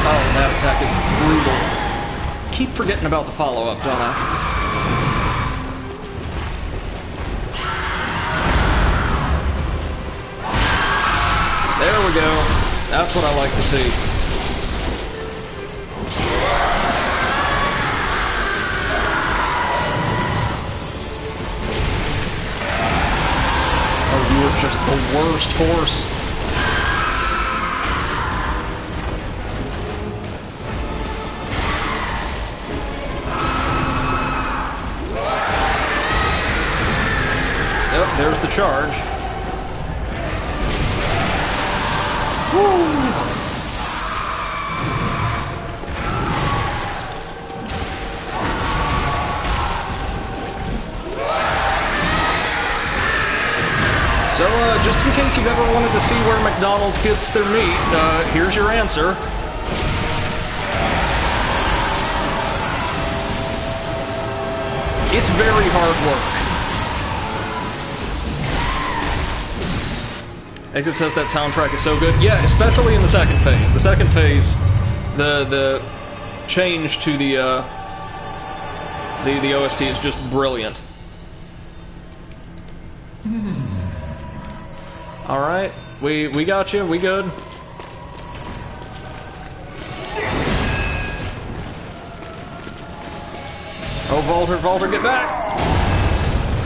Oh, that attack is brutal. Keep forgetting about the follow-up, don't I? There we go. That's what I like to see. just the worst horse. Yep, there's the charge. Woo! So, just in case you've ever wanted to see where McDonald's gets their meat, here's your answer. It's very hard work. Exit says that soundtrack is so good. Yeah, especially in the second phase. The second phase, the change to the OST is just brilliant. Alright, we got you, we good. Oh, Volter, get back!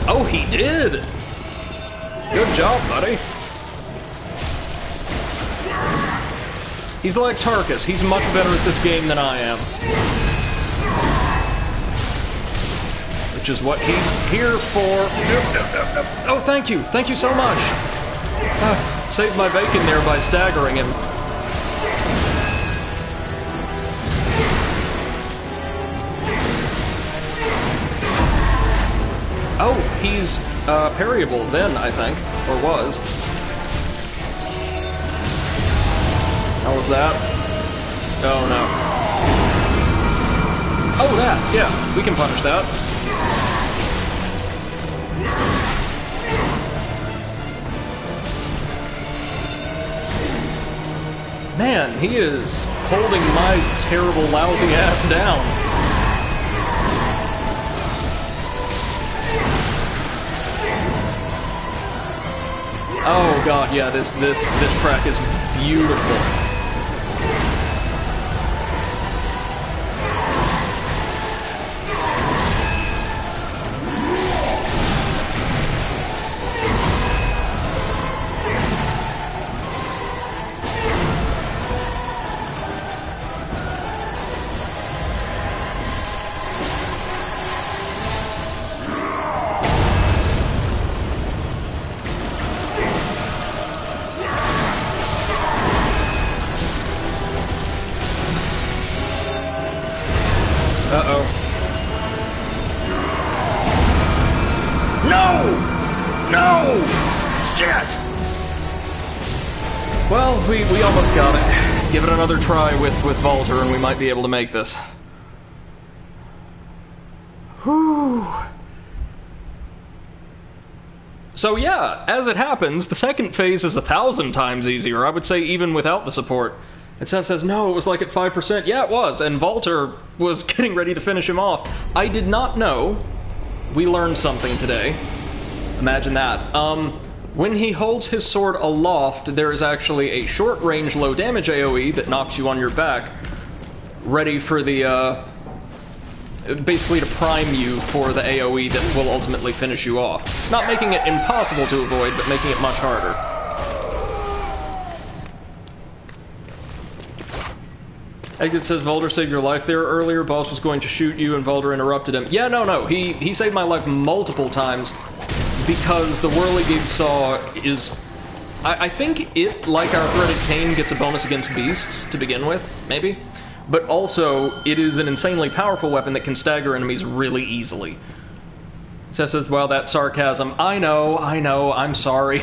Oh, he did! Good job, buddy. He's like Tarkus, he's much better at this game than I am. Which is what he's here for. Oh, thank you so much. Saved my bacon there by staggering him. Oh, he's parryable then, I think. Or was. How was that? Oh, no. Oh, that! Yeah, we can punish that. Man, he is holding my terrible, lousy ass down. Oh god, yeah, this track is beautiful. Uh-oh. No! No! Shit! Well, we almost got it. Give it another try with Volter and we might be able to make this. Whew. So yeah, as it happens, the second phase is 1,000 times easier, I would say even without the support. And Seth says, no, it was like at 5%. Yeah, it was, and Volter was getting ready to finish him off. I did not know. We learned something today. Imagine that. When he holds his sword aloft, there is actually a short-range, low-damage AoE that knocks you on your back, ready for the, basically to prime you for the AoE that will ultimately finish you off. Not making it impossible to avoid, but making it much harder. Exit says, Volter saved your life there earlier. Boss was going to shoot you and Volter interrupted him. Yeah, no. He saved my life multiple times because the Whirligig Saw is... I think it, like our Threaded Cane, gets a bonus against beasts to begin with, maybe? But also, it is an insanely powerful weapon that can stagger enemies really easily. Seth says, well, that's sarcasm. I know, I'm sorry.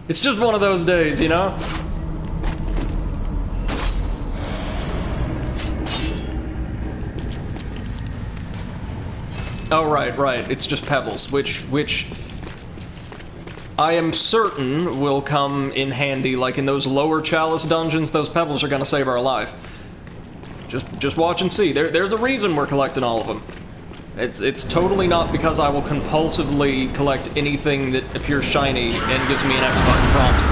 It's just one of those days, you know? Oh, right. It's just pebbles, which I am certain will come in handy, like in those lower Chalice dungeons. Those pebbles are gonna save our life. Just watch and see. There's a reason we're collecting all of them. It's totally not because I will compulsively collect anything that appears shiny and gives me an X button prompt.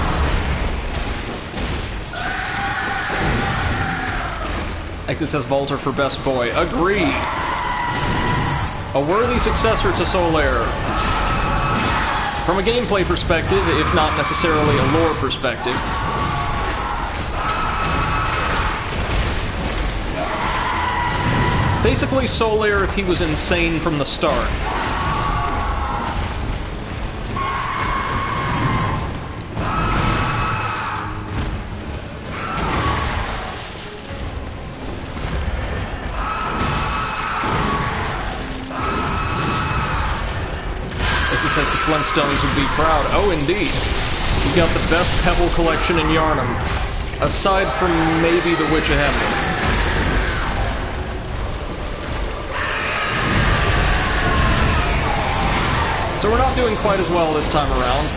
Exit says Volter for best boy. Agreed. A worthy successor to Solaire. from a gameplay perspective, if not necessarily a lore perspective. Basically, Solaire if he was insane from the start. Says the Flintstones would be proud. Oh, indeed. You got the best pebble collection in Yarnum, aside from maybe the Witch of Hamden. So we're not doing quite as well this time around.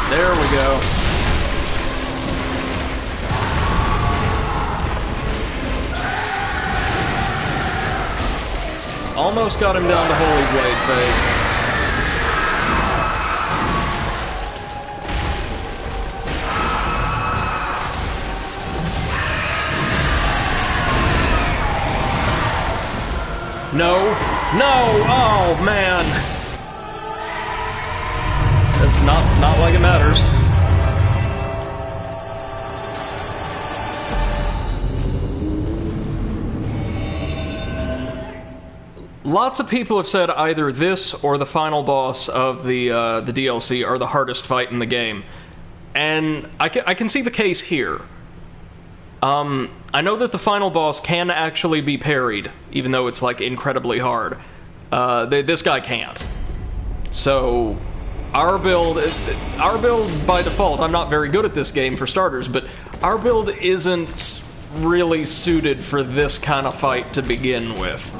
There we go. Almost got him down to Holy Blade phase. No! No! Oh, man! It's not like it matters. Lots of people have said either this or the final boss of the DLC are the hardest fight in the game, and I can see the case here. I know that the final boss can actually be parried, even though it's like incredibly hard. This guy can't. So our build by default, I'm not very good at this game for starters, but our build isn't really suited for this kind of fight to begin with.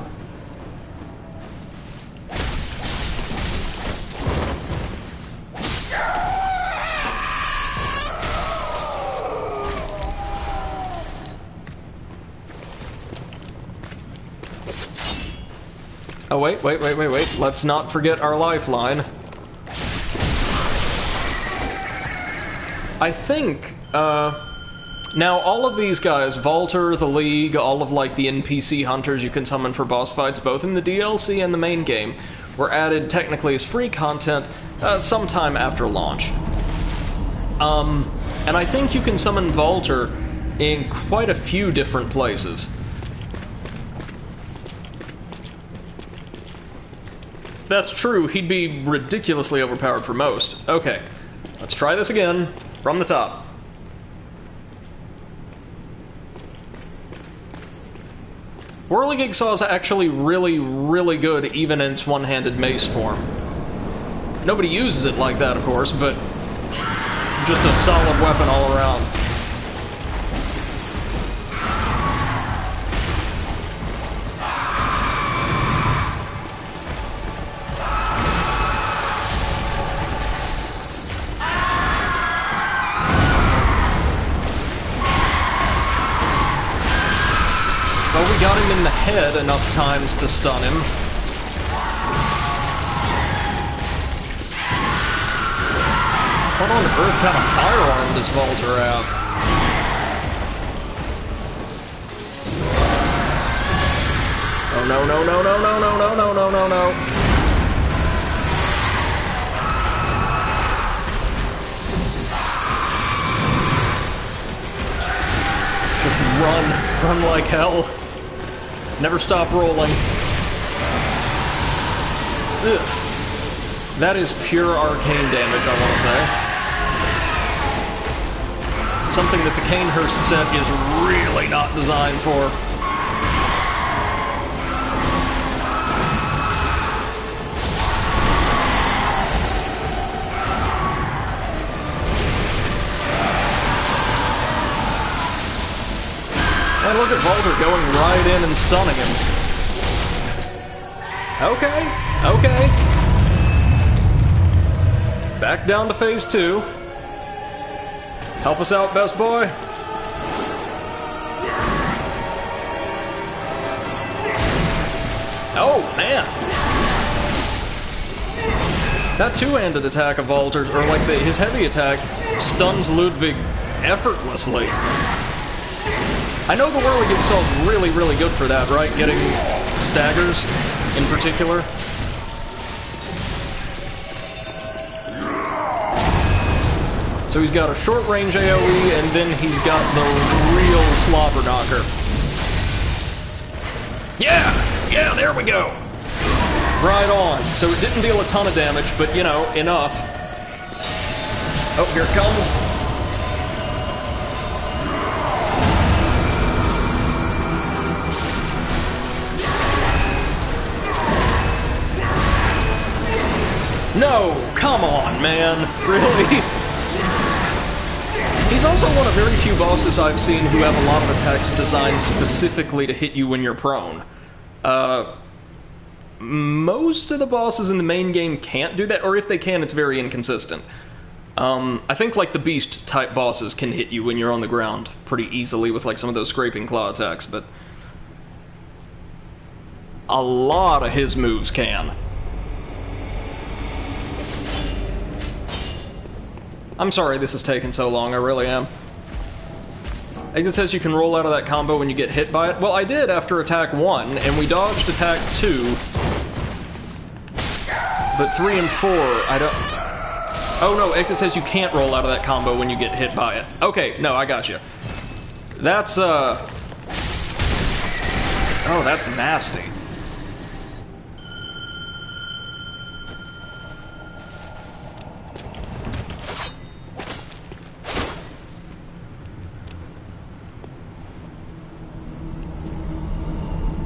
Oh, wait. Let's not forget our lifeline. I think, now all of these guys, Volter, the League, all of, like, the NPC hunters you can summon for boss fights, both in the DLC and the main game, were added technically as free content sometime after launch. And I think you can summon Volter in quite a few different places. That's true, he'd be ridiculously overpowered for most. Okay, let's try this again, from the top. Whirligig-Saw is actually really, really good even in its one-handed mace form. Nobody uses it like that, of course, but just a solid weapon all around. We got him in the head enough times to stun him. What on earth kind of firearm does Volter have? Oh no. Just run like hell. Never stop rolling. Ugh. That is pure arcane damage, I want to say. Something that the Kanehurst set is really not designed for. And look at Volter going right in and stunning him. Okay. Back down to phase 2. Help us out, best boy. Oh, man. That two-handed attack of Volter's, or like his heavy attack, stuns Ludwig effortlessly. I know the Whirligig Saw is really, really good for that, right? Getting staggers in particular. So he's got a short-range AoE, and then he's got the real slobber knocker. Yeah, there we go. Right on. So it didn't deal a ton of damage, but, you know, enough. Oh, here it comes. No, come on, man. Really? He's also one of very few bosses I've seen who have a lot of attacks designed specifically to hit you when you're prone. Most of the bosses in the main game can't do that, or if they can, it's very inconsistent. I think, like, the beast-type bosses can hit you when you're on the ground pretty easily with, like, some of those scraping claw attacks, but a lot of his moves can. I'm sorry this is taking so long, I really am. Exit says you can roll out of that combo when you get hit by it. Well, I did after attack 1, and we dodged attack 2. But 3 and 4, I don't... Oh no, Exit says you can't roll out of that combo when you get hit by it. Okay, no, I got you. That's, Oh, that's nasty.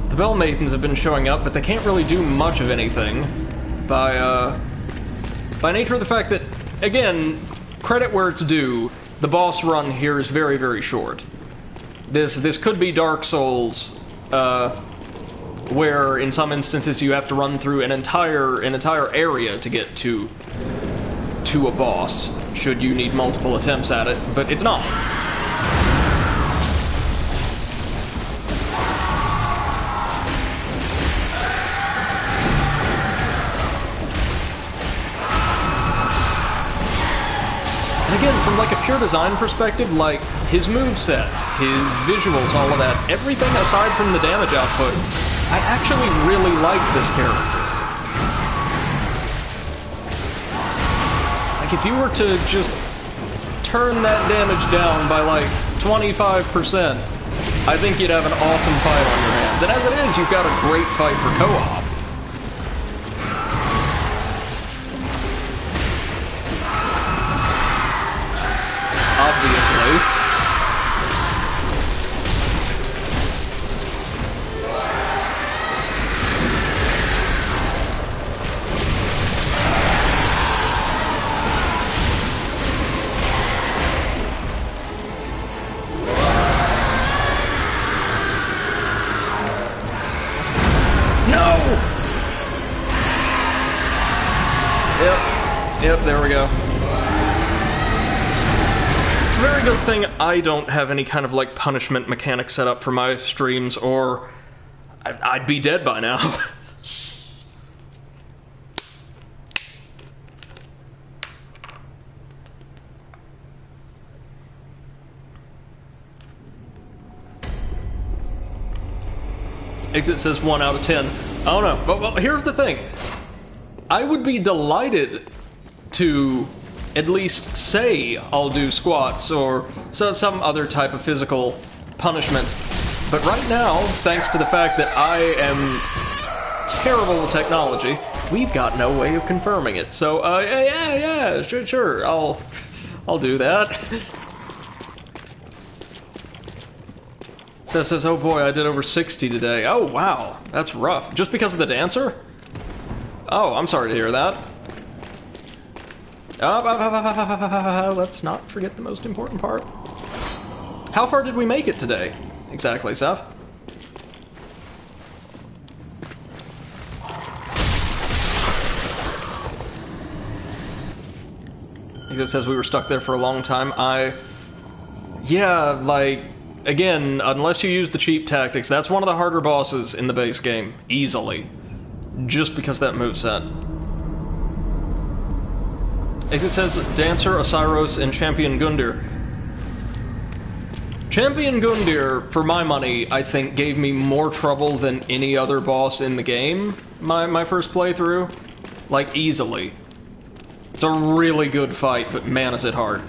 The Bell Maidens have been showing up, but they can't really do much of anything by nature of the fact that, again, credit where it's due, the boss run here is very, very short. This could be Dark Souls, where in some instances you have to run through an entire area to get to a boss, should you need multiple attempts at it, but it's not. Again, from like a pure design perspective, like his moveset, his visuals, all of that, everything aside from the damage output, I actually really like this character. Like if you were to just turn that damage down by like 25%, I think you'd have an awesome fight on your hands. And as it is, you've got a great fight for co-op. Obviously. No! Yep, there we go. Very good thing I don't have any kind of like punishment mechanic set up for my streams, or I'd be dead by now. Exit says 1 out of 10. Oh no, well, here's the thing. I would be delighted to at least say I'll do squats or some other type of physical punishment. But right now, thanks to the fact that I am terrible with technology, we've got no way of confirming it. So, yeah, sure, I'll do that. Says, oh boy, I did over 60 today. Oh wow, that's rough. Just because of the dancer? Oh, I'm sorry to hear that. Let's not forget the most important part. How far did we make it today? Exactly, Seth. It says we were stuck there for a long time. Yeah, like, again, unless you use the cheap tactics, that's one of the harder bosses in the base game. Easily. Just because that moveset. Exit says Dancer, Osiros, and Champion Gundyr. Champion Gundyr, for my money, I think gave me more trouble than any other boss in the game, my first playthrough. Like, easily. It's a really good fight, but man is it hard.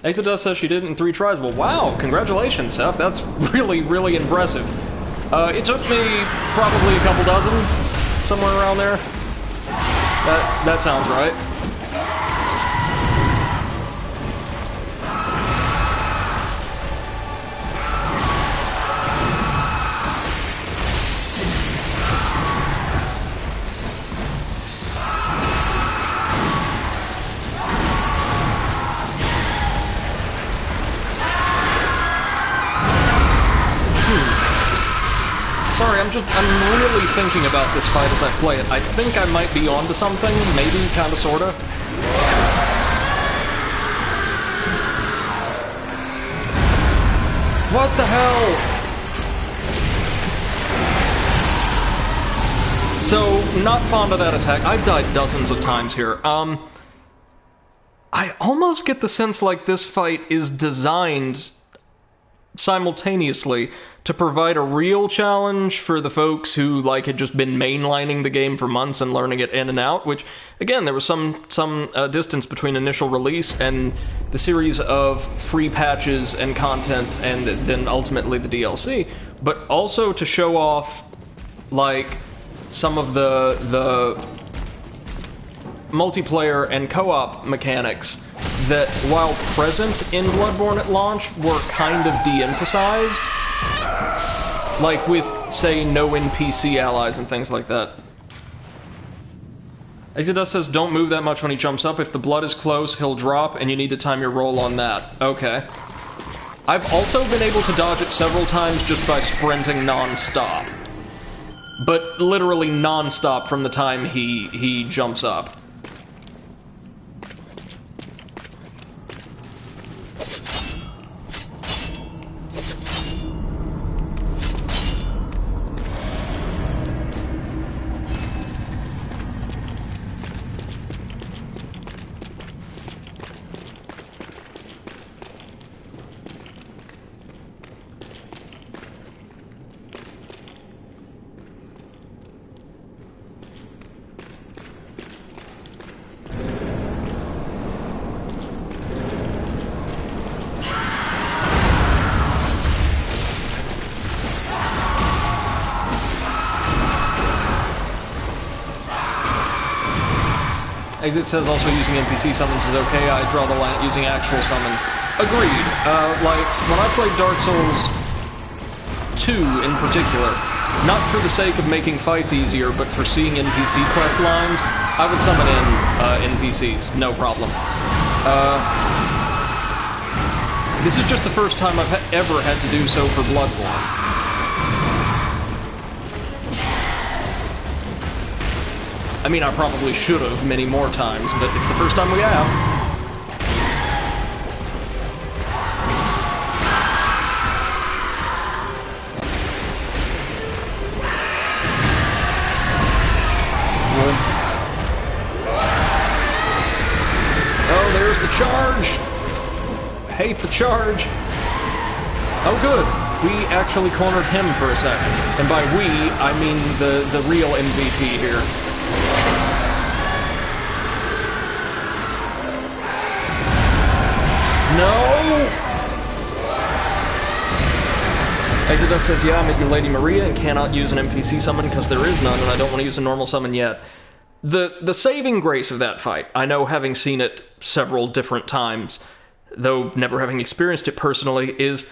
Exodus says she did it in 3 tries. Well, wow, congratulations, Seth. That's really, really impressive. It took me probably a couple dozen, somewhere around there. That sounds right. Sorry, I'm really thinking about this fight as I play it. I think I might be onto something, maybe, kinda, sorta. What the hell? So, not fond of that attack. I've died dozens of times here. I almost get the sense like this fight is designed simultaneously to provide a real challenge for the folks who had just been mainlining the game for months and learning it in and out, which again there was some distance between initial release and the series of free patches and content and then ultimately the DLC, but also to show off some of the multiplayer and co-op mechanics that, while present in Bloodborne at launch, were kind of de-emphasized. Like with, say, no NPC allies and things like that. Exodus says, don't move that much when he jumps up. If the blood is close, he'll drop, and you need to time your roll on that. Okay. I've also been able to dodge it several times just by sprinting non-stop. But literally non-stop from the time he jumps up. Exit says also using NPC summons is okay. I draw the line using actual summons. Agreed. When I played Dark Souls 2 in particular, not for the sake of making fights easier, but for seeing NPC quest lines, I would summon in NPCs, no problem. This is just the first time I've ever had to do so for Bloodborne. I mean, I probably should have many more times, but it's the first time we have. Oh, there's the charge! Hate the charge! Oh, good. We actually cornered him for a second. And by we, I mean the real MVP here. No! Exodus says, yeah, I'm at your Lady Maria and cannot use an NPC summon because there is none, and I don't want to use a normal summon yet. The saving grace of that fight, I know having seen it several different times, though never having experienced it personally, is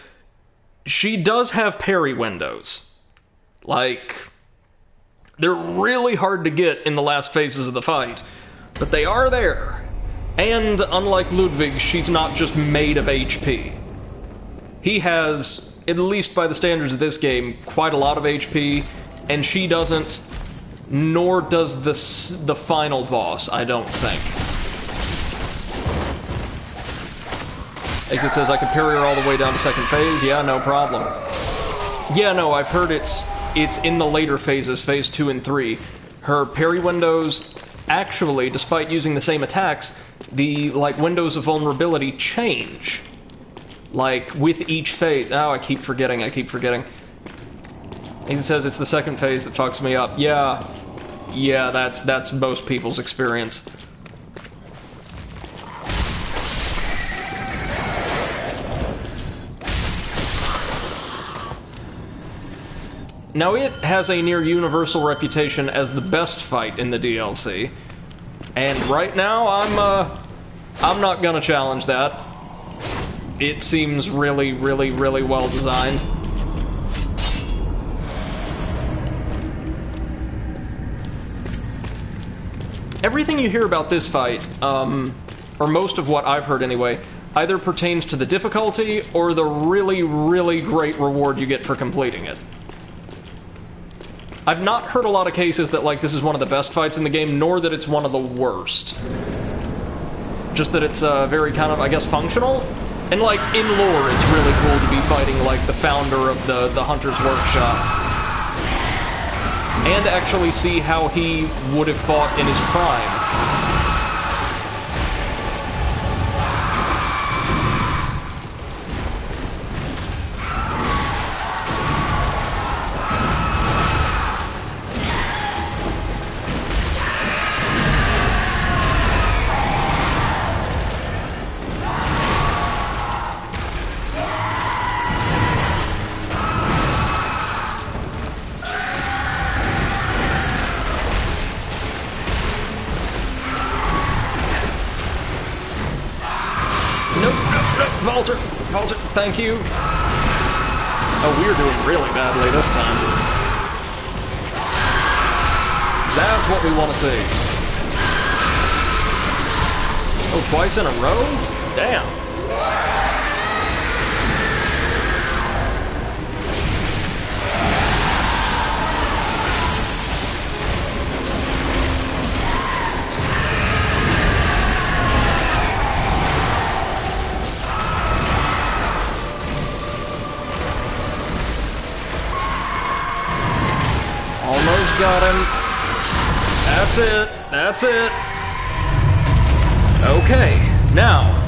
she does have parry windows. They're really hard to get in the last phases of the fight, but they are there. And, unlike Ludwig, she's not just made of HP. He has, at least by the standards of this game, quite a lot of HP, and she doesn't, nor does the final boss, I don't think. Exit says, I could parry her all the way down to second phase. Yeah, no problem. Yeah, no, I've heard it's in the later phases, phase 2 and 3. Her parry windows actually, despite using the same attacks, the, like, windows of vulnerability change. Like, with each phase. Oh, I keep forgetting. He says it's the second phase that fucks me up. Yeah, that's most people's experience. Now, it has a near universal reputation as the best fight in the DLC. And right now, I'm not gonna challenge that. It seems really, really, really well designed. Everything you hear about this fight, or most of what I've heard anyway, either pertains to the difficulty or the really, really great reward you get for completing it. I've not heard a lot of cases that, like, this is one of the best fights in the game, nor that it's one of the worst. Just that it's, very kind of, I guess, functional. And, like, in lore, it's really cool to be fighting, like, the founder of the Hunter's Workshop. And actually see how he would have fought in his prime. Walter, thank you. Oh, we're doing really badly this time. That's what we want to see. Oh, twice in a row? Damn. Got him. That's it. Okay, now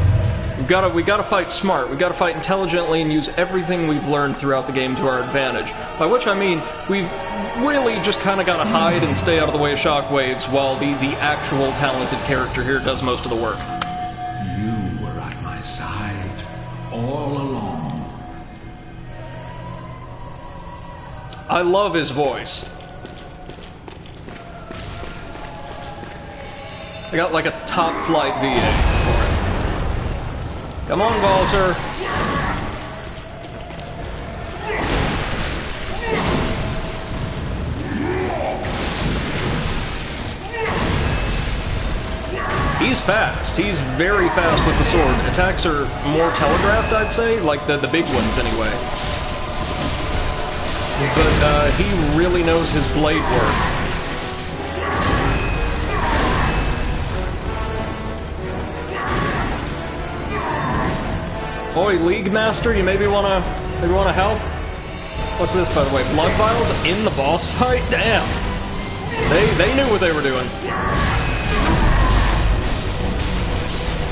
we gotta fight smart. We gotta fight intelligently and use everything we've learned throughout the game to our advantage. By which I mean we've really just kind of gotta hide and stay out of the way of shockwaves while the actual talented character here does most of the work.
You were at my side all along.
I love his voice. I got like a top flight VII for it. Come on, Walter. He's fast. He's very fast with the sword. Attacks are more telegraphed, I'd say, like the big ones anyway. But he really knows his blade work. Oi, League Master, you maybe wanna help? What's this, by the way? Blood vials in the boss fight? Damn. They knew what they were doing.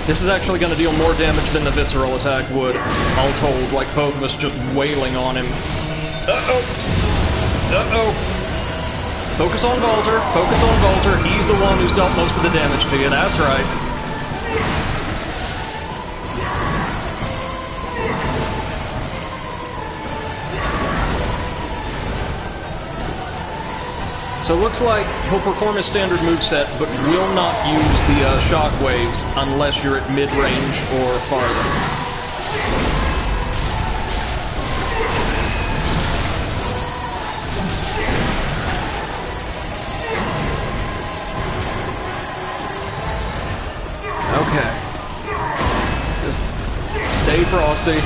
This is actually gonna deal more damage than the visceral attack would, all told, like both of us just wailing on him. Uh-oh. Focus on Walter. Focus on Walter. He's the one who's dealt most of the damage to you, that's right. So it looks like he'll perform his standard moveset, but will not use the shockwaves unless you're at mid-range or farther. Okay. Just stay frosty.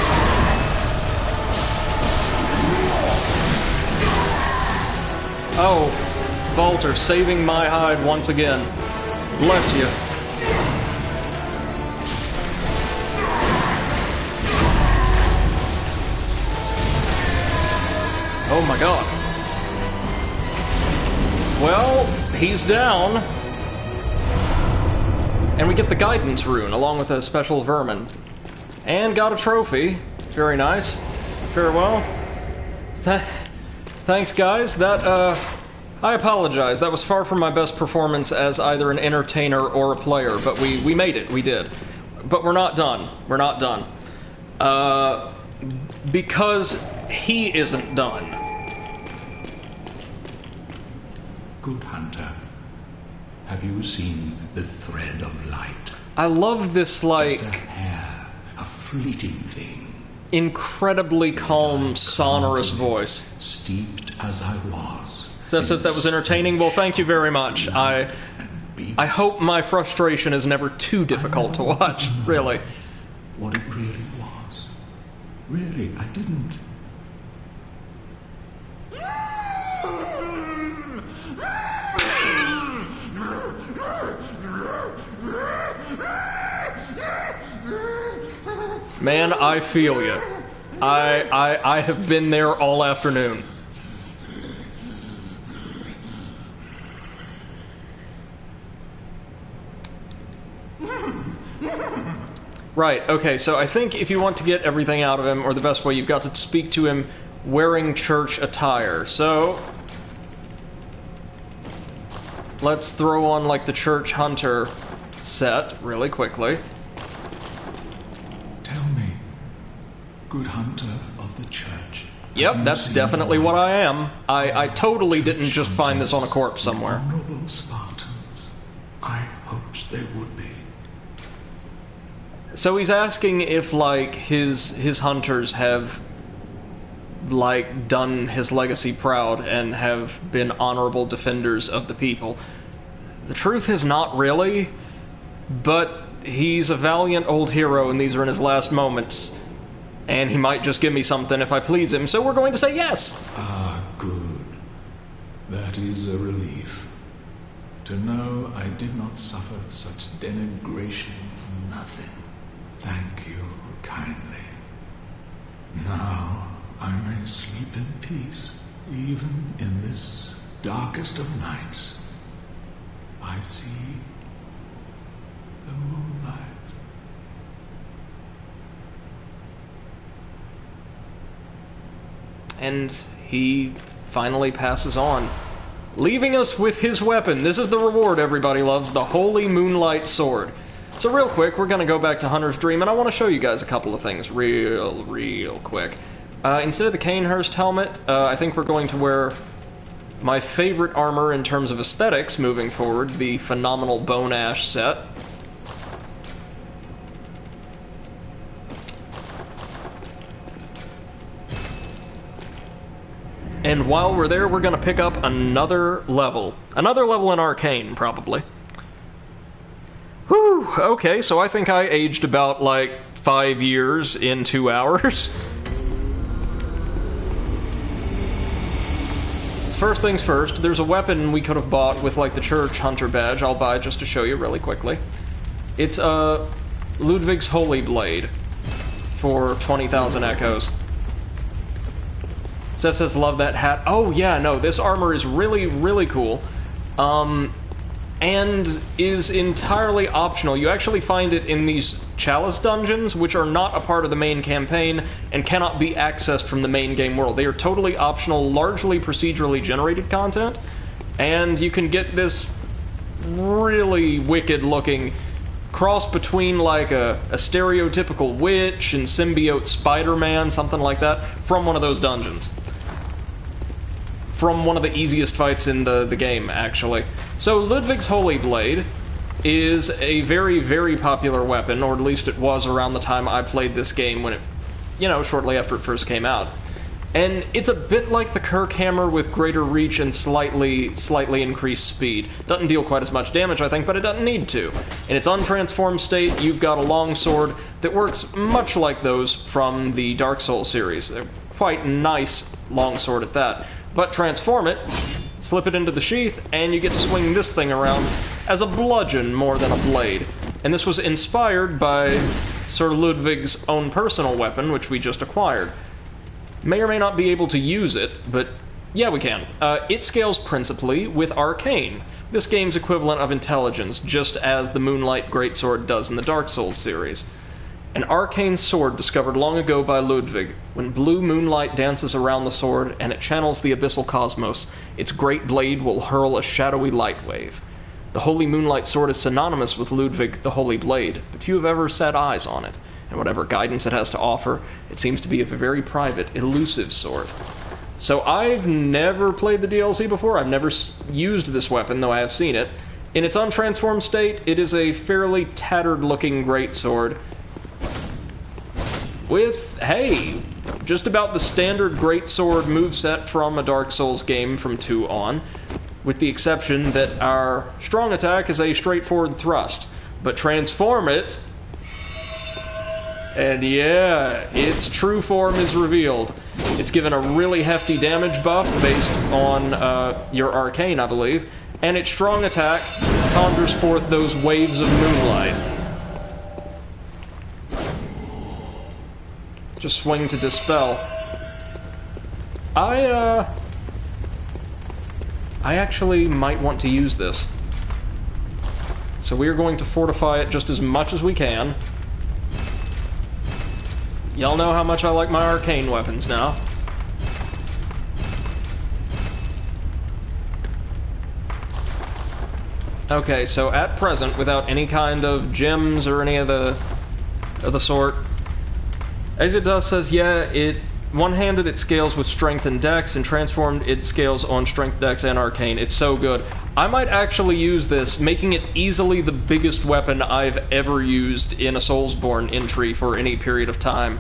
Oh. Walter, saving my hide once again. Bless you. Oh my god. Well, he's down. And we get the guidance rune, along with a special vermin. And got a trophy. Very nice. Very well. Thanks, guys. That, I apologize. That was far from my best performance as either an entertainer or a player, but we made it. We did. But we're not done. We're not done. Because he isn't done.
Good hunter, have you seen the thread of light?
I love this, like,
Just a hair, a fleeting thing.
incredibly calm, sonorous voice.
Steeped as I was.
Seth says that was entertaining. Well, thank you very much. I hope my frustration is never too difficult to watch, really.
What it really was. Really, I didn't.
Man, I feel you. I have been there all afternoon. Right, okay, so I think if you want to get everything out of him, or the best way, you've got to speak to him wearing church attire. So let's throw on, like, the church hunter set really quickly.
Tell me, good hunter of the church.
Yep, that's definitely what I am. I totally didn't just find this on a corpse somewhere.
Honorable Spartans. I hoped they would be.
So he's asking if, like, his hunters have, like, done his legacy proud and have been honorable defenders of the people. The truth is not really, but he's a valiant old hero and these are in his last moments. And he might just give me something if I please him, so we're going to say yes!
Ah, good. That is a relief. To know I did not suffer such denigration for nothing. Thank you kindly. Now I may sleep in peace, even in this darkest of nights. I see the moonlight.
And he finally passes on, leaving us with his weapon. This is the reward everybody loves, the Holy Moonlight Sword. So real quick, we're going to go back to Hunter's Dream, and I want to show you guys a couple of things real quick. Instead of the Canehurst helmet, I think we're going to wear my favorite armor in terms of aesthetics moving forward, the phenomenal Bone Ash set. And while we're there, we're going to pick up another level. Another level in Arcane, probably. Whew, okay, so I think I aged about, like, 5 years in 2 hours. First things first, there's a weapon we could have bought with, like, the church hunter badge. I'll buy just to show you really quickly. It's Ludwig's Holy Blade for 20,000 echoes. Seth says, love that hat. Oh, yeah, no, this armor is really, really cool. And is entirely optional. You actually find it in these Chalice dungeons, which are not a part of the main campaign and cannot be accessed from the main game world. They are totally optional, largely procedurally generated content, and you can get this really wicked-looking cross between, like, a stereotypical witch and symbiote Spider-Man, something like that, from one of those dungeons. From one of the easiest fights in the game, actually. So Ludwig's Holy Blade is a very, very popular weapon, or at least it was around the time I played this game when it, you know, shortly after it first came out. And it's a bit like the Kirk Hammer with greater reach and slightly increased speed. Doesn't deal quite as much damage, I think, but it doesn't need to. In its untransformed state, you've got a longsword that works much like those from the Dark Souls series. They're quite nice longsword at that. But transform it, slip it into the sheath, and you get to swing this thing around as a bludgeon more than a blade. And this was inspired by Sir Ludwig's own personal weapon, which we just acquired. May or may not be able to use it, but Yeah, we can. It scales principally with Arcane, this game's equivalent of intelligence, just as the Moonlight Greatsword does in the Dark Souls series. An arcane sword discovered long ago by Ludwig. When blue moonlight dances around the sword and it channels the abyssal cosmos, its great blade will hurl a shadowy light wave. The Holy Moonlight Sword is synonymous with Ludwig the Holy Blade, but few have ever set eyes on it, and whatever guidance it has to offer, it seems to be a very private, elusive sword. So I've never played the DLC before. I've never used this weapon, though I have seen it. In its untransformed state, it is a fairly tattered-looking greatsword with, hey, just about the standard greatsword moveset from a Dark Souls game from 2 on, with the exception that our strong attack is a straightforward thrust. But transform it, and yeah, its true form is revealed. It's given a really hefty damage buff based on your arcane, I believe, and its strong attack conjures forth those waves of moonlight. Just swing to dispel. I actually might want to use this. So we are going to fortify it just as much as we can. Y'all know how much I like my arcane weapons now. Okay, so at present, without any kind of gems or any of the sort, Exodus says, yeah, one-handed it scales with strength and dex, and transformed it scales on strength, dex, and arcane. It's so good. I might actually use this, making it easily the biggest weapon I've ever used in a Soulsborne entry for any period of time.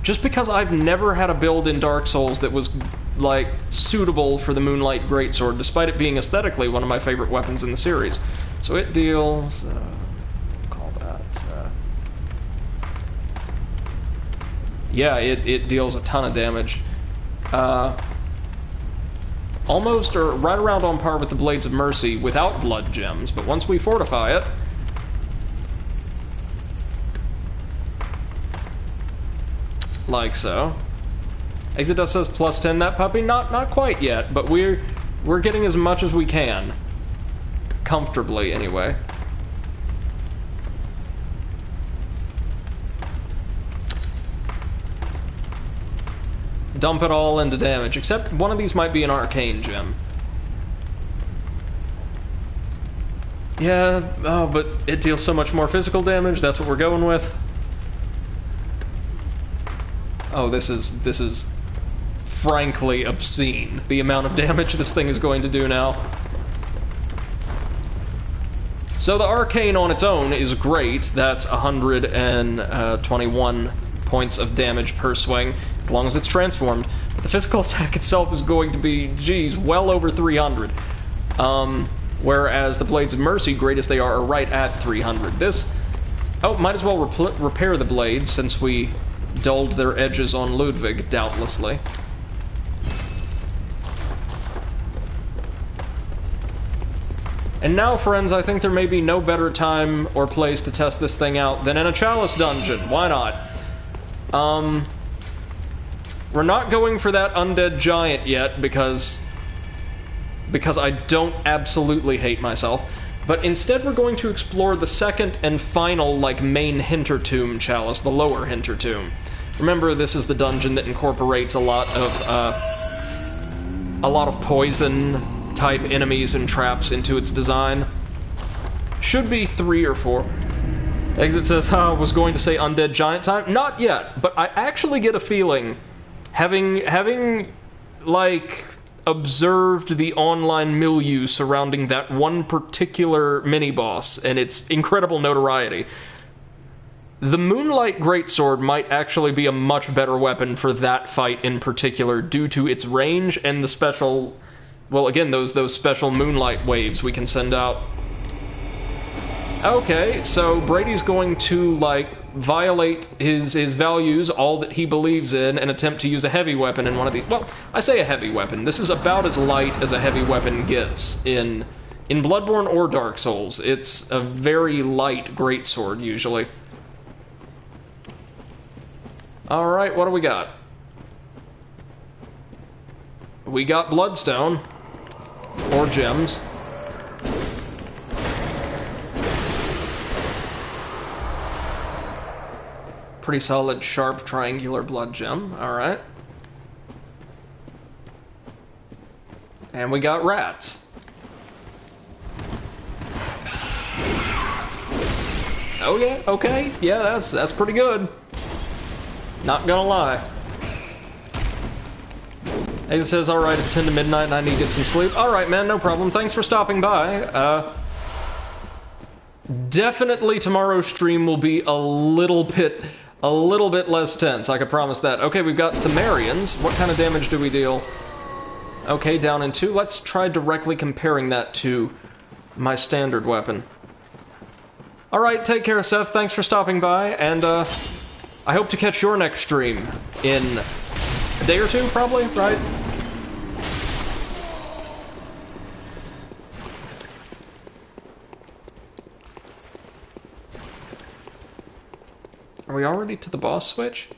Just because I've never had a build in Dark Souls that was, like, suitable for the Moonlight Greatsword, despite it being aesthetically one of my favorite weapons in the series. So it deals... yeah, it deals a ton of damage. Almost or right around on par with the Blades of Mercy without blood gems, but once we fortify it, like so. Exodus says plus 10 that puppy? Not quite yet, but we're getting as much as we can. Comfortably, anyway. Dump it all into damage, except one of these might be an arcane gem. Yeah, oh, but it deals so much more physical damage, that's what we're going with. Oh, this is frankly obscene, the amount of damage this thing is going to do now. So the arcane on its own is great, that's 121 points of damage per swing, as long as it's transformed. But the physical attack itself is going to be, geez, well over 300. Whereas the Blades of Mercy, great as they are right at 300. This... oh, might as well repair the blades, since we dulled their edges on Ludwig, doubtlessly. And now, friends, I think there may be no better time or place to test this thing out than in a Chalice dungeon. Why not? We're not going for that undead giant yet, because I don't absolutely hate myself. But instead we're going to explore the second and final, like, main Hintertomb chalice, the lower Hintertomb. Remember, this is the dungeon that incorporates a lot of poison-type enemies and traps into its design. Should be 3 or 4. Exit says, I was going to say undead giant time. Not yet, but I actually get a feeling, having like, observed the online milieu surrounding that one particular mini-boss and its incredible notoriety, the Moonlight Greatsword might actually be a much better weapon for that fight in particular, due to its range and the special, well, again, those special moonlight waves we can send out. Okay, so Brady's going to, like, violate his values, all that he believes in, and attempt to use a heavy weapon in one of these. Well, I say a heavy weapon. This is about as light as a heavy weapon gets in Bloodborne or Dark Souls. It's a very light greatsword, usually. Alright, what do we got? we got bloodstone. Or gems. Pretty solid, sharp, triangular blood gem. Alright. And we got rats. Oh yeah, okay. Yeah, that's pretty good. Not gonna lie. It says, alright, it's 10 to midnight and I need to get some sleep. Alright, man, no problem. Thanks for stopping by. Definitely tomorrow's stream will be a little bit less tense, I can promise that. Okay, we've got Thumerians. What kind of damage do we deal? Okay, down in 2. Let's try directly comparing that to my standard weapon. Alright, take care, Seth. Thanks for stopping by, and I hope to catch your next stream in a day or two, probably, right? Are we already to the boss switch?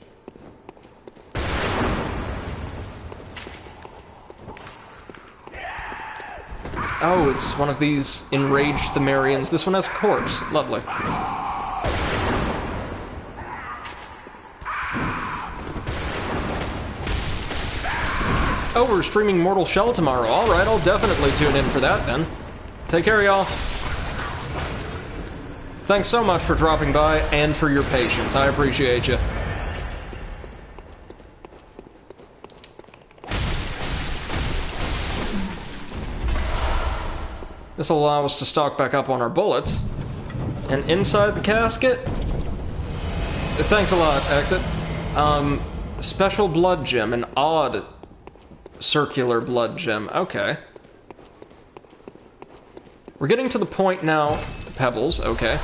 Oh, it's one of these enraged Thumerians. This one has a corpse. Lovely. Oh, we're streaming Mortal Shell tomorrow. Alright, I'll definitely tune in for that then. Take care, y'all. Thanks so much for dropping by and for your patience. I appreciate you. This will allow us to stock back up on our bullets. And inside the casket... Thanks a lot, Exit. Special blood gem, an odd circular blood gem. Okay. We're getting to the point now... Pebbles, okay.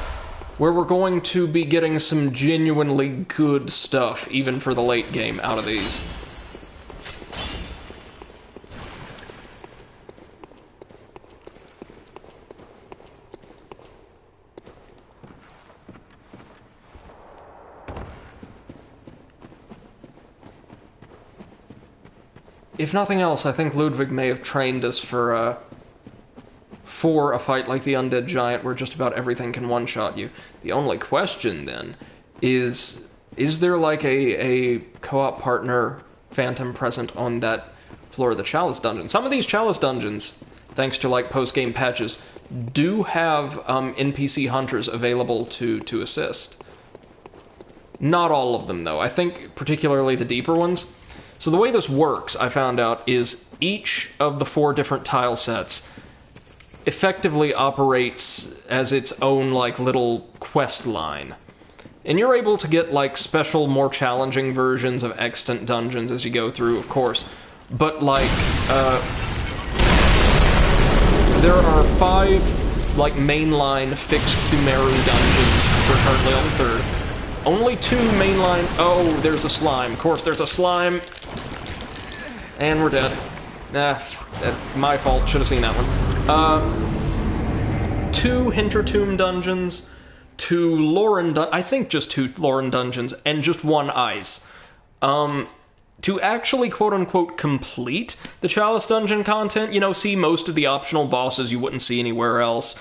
Where we're going to be getting some genuinely good stuff, even for the late game, out of these. If nothing else, I think Ludwig may have trained us for a fight like the Undead Giant where just about everything can one-shot you. The only question, then, is there like a co-op partner phantom present on that floor of the Chalice Dungeon? Some of these Chalice Dungeons, thanks to like post-game patches, do have NPC hunters available to assist. Not all of them, though. I think particularly the deeper ones. So the way this works, I found out, is each of the 4 different tile sets effectively operates as its own, like, little quest line. And you're able to get, like, special, more challenging versions of extant dungeons as you go through, of course. But, like, there are 5, like, mainline fixed Thumeru dungeons. We're currently on the 3rd. Only 2 mainline... Oh, there's a slime. Of course, there's a slime. And we're dead. Nah, my fault. Should have seen that one. 2 Hintertomb dungeons, 2 Lauren I think just 2 Lauren dungeons, and just 1 ice. To actually quote-unquote complete the Chalice Dungeon content, you know, see most of the optional bosses you wouldn't see anywhere else,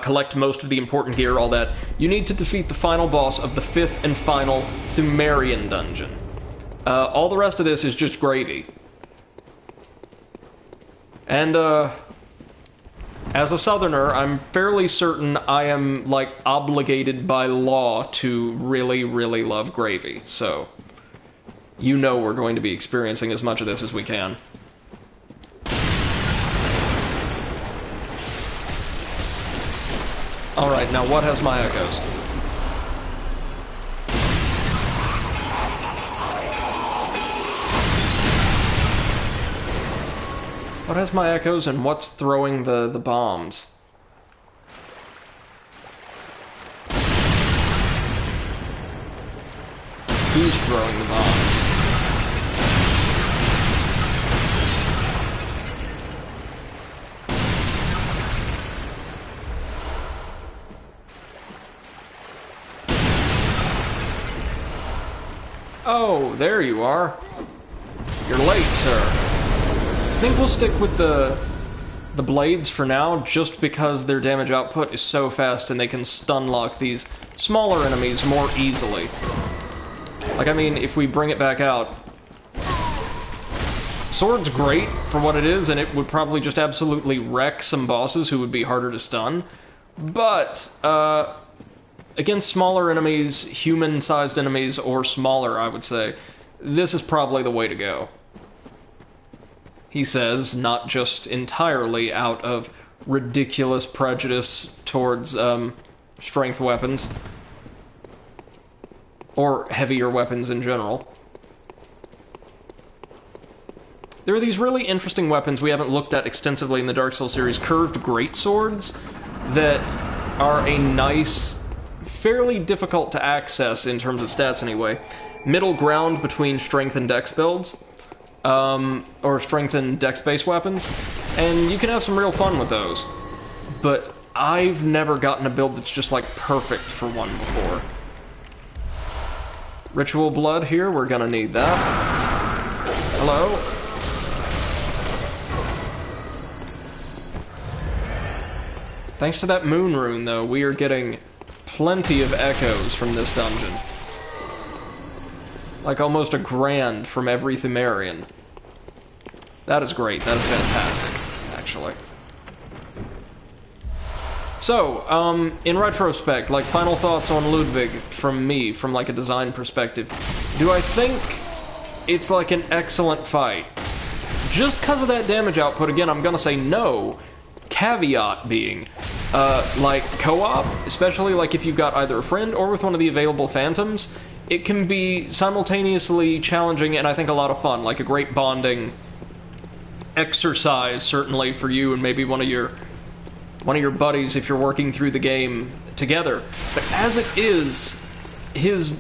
collect most of the important gear, all that, you need to defeat the final boss of the 5th and final Thumerian dungeon. All the rest of this is just gravy. And, as a Southerner, I'm fairly certain I am, like, obligated by law to really, really love gravy, so... You know we're going to be experiencing as much of this as we can. Alright, now what has my echoes? What has my echoes and what's throwing the bombs? Who's throwing the bombs? Oh, there you are. You're late, sir. think we'll stick with the blades for now, just because their damage output is so fast and they can stun lock these smaller enemies more easily. Like, I mean, if we bring it back out, sword's great for what it is, and it would probably just absolutely wreck some bosses who would be harder to stun. But, against smaller enemies, human-sized enemies, or smaller, I would say, this is probably the way to go. He says, not just entirely out of ridiculous prejudice towards, strength weapons. Or heavier weapons in general. There are these really interesting weapons we haven't looked at extensively in the Dark Souls series, curved greatswords, that are a nice, fairly difficult to access in terms of stats anyway, middle ground between strength and dex builds, or strength and dex-based weapons, and you can have some real fun with those. But I've never gotten a build that's just, like, perfect for one before. Ritual blood here, we're gonna need that. Hello? Thanks to that moon rune, though, we are getting plenty of echoes from this dungeon. Like almost a grand from every Thumerian. That is great, that is fantastic, actually. So, in retrospect, like, final thoughts on Ludwig from me, from, like, a design perspective. Do I think it's, like, an excellent fight? Just because of that damage output, again, I'm gonna say no. Caveat being, like, co-op, especially, like, if you've got either a friend or with one of the available phantoms, it can be simultaneously challenging and I think a lot of fun, like a great bonding exercise, certainly, for you and maybe one of your buddies if you're working through the game together. But as it is, his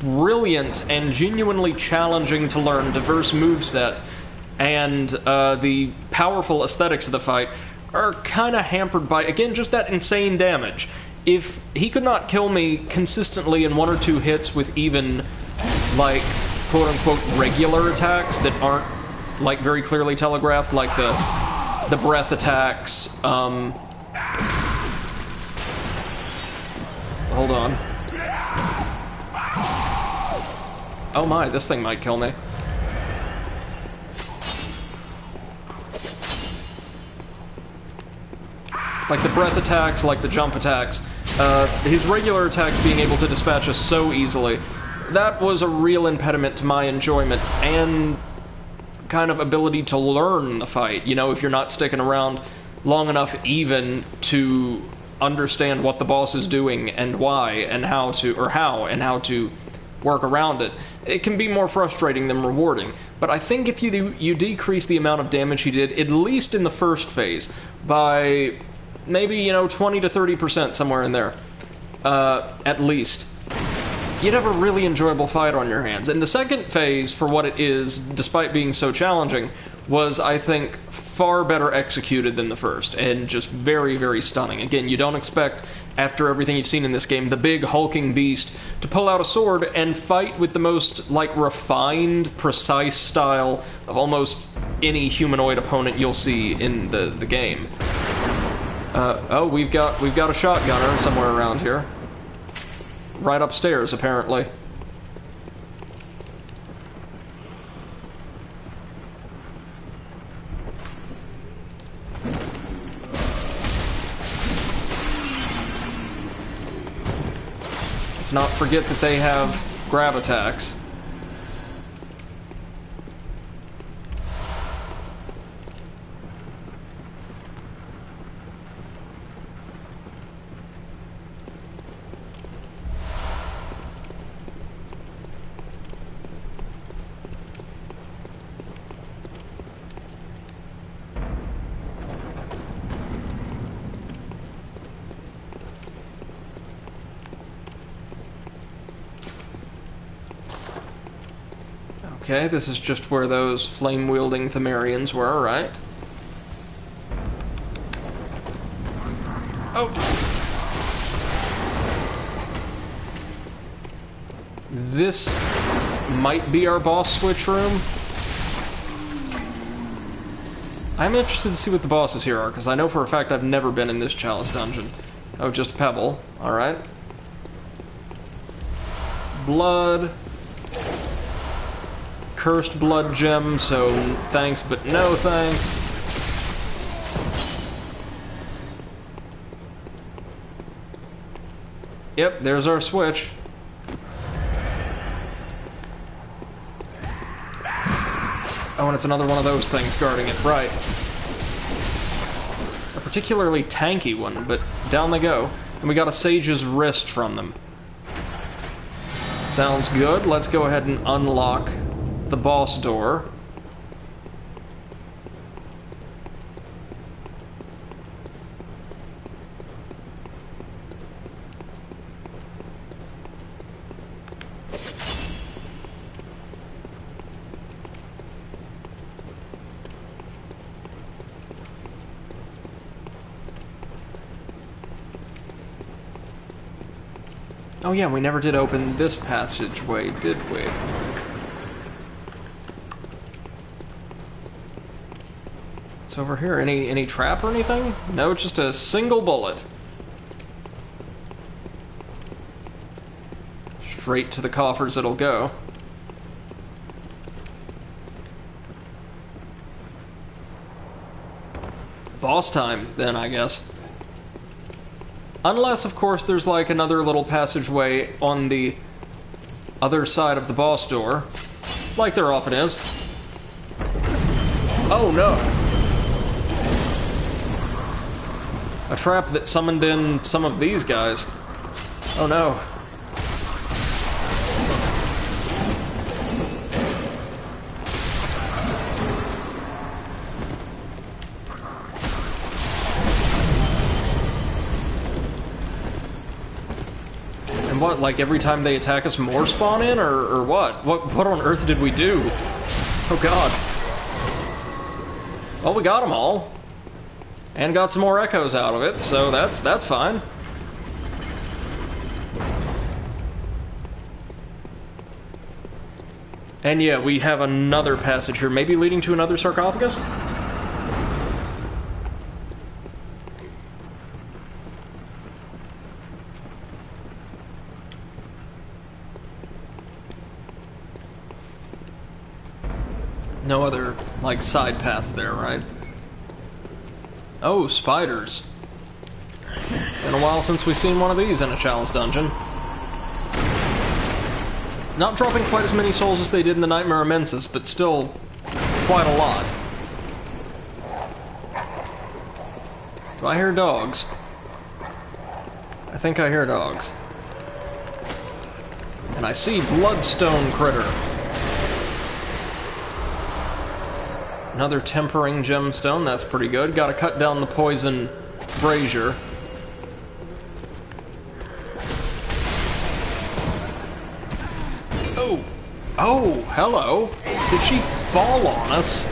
brilliant and genuinely challenging to learn diverse moveset and the powerful aesthetics of the fight are kind of hampered by, again, just that insane damage. If he could not kill me consistently in one or two hits with even, like, quote-unquote regular attacks that aren't, like, very clearly telegraphed, like the breath attacks, hold on. Oh my, this thing might kill me. Like the breath attacks, like the jump attacks, his regular attacks being able to dispatch us so easily, that was a real impediment to my enjoyment and kind of ability to learn the fight. You know, if you're not sticking around long enough even to understand what the boss is doing and why and how to work around it, it can be more frustrating than rewarding. But I think if you decrease the amount of damage he did, at least in the first phase, by maybe, you know, 20 to 30%, somewhere in there, at least, you'd have a really enjoyable fight on your hands. And the second phase, for what it is, despite being so challenging, was, I think, far better executed than the first, and just very, very stunning. Again, you don't expect, after everything you've seen in this game, the big hulking beast to pull out a sword and fight with the most, like, refined, precise style of almost any humanoid opponent you'll see in the game. Oh, we've got a shotgunner somewhere around here. Right upstairs, apparently. Let's not forget that they have grab attacks. Okay, this is just where those flame-wielding Thumerians were, right? Oh! This might be our boss switch room. I'm interested to see what the bosses here are, because I know for a fact I've never been in this chalice dungeon. Oh, just Pebble. Alright. Blood. Cursed blood gem, so thanks but no thanks. Yep, there's our switch. Oh, and it's another one of those things guarding it. Right. A particularly tanky one, but down they go. And we got a sage's wrist from them. Sounds good. Let's go ahead and unlock the boss door. Oh yeah, we never did open this passageway, did we? It's over here. Any trap or anything? No, just a single bullet. Straight to the coffers it'll go. Boss time, then, I guess. Unless, of course, there's like another little passageway on the other side of the boss door. Like there often is. Oh no! A trap that summoned in some of these guys. Oh no. What, like every time they attack us more spawn in, or what? What on earth did we do? Oh god. Well, we got them all. And got some more echoes out of it, so that's fine. And yeah, we have another passage here, maybe leading to another sarcophagus? No other, like, side paths there, right? Oh, spiders. Been a while since we've seen one of these in a chalice dungeon. Not dropping quite as many souls as they did in the Nightmare Immensis, but still quite a lot. Do I hear dogs? I think I hear dogs. And I see Bloodstone Critter. Another tempering gemstone, that's pretty good. Gotta cut down the poison brazier. Oh! Oh, hello! Did she fall on us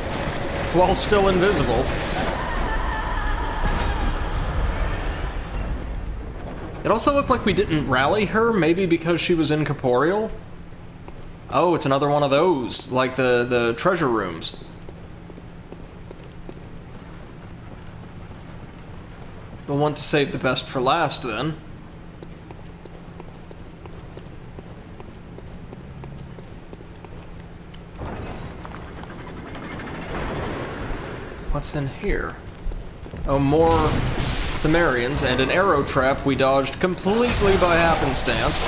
while still invisible? It also looked like we didn't rally her, maybe because she was incorporeal? Oh, it's another one of those, like the treasure rooms. We'll want to save the best for last, then. What's in here? Oh, more Themarians and an arrow trap we dodged completely by happenstance.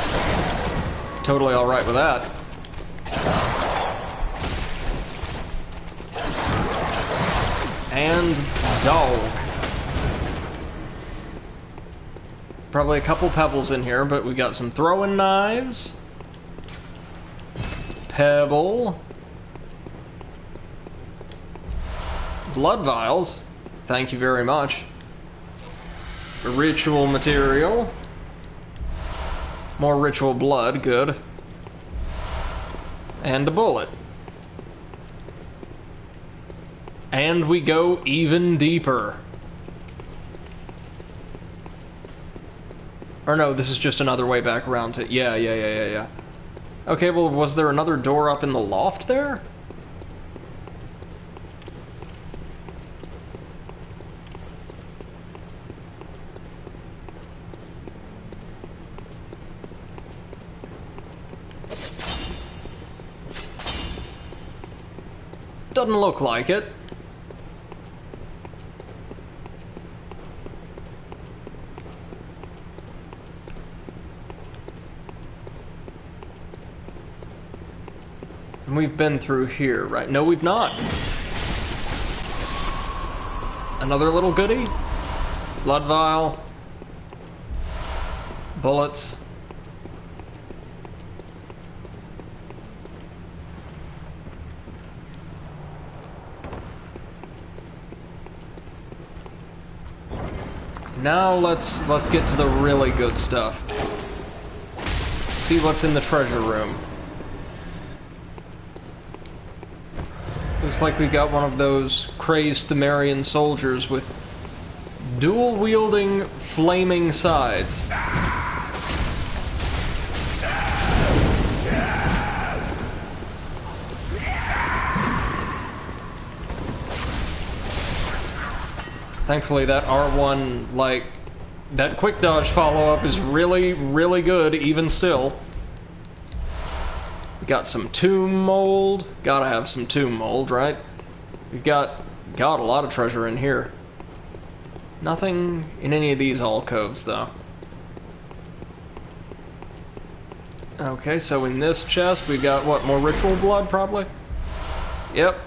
Totally alright with that. And dog. Probably a couple pebbles in here, but we got some throwing knives. Pebble. Blood vials. Thank you very much. Ritual material. More ritual blood, good. And a bullet. And we go even deeper. Or no, this is just another way back around to... Yeah. Okay, well, was there another door up in the loft there? Doesn't look like it. And we've been through here, right? No, we've not. Another little goodie? Blood vial. Bullets. Now let's get to the really good stuff. See what's in the treasure room. Looks like we got one of those crazed Thumerian soldiers with dual-wielding flaming sides. Thankfully that R1, like, that quick dodge follow-up is really, really good, even still. We got some tomb mold. Gotta have some tomb mold, right? We've got a lot of treasure in here. Nothing in any of these alcoves, though. Okay, so in this chest we've got, what, more ritual blood, probably? Yep.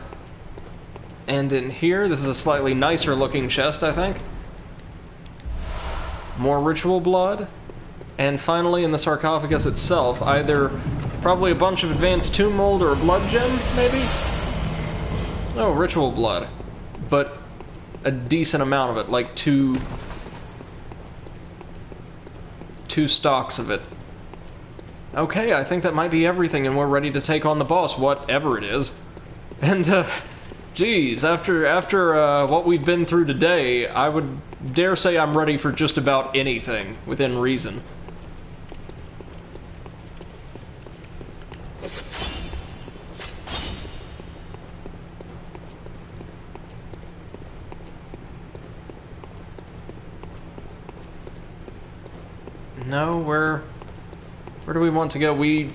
And in here, this is a slightly nicer looking chest, I think. More ritual blood. And finally, in the sarcophagus itself, either probably a bunch of advanced tomb mold or a blood gem, maybe? Oh, ritual blood. But a decent amount of it, like two stocks of it. Okay, I think that might be everything, and we're ready to take on the boss, whatever it is. And, geez, after what we've been through today, I would dare say I'm ready for just about anything, within reason. No, where do we want to go? We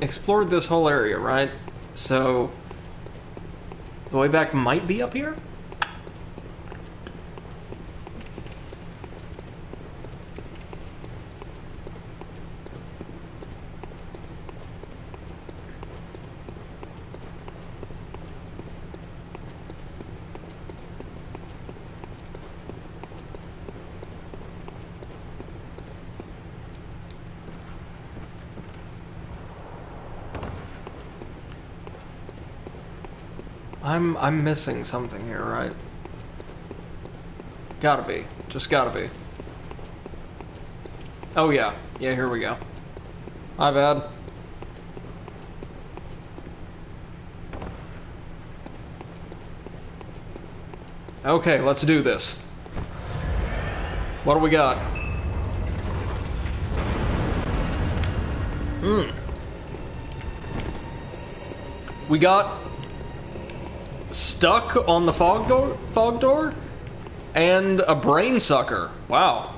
explored this whole area, right? So the way back might be up here? I'm missing something here, right? Gotta be. Just gotta be. Oh yeah. Yeah, here we go. My bad. Okay, let's do this. What do we got? We got stuck on the fog door, and a brain sucker. Wow.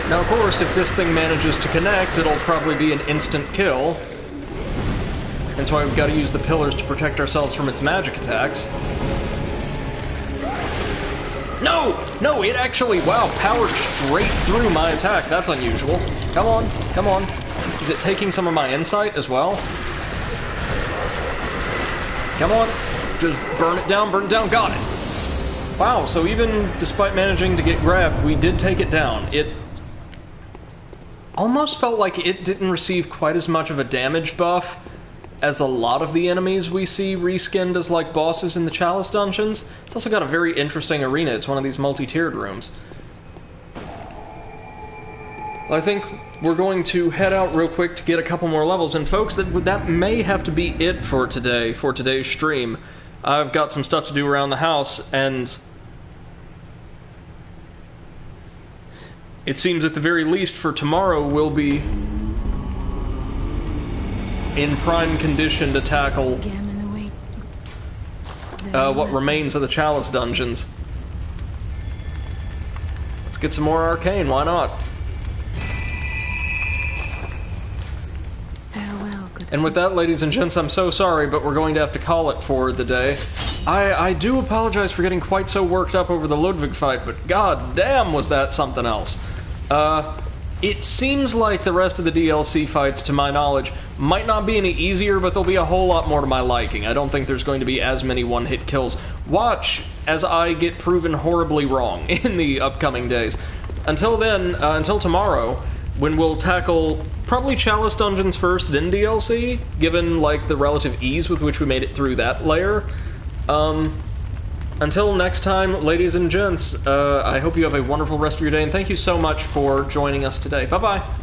Now, of course, if this thing manages to connect, it'll probably be an instant kill. That's why we've got to use the pillars to protect ourselves from its magic attacks. No! No, it actually, wow, powered straight through my attack. That's unusual. Come on, come on. Is it taking some of my insight as well? Come on. Just burn it down, got it. Wow, so even despite managing to get grabbed, we did take it down. It almost felt like it didn't receive quite as much of a damage buff as a lot of the enemies we see reskinned as like bosses in the Chalice dungeons. It's also got a very interesting arena. It's one of these multi-tiered rooms. Well, I think we're going to head out real quick to get a couple more levels, and folks, that may have to be it for today, for today's stream. I've got some stuff to do around the house, and it seems at the very least for tomorrow we'll be in prime condition to tackle what remains of the Chalice dungeons. Let's get some more arcane, why not? And with that, ladies and gents, I'm so sorry, but we're going to have to call it for the day. I do apologize for getting quite so worked up over the Ludwig fight, but god damn was that something else. It seems like the rest of the DLC fights, to my knowledge, might not be any easier, but they'll be a whole lot more to my liking. I don't think there's going to be as many one-hit kills. Watch as I get proven horribly wrong in the upcoming days. Until then, until tomorrow, when we'll tackle probably Chalice Dungeons first, then DLC, given, like, the relative ease with which we made it through that layer. Until next time, ladies and gents, I hope you have a wonderful rest of your day, and thank you so much for joining us today. Bye-bye.